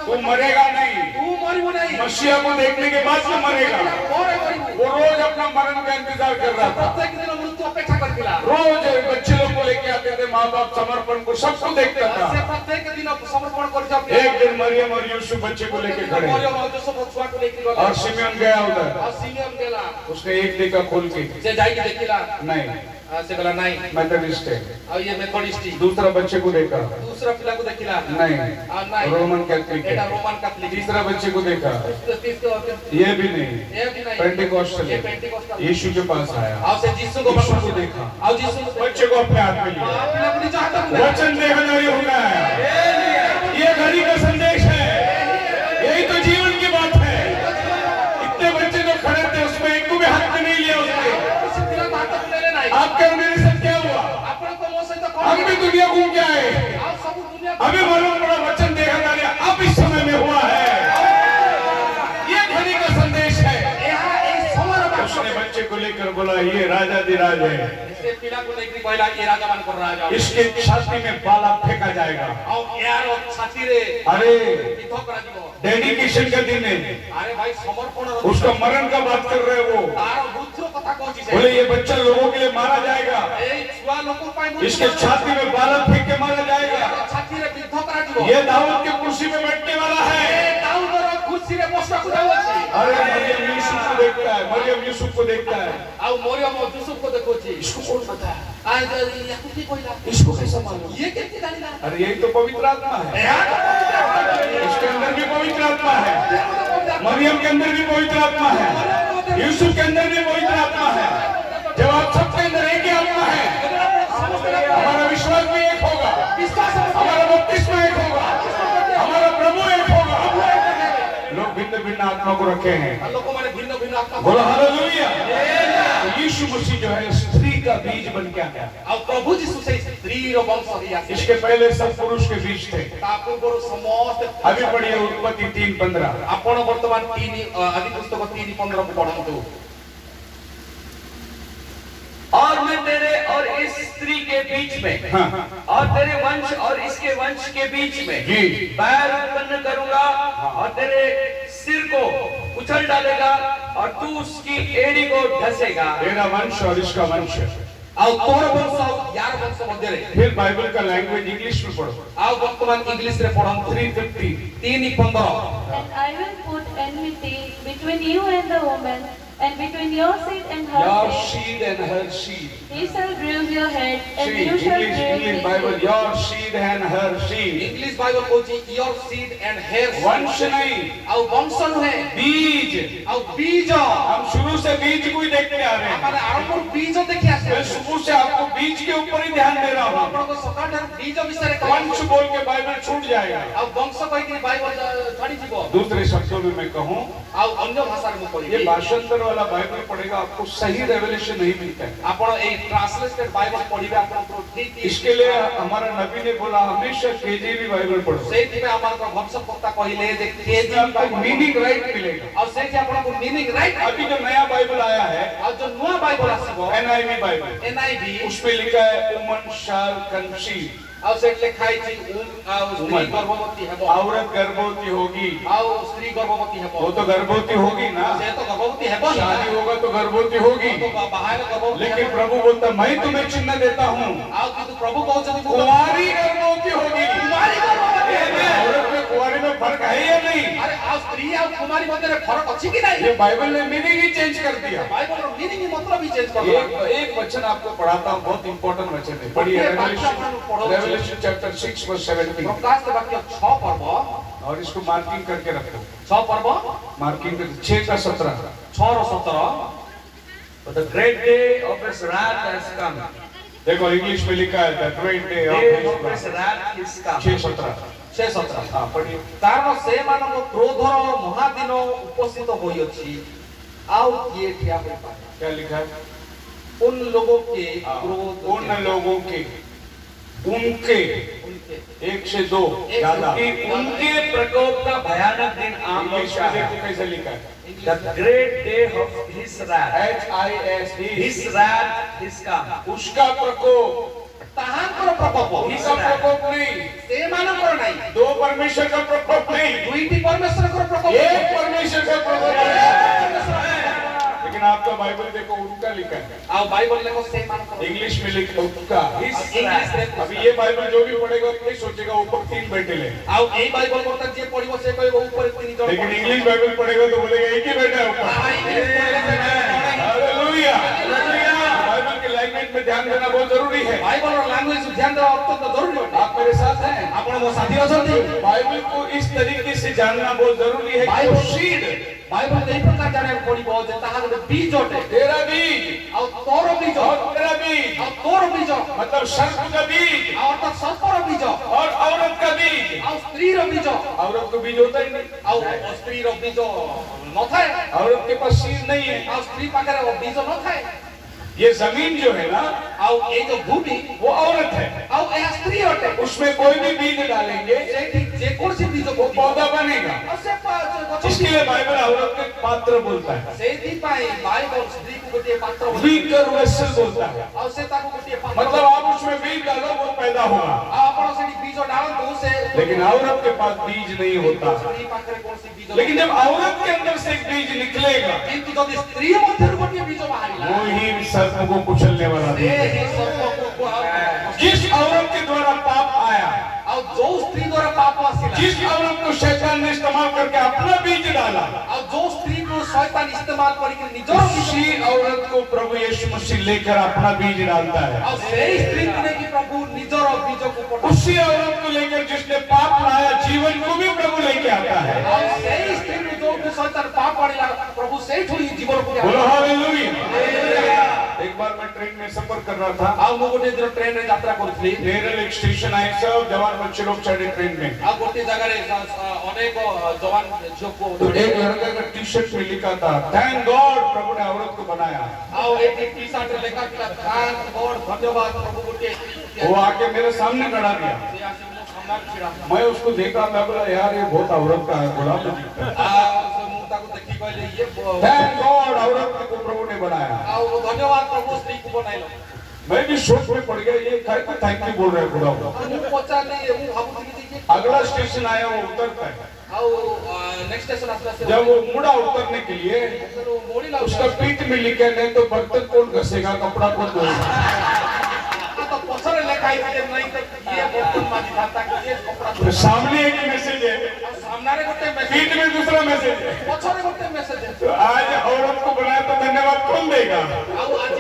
वो मरेगा नहीं, तू मरिबो नहीं मसीहा को देखने के बाद वो मरेगा। मोरे मरिबो वो रोज अपना मरण का इंतजार कर रहा था। प्रत्येक दिन मृत्यु अपेक्षा करतिला रोज बच्चे लोग को लेके आते थे, माँ बाप समर्पण को सबको देखता से था। प्रत्येक दिन समर्पण कर जाते एक दिन मरियम और यूसुफ बच्चे को लेके खड़े मरियम और जोसेफ छुआ को लेके गला और शिमियोन गया उधर। और सिमियन गेला उसने एक देखा खोल के, से जाई के देखिला नहीं से गला नहीं मेथोडिस्ट है। और ये मेथोडिस्ट दूसरा बच्चे को देखा, दूसरा पिला को देखिला नहीं, रोमन कैथलिक एटा है। Roman Catholic. तीसरा बच्चे को देखा, ये ये भी नहीं, भी नहीं, पेंटिकॉस्टल ये है। पेंटिकॉस्टल। यीशु के पास आया, और से यीशु को यीशु को देखा, और यीशु को बच्चे को अपने हाथ में लिया, पिला को नहीं चाहता हूं। वचन देहधारी हो गया है। ये घड़ी का संदेश है, यही तो जीवन की बात है। इतने बच्चे जो खड़े थे उसमें एक को भी हाथ में नहीं लिया उसने। आपके और मेरे साथ क्या हुआ? हम भी दुनिया घूम के आए, हमें मालूम पड़ा वचन देहधारी अब इस समय में हुआ है। ये घड़ी का संदेश है। उसने बच्चे को लेकर बोला ये राजाधिराज है, इसके छाती में बाला फेंका जाएगा। अरे डेडिकेशन का दिन है, उसका मरण का बात कर रहे वो। बोले ये बच्चा लोगों के लिए मारा जाएगा, इसके छाती में बाला फेंक के मारा जाएगा। ये दाऊद के कुर्सी में बैठने वाला है। अरे मरियम यूसुफ को देखता है, मरियम यूसुफ को देखता है। इसको कौन पता है? इसको कैसा मालूम? अरे यही तो पवित्र आत्मा है, इसके अंदर भी पवित्र आत्मा है, मरियम के अंदर भी पवित्र आत्मा है, यूसुफ के अंदर भी पवित्र आत्मा है। जब आप सबके अंदर एक ही आत्मा है, हमारा विश्वास भी एक होगा, हमारा बपतिस्मा एक होगा, हमारा प्रभु एक होगा। लोग भिन्न भिन्न आत्मा को रखे हैं, बोला हालेलुया। यीशु मसीह जो है स्त्री का बीज बन के आया। प्रभु जीशु से स्त्री रो वंश ही आसे। इसके पहले सब पुरुष के बीज थे। पूर्व समस्त अभी पढ़िए उत्पत्ति 3:15। आपण वर्तमान 3 आदि पुस्तक 3:15 को पढ़ंतु। और मैं तेरे और इस स्त्री के बीच में, हाँ। और तेरे वंश और इसके वंश के बीच में जी। बैर उत्पन्न करूंगा, और तेरे सिर को उछल डालेगा और तू उसकी एड़ी को ढसेगा। तेरा वंश और इसका वंश। आउ तोर वंश और यार वंश मध्य रे। फिर बाइबल का लैंग्वेज इंग्लिश में पढ़ो। आउ वर्तमान इंग्लिश रे पढ़ंतु। 3:50 3:15। And I will put enmity between you and the woman, and between your seed and her Your seed. seed and her seed. He shall bruise your head, and See, you shall English bruise his Bible. heel. Your seed and her seed. English Bible कहछि your seed and her वंश नहीं, आउ वंश नुहे बीज। आउ बीज। हम शुरू से बीज को ही देखते आ रहे हैं। माने आरंभ बीज देखि आसे। मैं शुरू से आपको बीज के ऊपर ही ध्यान दे रहा हूँ। आपन को सकाळ ठार बीज विषय रे वंश बोल के बाइबल छूट जाएगा। आउ वंश कहि कि बाइबल छाडी जीवो। दूसरे शब्दों में मैं कहूँ, आउ अन्य भाषा रे मु ये कहि भाषांतर वाला बाइबल पढ़ेगा आपको सही रेवलेशन नहीं मिलता है। आपण ए ट्रांसलेटेड बाइबल पढिबे आपण को ठीक इसके लिए हमारा नबी ने बोला हमेशा केजेवी बाइबल पढ़ो, सेति में हमर को भविष्यवक्ता कहिले जे केजी आपको मीनिंग राइट मिलेगा। और सेति आपण को मीनिंग राइट। अभी जो नया बाइबल आया है, और जो नया बाइबल आसीबो NIV बाइबल, एनआईवी, उसमें लिखा है वुमन शैल कंसीव। और सेट लिखाई छी स्त्री गर्भवती हेबो। औरत गर्भवती होगी, और स्त्री गर्भवती हेबो। वो तो गर्भवती होगी ना, से तो गर्भवती हेबो। शादी होगा तो गर्भवती होगी। तो बाहर गर्भवती लेकिन प्रभु बोलता मैं तुम्हें चिन्ह देता हूँ, आउ किंतु प्रभु कहउछथि कुंवारी गर्भवती होगी। कुमारी गर्भवती हेबे। औरत में कुंवारी में फर्क है या नहीं? अरे आ स्त्री और कुमारी मध्य रे फरक अछि कि नहीं? ये बाइबल ने मीनिंग ही चेंज कर दिया। बाइबल रो मीनिंग ही मतलब ही चेंज कर दिया। एक वचन आपको पढ़ाता हूँ, बहुत इंपॉर्टेंट वचन है। पढ़िए रेवलेशन चैप्टर 6:17। प्रकाश के वाक्य 6 पर्व और इसको मार्किंग करके रखो। 6 पर्व मार्किंग 6:17। 6 और 17। For the great day of his wrath has come. देखो इंग्लिश में लिखा है the great day Day of of his wrath is come. 6:17। 6:17। हाँ पढ़िए। कारण से मानव क्रोधर महादिन उपस्थित होई अछि आउ किए ठिया होई पाए। क्या लिखा है? उन लोगों के क्रोध, उन लोगों के, उनके, उनके 1 से 2 ज्यादा। कि उनके प्रकोप का भयानक दिन आ इंग्लिश पहुंचा में देखो है। कैसे लिखा है? The great day of his wrath. HIS His wrath is come. उसका प्रकोप, ताहांकर प्रकोप, इसका प्रकोप नहीं, से मानकर नहीं, दो परमेश्वर का प्रकोप नहीं, दुईटी परमेश्वर का प्रकोप, एक परमेश्वर का प्रकोप है। लेकिन आपका बाइबल देखो उनका लिखा है, आ बाइबल देखो से मानकर, इंग्लिश में लिखा उसका। इंग्लिश रे अभी ये बाइबल जो भी पढ़ेगा नहीं सोचेगा ऊपर 3 बेटे ले, आ ए बाइबल करता जे पढ़िबो से कहबो ऊपर 3 जण। लेकिन इंग्लिश बाइबल पढ़ेगा तो बोलेगा एक ही बेटा है ऊपर। हालेलुया। बाइबल के लैंग्वेज में ध्यान देना बहुत जरूरी है। बाइबल और लैंग्वेज ध्यान देना अत्यंत जरूरी है। आप मेरे साथ हैं? आपण मो साथी अछंती। बाइबल को इस तरीके से जानना बहुत जरूरी है कि वो सीड, बाइबल के प्रकार जाने पड़िबो जे ताहा गोटे बीज अटे। तेरा बीज आ तोर बीज और तेरा बीज, आ तोर बीज मतलब सर्प का बीज आ अर्थात सर्पर बीज और औरत का बीज। आ स्त्री रो बीज औरत को बीज होता ही नहीं, आ स्त्री रो बीज न थाए। औरत के पास सीड नहीं है। आ स्त्री पाखरे वो बीज न थाए। ये जमीन जो है ना, आ ए जो भूमि वो औरत है। आ ए स्त्री अटे। उसमें कोई भी बीज डालेंगे जे कोनसी बीज वो पौधा बनेगा। इसके लिए बाइबल औरत के पात्र बोलता है, सेति पाई बाइबल स्त्री को गोटे पात्र वीकर वेसल बोलता है। आ से ताको गोटे पात्र मतलब आप उसमें बीज डालो वो पैदा होगा, आ आपण सेठी बीज डालंतु से। लेकिन औरत के पास बीज नहीं होता। स्त्री पाखरे कोनसी बीज। लेकिन जब औरत के अंदर से एक बीज निकलेगा, किंतु जदि स्त्री मध्य गोटे बीज बाहरिला वो ही सर्प को कुचलने वाला से है। ही सर्प को जिस औरत के द्वारा पाप आया, आ जो स्त्री द्वारा पाप आसिला, जिस औरत को शैतान ने इस्तेमाल करके अपना बीज डाला, आ जो स्त्री को शैतान इस्तेमाल करके निजर उसी औरत को प्रभु यीशु मसीह लेकर अपना बीज डालता है। आ सेही स्त्री ने कि प्रभु निजर बीज को पठा। उसी औरत को लेकर जिसने पाप लाया, जीवन को भी प्रभु लेके आता है। आ सेही स्त्री ने जो कि शैतान पाप आनिला प्रभु सेही ठोई जीवन को बोलो हालेलुया। एक बार मैं ट्रेन में सफर कर रहा था। आ मो गोटे दिन ट्रेन रे यात्रा करथली। नेरल एक स्टेशन आए, सब जवान बच्चे लोग चढ़े ट्रेन में। आ गोटे जगह रे अनेक जवान जो को तो एक लड़का का टी शर्ट में लिखा था, थैंक गॉड प्रभु ने औरत को बनाया। आ एक टी शर्ट रे लिखा था थैंक गॉड धन्यवाद प्रभु गोटे। वो आके मेरे सामने खड़ा दिया, से आसी मो सामने छिड़ा। मैं उसको देखा, मैं बोला यार ये बहुत औरत का है, गुलाम जी। आ से मुंह को देखी कहले ये थैंक गॉड औरत को प्रभु ने बनाया। आ वो धन्यवाद प्रभु स्त्री को बनाइलो। मैं भी सोच में पड़ गया, ये काय को थैंक यू बोल रहे हैं गुलाम। मु पचाले मु भाबुती कि अगला स्टेशन आया, वो उतरता है। आ नेक्स्ट स्टेशन आसला से जब वो मुड़ा उतरने के लिए, तो मोड़ी ला उसका पीठ में लिखा नहीं तो बर्तन कौन घसेगा, कपड़ा कौन धोएगा। तो पछरे लिखाई थे नहीं तो ये बर्तन माजी खाता कि ये कपड़ा तो सामने एक मैसेज है, सामने रे गोटे मैसेज, पीठ में दूसरा मैसेज है। पछरे गोटे मैसेज है। तो आज औरत को बनाया तो धन्यवाद कौन देगा? आ आज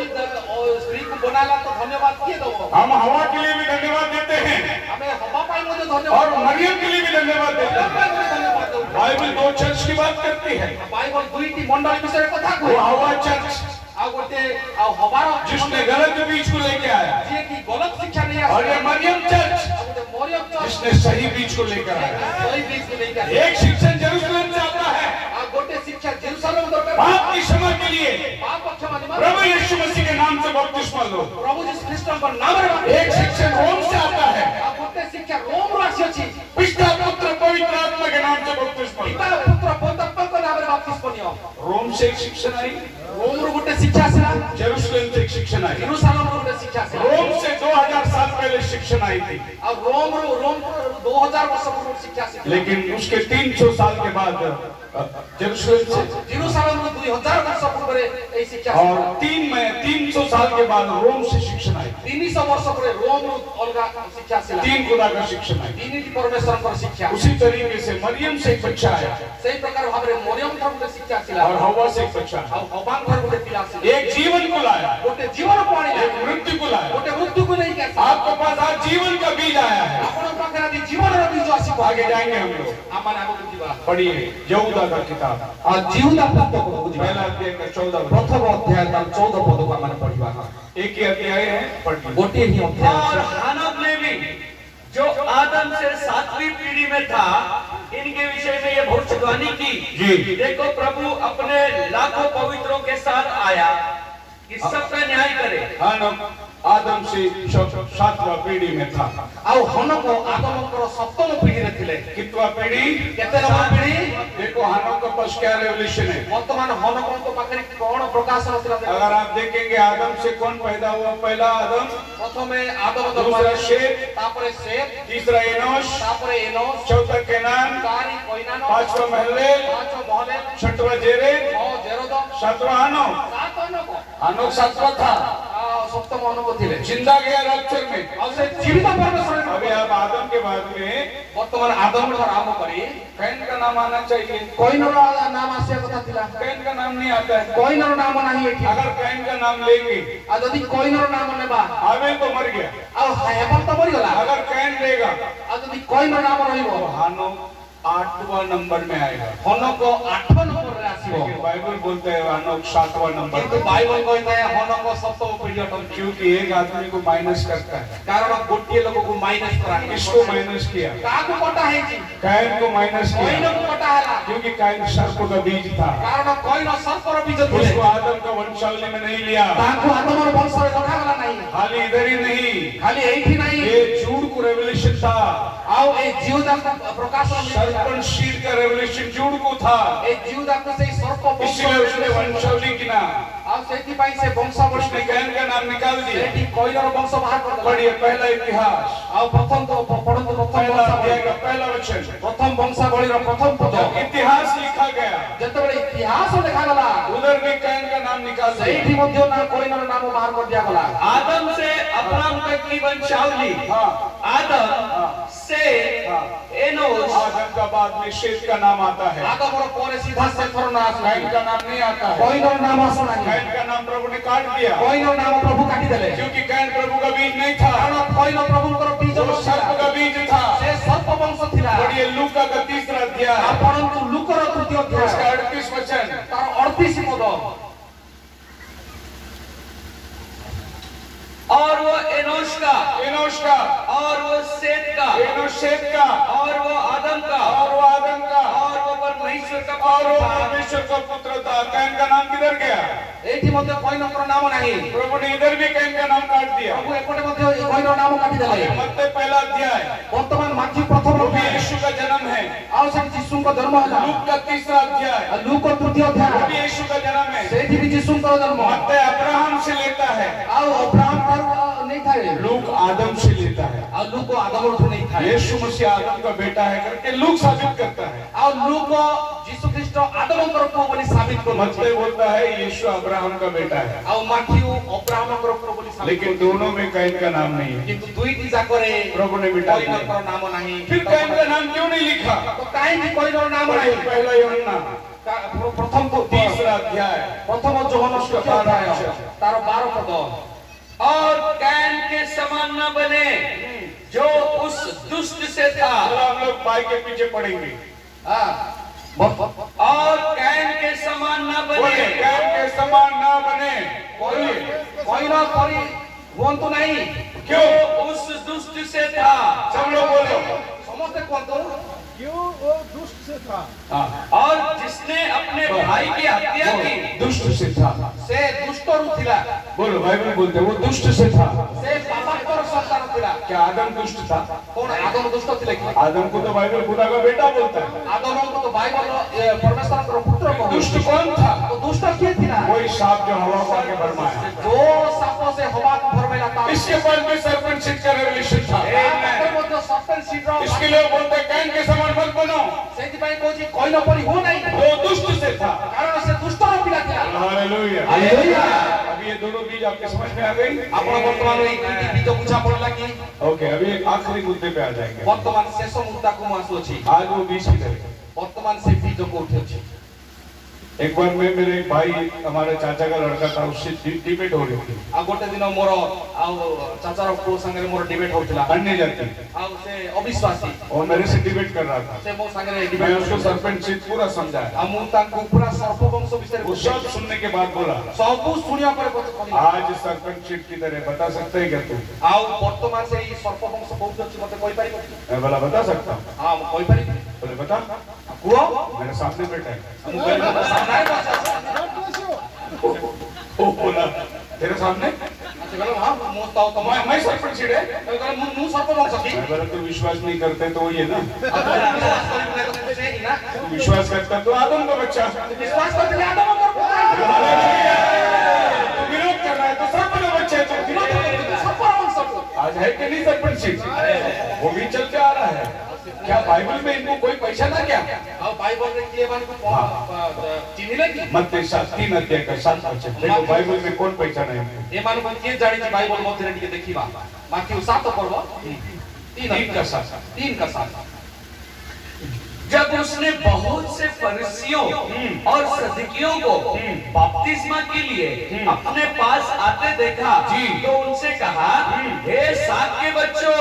स्त्री को बनाला तो धन्यवाद किए दो। हम हवा के लिए भी धन्यवाद देते हैं हमें हवा पाई मुझे और धन्यवाद, मरियम के लिए भी धन्यवाद देते हैं। पाई मुझे धन्यवाद दो। बाइबल दो चर्च की बात करती है, बाइबल दुईटी मंडल विषय कथा वो कहे। हवा चर्च आ गोटे आ हवार जिसने गलत बीज को लेके आया, जे की गलत शिक्षा नहीं आ। और ये मरियम चर्च गोटे मरियम चर्च जिसने सही बीज को लेकर आया। सही बीज को लेके आया। एक शिक्षण जेरूशलेम से आता है, आ गोटे शिक्षा जेरूशलेम दरकार। पाप की क्षमा के लिए पाप क्षमा निवारण प्रभु यीशु मसीह के नाम से बपतिस्मा लो। प्रभु यीशु ख्रीष्ट को नाम रे। एक शिक्षण रोम से आता है, आ गोटे शिक्षा रोम राशि अछि। पिता पुत्र पवित्र आत्मा के नाम से बपतिस्मा लो। पिता पुत्र पवित्र को नाम रे बपतिस्मा नियो। रोम से एक शिक्षण आई, रोम रो गोटे शिक्षा आसिला। जेरूशलेम से एक शिक्षण आई, जेरूशलेम रो गोटे शिक्षा आसिला। रोम से 2000 साल पहले शिक्षण आई थी, आ रोम 2000 वर्ष पूर्व शिक्षा आसिला। लेकिन उसके 300 साल के बाद जेरूशलेम से, जेरूशलेम रो 2000 वर्ष पूर्व रे ए शिक्षा और आसिला। 300 साल के बाद रोम से शिक्षण आई। 300 वर्ष पूर्व रोम रो अलगा शिक्षा आसिला। 3 खुदा का शिक्षण आई। तीन परमेश्वर को शिक्षा। उसी तरीके से मरियम से एक बच्चा आया सही प्रकार भाबरे मरियम ठाकुर गोटे शिक्षा आसिला। और हवा से एक बच्चा आया। आ हवान घर गोटे पिला आसिला। एक जीवन को लाया, गोटे जीवन पाणी एक मृत्यु को लाया। गोटे मृत्यु को नहीं क्या। आपके पास आज जीवन का बीज आया है। आपण पाखरे आदि जीवन रो बीज आसी। आगे जाएंगे हम लोग। आमान आगो जीवा। पढ़िए यहूदा का किताब, आ जीवदा पुस्तक को बुझिबा। पहला अध्याय का 14 प्रथम अध्याय का 14 पद को आमान पढ़िबा। एक ही अध्याय है, पढ़िए। गोटे ही अध्याय। और हानोक ने भी जो आदम से 7वीं पीढ़ी में था, इनके विषय में ये भविष्यवाणी की जी। देखो प्रभु अपने लाखों पवित्रों के साथ आया कि सबका न्याय करे। हानोक आदम से 7वां पीढ़ी में था। आउ हनक आदमकर 7म पीढ़ी रे थिले। कितवा पीढ़ी? केते नंबर पीढ़ी? देखो हानोक का पास क्या रेवल्यूशन है। वर्तमान हनक को पाखरे कोन प्रकाशन आसिला। अगर आप देखेंगे आदम से कौन पैदा हुआ? पहला आदम, प्रथमे आदम दूसरा शेत, तापरे सेत, तीसरा एनोश, तापरे एनोस, चौथा केनान, कारी कोइनान, पांचवा महलेल, पांचवा महलेल, छठवा जेरेद, नौ जेरोद, सातवां हानोक। सात हनक। हानोक 7वां था। सप्तम अनुको थिले जिंदा गया रैप्चर में। ଆଉ ସେ ଜୀବିତ ପରମେଶ୍ୱର अभी आप आदम के बाद में ବର୍ତ୍ତମାନ ଆଦମ ଠାରୁ ଆରମ୍ଭ କରି कैन का नाम आना चाहिए। କଇନର ନାମ ଆସିବା କଥା ଥିଲା कैन का नाम नहीं आता है। କଇନର ନାମ ନାହିଁ ଏଠି अगर कैन का नाम लेंगे ଆଉ ଯଦି କଇନର ନାମ ନେବା हाबिल तो मर गया। ଆଉ ହେବଲ ତ ମରିଗଲା अगर कैन लेगा ଆଉ ଯଦି କଇନର ନାମ ରହିବ तो हानो 8वां नंबर में आएगा। ହନକ 8 ନମ୍ବରରେ ଆସିବ लेकिन बाइबल बोलते हैं हानो 7वां नंबर କିନ୍ତୁ में। ବାଇବଲ କହିଥାଏ ହନକ ସପ୍ତମ ପିଢି ଅଟନ୍ତି क्योंकि एक आदमी को माइनस करता है। କାରଣ ଗୋଟିଏ ଲୋକକୁ ମାଇନସ କରାହେଇଛି किसको माइनस किया? କାହାକୁ କଟା ହେଇଛି कैन को माइनस किया କଇନକୁ କଟା ହେଲା क्योंकि कैन सर्प का बीज था। କାରଣ କଇନ ସର୍ପର ବୀଜ ଥିଲେ उसको आदम का वंशावली में नहीं लिया। ତାଙ୍କୁ ଆଦମର ବଂଶରେ ରଖାଗଲା ନାହିଁ खाली इधर ही नहीं, ଖାଲି ଏଇଠି ନାହିଁ ये जूड को रेवलेशन था। ଆଉ ଏ ଜିଉଦାକୁ ପ୍ରକାଶନ ମିଳିଲା सर्पन शील का रेवलेशन जूड को था। ଏ ଜିଉଦାକୁ ସେଇ ସର୍ପ ବଂଶ इसलिए उसने वंशावली गिना। ଆଉ ସେଥିପାଇଁ ସେ ବଂଶାବଳୀ उसने कैन का नाम निकाल दिया। ସେଠି କଇନର ବଂଶ ବାହାର କରିଦେଲା पढ़िए पहला इतिहास ଆଉ ପ୍ରଥମ ପଢନ୍ତୁ ପ୍ରଥମ पहला ବଂଶାବଳୀ अध्याय का पहला वचन। ପ୍ରଥମ ବଂଶାବଳୀର ପ୍ରଥମ ପଦ जब इतिहास लिखा गया ଯେତେବେଳେ ଇତିହାସ ଲେଖାଗଲା उधर भी कैन का नाम निकाल दिया। ସେଇଠି ମଧ୍ୟ ନା କଇନର ନାମ ବାହାର କରି ଦିଆଗଲା आदम से अब्राहम तक की वंशावली, हाँ आदम से एनोश, आदम का बाद में शेत का नाम आता है। ଆଦମର ପରେ ସିଧା ସେଥର ନାଁ कैन ଆସିଲା का नाम नहीं आता है। କଇନର ନାମ ଆସୁନାହିଁ कैन का नाम प्रभु ने काट दिया କଇନର ନାମ ପ୍ରଭୁ କାଟିଦେଲେ क्योंकि कैन प्रभु का बीज नहीं था। କାରଣ କଇନ ପ୍ରଭୁଙ୍କର ବୀଜ वो सर्प ନଥିଲା का बीज था। ସେ ସର୍ପ ବଂଶ ଥିଲା पढ़िए लूका का 3रा अध्याय ଆପଣଙ୍କୁ ଲୁକର ତୃତୀୟ उसका ଅଧ୍ୟାୟ 38 वचन। ତାର 38 ପଦ और वो एनोश का, एनोश का, और वो सेत का, एनोश शेत का, और वो आदम का, और वो आदम का, और वो परमेश्वर का और वो पुत्र था। परमेश्वर का पुत्र था। कैन का नाम किधर गया? ଏଇଠି ମଧ୍ୟ କଇନଙ୍କର ନାମ ନାହିଁ प्रभु ने इधर भी कैन का नाम काट दिया। ପ୍ରଭୁ ଏପଟେ ମଧ୍ୟ ଏ କଇନର ନାମ କାଟିଦେଲେ अभी मत्ती पहला अध्याय ବର୍ତ୍ତମାନ ମାଥ୍ୟୁ प्रथम वो भी ଅଧ୍ୟାୟ यीशु का जन्म है। ଆଉ ସେଠି ଯୀଶୁଙ୍କ ଜନ୍ମ ହେଲା लूक का 3रा अध्याय ଆଉ ଲୁକ ତୃତୀୟ वो ଅଧ୍ୟାୟ भी यीशु का जन्म है। ସେଇଠି ବି ଯୀଶୁଙ୍କର ଜନ୍ମ मत्ती अब्राहम से लेता है, ଆଉ ଅବ୍ରାହମ ଠାରୁ ନେଇଥାଏ लूक आदम से लेता है। ଆଉ ଲୁକ ଆଦମଠୁ ନେଇଥାଏ यीशु मसीह आदम का बेटा है करके लूक साबित करता है। ଆଉ ଲୁକ ଯୀଶୁ ଖ୍ରୀଷ୍ଟ ଆଦମଙ୍କର ପୁଅ ବୋଲି ସାବିତ କରୁଛି मत्ती बोलता है यीशु अब्राहम का बेटा है। ଆଉ ମାଥ୍ୟୁ ଅବ୍ରାହମଙ୍କର ପୁଅ ବୋଲି ସାବିତ लेकिन କରୁଛି दोनों में कैन का नाम नहीं है। କିନ୍ତୁ ଦୁଇଟି ଯାକରେ प्रभु ने मिटा दिया। କଇନଙ୍କର ନାମ ନାହିଁ फिर कैन का नाम क्यों नहीं लिखा? ତ କାହିଁକି କଇନର ନାମ पढ़िए ନାହିଁ पहला यूहन्ना ପ୍ରଥମ 3रा अध्याय ପ୍ରଥମ ଯୋହନ ତୃତୀୟ ଅଧ୍ୟାୟ ତାର 12 ପଦ और कैन के समान न बने जो उस दुष्ट से था, चलो हम लोग भाई के पीछे पढ़ेंगे। और कैन के समान न बोलिए बने कैन के समान ना बने। बोलिए କଇନ ପରି ହୁଅନ୍ତୁ ନାହିଁ जो उस दुष्ट से था, सब लोग बोलो। ସମସ୍ତେ କୁହନ୍ତୁ हाँ, और जिसने अपने भाई की हत्या की, दुष्ट से था। ସେ ଦୁଷ୍ଟରୁ ଥିଲା बोलो बाइबल बोलते हैं वो दुष्ट से था। ସେ ପାପାତ୍ମର ସନ୍ତାନ ଥିଲା क्या आदम दुष्ट था? କଣ ଆଦମ ଦୁଷ୍ଟ ଥିଲେ କି आदम को तो बाइबल खुदा का बेटा बोलता है। ଆଦମଙ୍କୁ ତ ବାଇବଲ ପରମେଶ୍ୱରଙ୍କର ପୁତ୍ର କହୁଛି दुष्ट कौन था? ତ ଦୁଷ୍ଟ କିଏ ଥିଲା वही सांप जो हवा को आगे भरमाया। ଯୋ ସାପ ସେ ହବାକୁ ଭରମେଲା ତା इसके पास भी सर्पेंट सीड का रेवलेशन था। ତାପରେ ମଧ୍ୟ ସର୍ପେଣ୍ଟ ସିଡ୍ର इसके लिए बोलते हैं कैन के समान मत बनो। ସେଇଥିପାଇଁ କହୁଛି କଇନ ପରି ହୁଅ ନାହିଁ वो दुष्ट से था। କାରଣ ସେ ଦୁଷ୍ଟର ପିଲା ଥିଲା हालेलुया। ହାଲେଲୁୟା अभी ये दोनों बीज आपके समझ में आ गई? ଆପଣ ବର୍ତ୍ତମାନ ଏଇ ଦୁଇଟି ବୀଜ ବୁଝା ପଡିଲା କି ओके अभी आखिरी मुद्दे पे आ जाएंगे। ବର୍ତ୍ତମାନ ଶେଷ ମୁଦ୍ଦାକୁ ମୁଁ ଆସୁଅଛି आज वो बीज किधर है? ବର୍ତ୍ତମାନ ସେ ବୀଜକୁ ଉଠୁଛି एक बार मैं मेरे एक भाई हमारे चाचा का लड़का था उससे डिबेट हो रही थी। ଆଉ ଗୋଟେ ଦିନ ମୋର ଆଉ ଚାଚାର ପୁଅ ସାଙ୍ଗରେ ମୋର डिबेट होउଥିଲା अन्य जाति ଆଉ ସେ ଅବିଶ୍ୱାସୀ और मेरे से डिबेट कर रहा था। ସେ ମୋ ସାଙ୍ଗରେ मैं डिबेट उसको सरपंच सीड पूरा समझाया। ଆଉ ମୁଁ ତାଙ୍କୁ ପୁରା ସର୍ପବଂଶ ବିଷୟରେ वो सब सुनने के बाद बोला ସବୁ ଶୁଣିବା ପରେ ମୋତେ କହିଲା आज सरपंच सीड किधर है बता सकते हैं क्या तू? ଆଉ ବର୍ତ୍ତମାନ ସେଇ ସର୍ପବଂଶ କୋଉଠି ଅଛି ମୋତେ କହିପାରିବ କି मैं बोला बता सकता हूँ। ହଁ ମୁଁ କହିପାରିବି बोले बता କୁହ मेरे सामने बैठा है। ମୁଁ କହିଲି ମୋ ସାମ୍ନାରେ ବସ वो बोला तेरे सामने ସେ କହିଲେ ହଁ ମୁଁ ତ ତମ मैं सरपंच सीड है। କହିଲେ ମୁଁ ସର୍ପବଂଶ କି मैं बोला तू विश्वास नहीं करते तो वही है ना। ଆଉ ତୁ ବିଶ୍ୱାସ କରିବୁ ନାହିଁ ତ ସେ ହିଁ ନା तू विश्वास करता तो आदम का बच्चा। ବିଶ୍ୱାସ କରିଥିଲେ ଆଦମଙ୍କର ପୁତ୍ର तू विरोध कर रहा है तो सर्प का बच्चा है तो ବିରୋଧ କରୁଥିଲେ ସର୍ପବଂଶକୁ आज है कि नहीं सरपंच सीड? वो भी चलते आ रहा है। क्या बाइबल में इनको कोई पैसा था क्या? ଆଉ बाइबल रे के मान को चिन्हले की मत्ती 3 अध्याय का 7 वचन देखो बाइबल में कौन पहचाना है ए मान को के जानि छी बाइबल मध्ये रे देखिबा माथी 7 पढ़बो 3 का 7 जब उसने बहुत से फरीसियों और सदुकियों को बपतिस्मा के लिए अपने पास आते देखा तो उनसे कहा, हे सात के बच्चों,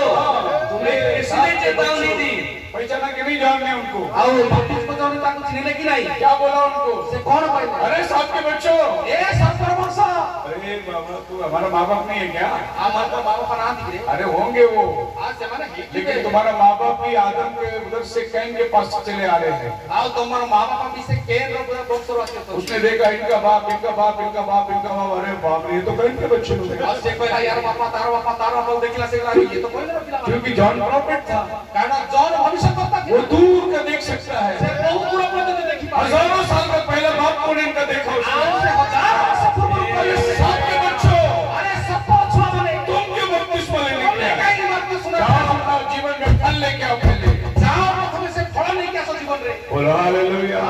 तुम्हें किसने चेतावनी दी? पहचाना कि नहीं जानने उनको? आओ बपतिस्मा जाने तक कुछ नहीं कि नहीं? क्या बोला उनको? से कौन बोला? अरे सात के बच्चों, ए सात परमर्शा। अरे बाबा तू हमारा माँ बाप नहीं है क्या? हमारा तो माँ बाप का नाम दिख रहे। अरे होंगे वो, आज से मैंने लेकिन तुम्हारा माँ बाप भी आदम के उधर से कैन के पास चले आ रहे हैं। आओ तुम्हारा माँ बाप भी से कैन रो बॉक्सर आते तो उसने देखा इनका बाप, इनका बाप, इनका बाप, इनका बाप, अरे बाप रे ये तो कैन के बच्चे लोग हैं। आज से पहला यार बापा तारा बाप देखला से ये तो कोई ना पिला। क्योंकि जॉन प्रॉफिट था, कारण जॉन भविष्यवक्ता वो दूर का देख सकता है। से बहुत दूर पर देखी पाए। हजारों साल का पहला बाप कौन इनका देखा उसने? आज से हजार से पूर्व अरे सात के बच्चों, अरे सब छुआ बने तुम क्यों बपतिस्मा लेने गए? कई बात तो सुना। जाओ अपना जीवन में फल लेके आओ पहले। जाओ हमें से फल नहीं क्या सो जीवन रे। बोलो हालेलुया।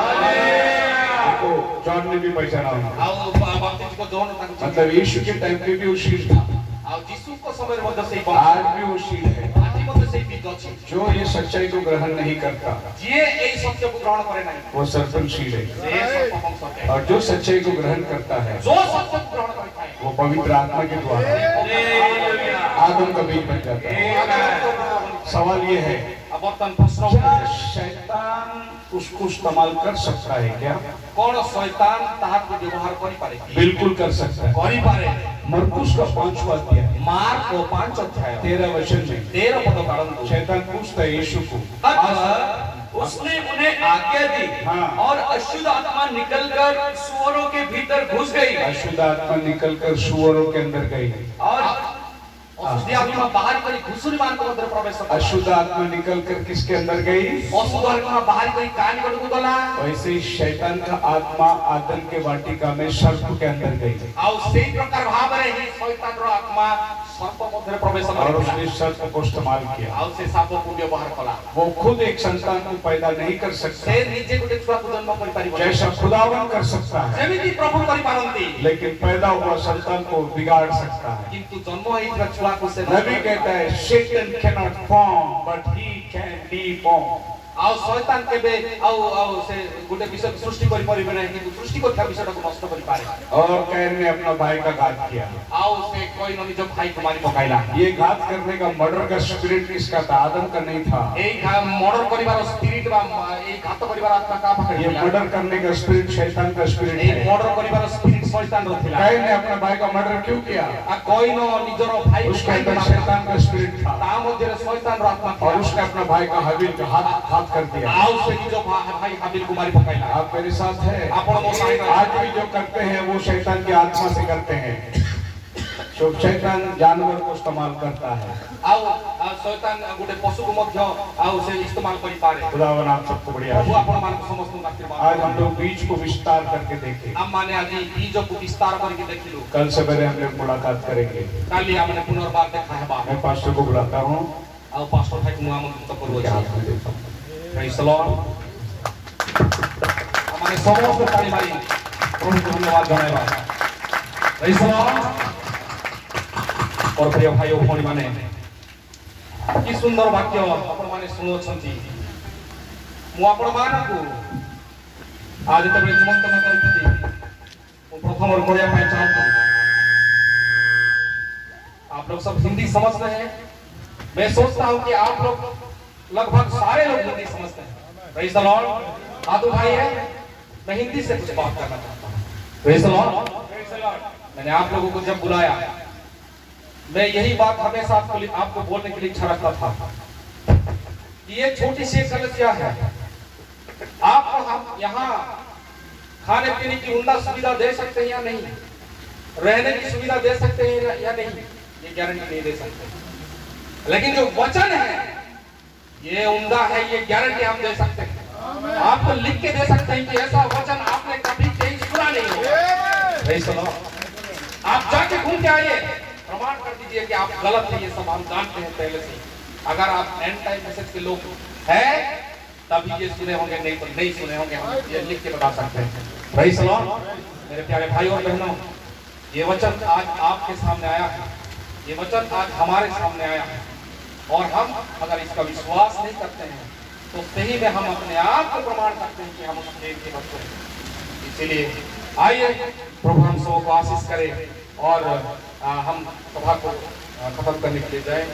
देखो जॉन ने भी पहचाना उनको। आओ बपतिस्मा को जॉन तक मतलब यीशु के टाइम पे भी वो शील था, आओ यीशु को समय मध्य से आज भी वो शील है। आज मध्य से भी गछि जो ये सच्चाई को ग्रहण नहीं करता जे ए सत्य को ग्रहण करे नहीं वो सर्पनशील है, से सब हम सत्य और जो सच्चाई को ग्रहण करता है जो सत्य को ग्रहण करता है वो पवित्र आत्मा के द्वारा आदम का बीज बन जाता है। सवाल ये है, अब बर्तन प्रश्न क्या शैतान उसको इस्तेमाल कर सकता है क्या? कौन शैतान ताहा को व्यवहार करि पारे? बिल्कुल कर सकता है। करि पारे। मरकुस का 5वां अध्याय मार्क को 5 अध्याय 13 वचन में 13 पद कारण दो शैतान पूछता है यीशु को, उसने उन्हें आज्ञा दी हाँ। और अशुद्ध आत्मा निकलकर सुअरों के भीतर घुस गई अशुद्ध आत्मा निकलकर सुअरों के अंदर गई और अशुद्ध आत्मा बाहर करी घुसुरी मान को अंदर प्रवेश कर अशुद्ध आत्मा निकलकर किसके अंदर गई? अशुद्ध आत्मा बाहर करी कान को गला वैसे ही शैतान का आत्मा आदम के वाटिका में सर्प के अंदर गई आउ सेही प्रकार भाव रे ही शैतान रो आत्मा सर्प मध्य प्रवेश और कर उसने सर्प को इस्तेमाल किया। आउ से साप को व्यवहार कला वो खुद एक संतान को पैदा नहीं कर सकता से निजे गुटे छुआ को जन्म करि पारिबो जैसा खुदावन कर सकता है, जेमिति प्रभु करि पारंती लेकिन पैदा हुआ संतान को बिगाड़ सकता है। किंतु जन्म होइतरा छुआ को से नबी कहता है Satan cannot form but he can deform। आउ शैतान केबे आउ से गुटे विषय सृष्टि करि परिबे नै किंतु सृष्टि को विषय को नष्ट करि पारे। और कैन ने अपना भाई का घात किया। आउ से कोई न जो भाई को मारी पकाइला। ये घात करने का मर्डर का स्पिरिट किसका था? आदम का नहीं था। एई मर्डर करिवार स्पिरिट बा एई घात करिवार आत्मा का पकड़ ये मर्डर करने का स्पिरिट शैतान का स्पिरिट एई है। मर्डर करिवार स्पिरिट शैतान रो थिला। कैन ने अपना भाई का मर्डर क्यों किया? आ कोई न निजरो भाई उसके अंदर शैतान का स्पिरिट था ता मध्ये शैतान रो आत्मा और उसने अपना भाई का हाबिल का हाथ कर दिया। आउ से निजो भाई हाबिल को मारी पकाइला। आप मेरे साथ है? आपण मो साइड आज भी जो करते हैं वो शैतान की आत्मा से करते हैं। जो शैतान जानवर को इस्तेमाल करता है। आउ शैतान गुटे पशु को मध्य आउ से इस्तेमाल करि पारे। खुदावन आप सबको बढ़िया प्रभु आशीष आपण मान को समस्त आशीर्वाद। आज हम लोग बीज को विस्तार करके देखें। हम माने आज बीज को विस्तार करके देखिलु। कल सवेरे हम लोग मुलाकात करेंगे। काली हमने पुनर्बार देखा है बा। मैं पास्टर को बुलाता हूँ। आउ पास्टर भाई को आमंत्रित करू उनके हाथ छी। में देता हूँ। Praise the Lord. हमारे समस्त ताली मारी प्रभु को धन्यवाद जणाइबा। Praise the Lord. और प्रिय भाई और भौणी माने कि सुंदर वाक्य आपण माने सुनो छंती। मु आपण मानकु आज तबे निमंत्रण करथिली। मु प्रथम और कोरिया में चाहूं आप लोग सब हिंदी समझते हैं। मैं सोचता हूं कि आप लोग लगभग सारे लोग हिंदी समझते हैं। Praise the Lord. आदू भाई है, मैं हिंदी से कुछ बात करना चाहता हूं। Praise the Lord. मैंने आप लोगों को जब बुलाया मैं यही बात हमेशा आपको बोलने के लिए इच्छा रखता था कि ये छोटी सी समस्या है। आपको हम यहाँ खाने पीने की उम्दा सुविधा दे सकते हैं या नहीं, रहने की सुविधा दे सकते हैं या नहीं, ये गारंटी नहीं दे सकते। लेकिन जो वचन है ये उम्दा है, ये गारंटी हम दे सकते हैं। आपको लिख के दे सकते हैं कि ऐसा वचन आपने कभी कहीं सुना नहीं होगा। आप जाके घूम के आइए, प्रमाण कर दीजिए कि आप गलत हैं। ये सब हम जानते हैं पहले से। अगर आप एंड टाइम मैसेज के लोग हैं तभी ये सुने होंगे, नहीं तो नहीं सुने होंगे। हम ये लिख के बता सकते हैं। Praise the Lord. मेरे प्यारे भाई और बहनों, ये वचन आज आपके सामने आया है, ये वचन आज हमारे सामने आया है, और हम अगर इसका विश्वास नहीं करते हैं तो सही में हम अपने आप को प्रमाण करते हैं कि हम उस खेल के बच्चे हैं। इसीलिए आइए प्रभु हम सबको आशीष करे और हम सभा को खत्म करने के लिए जाए।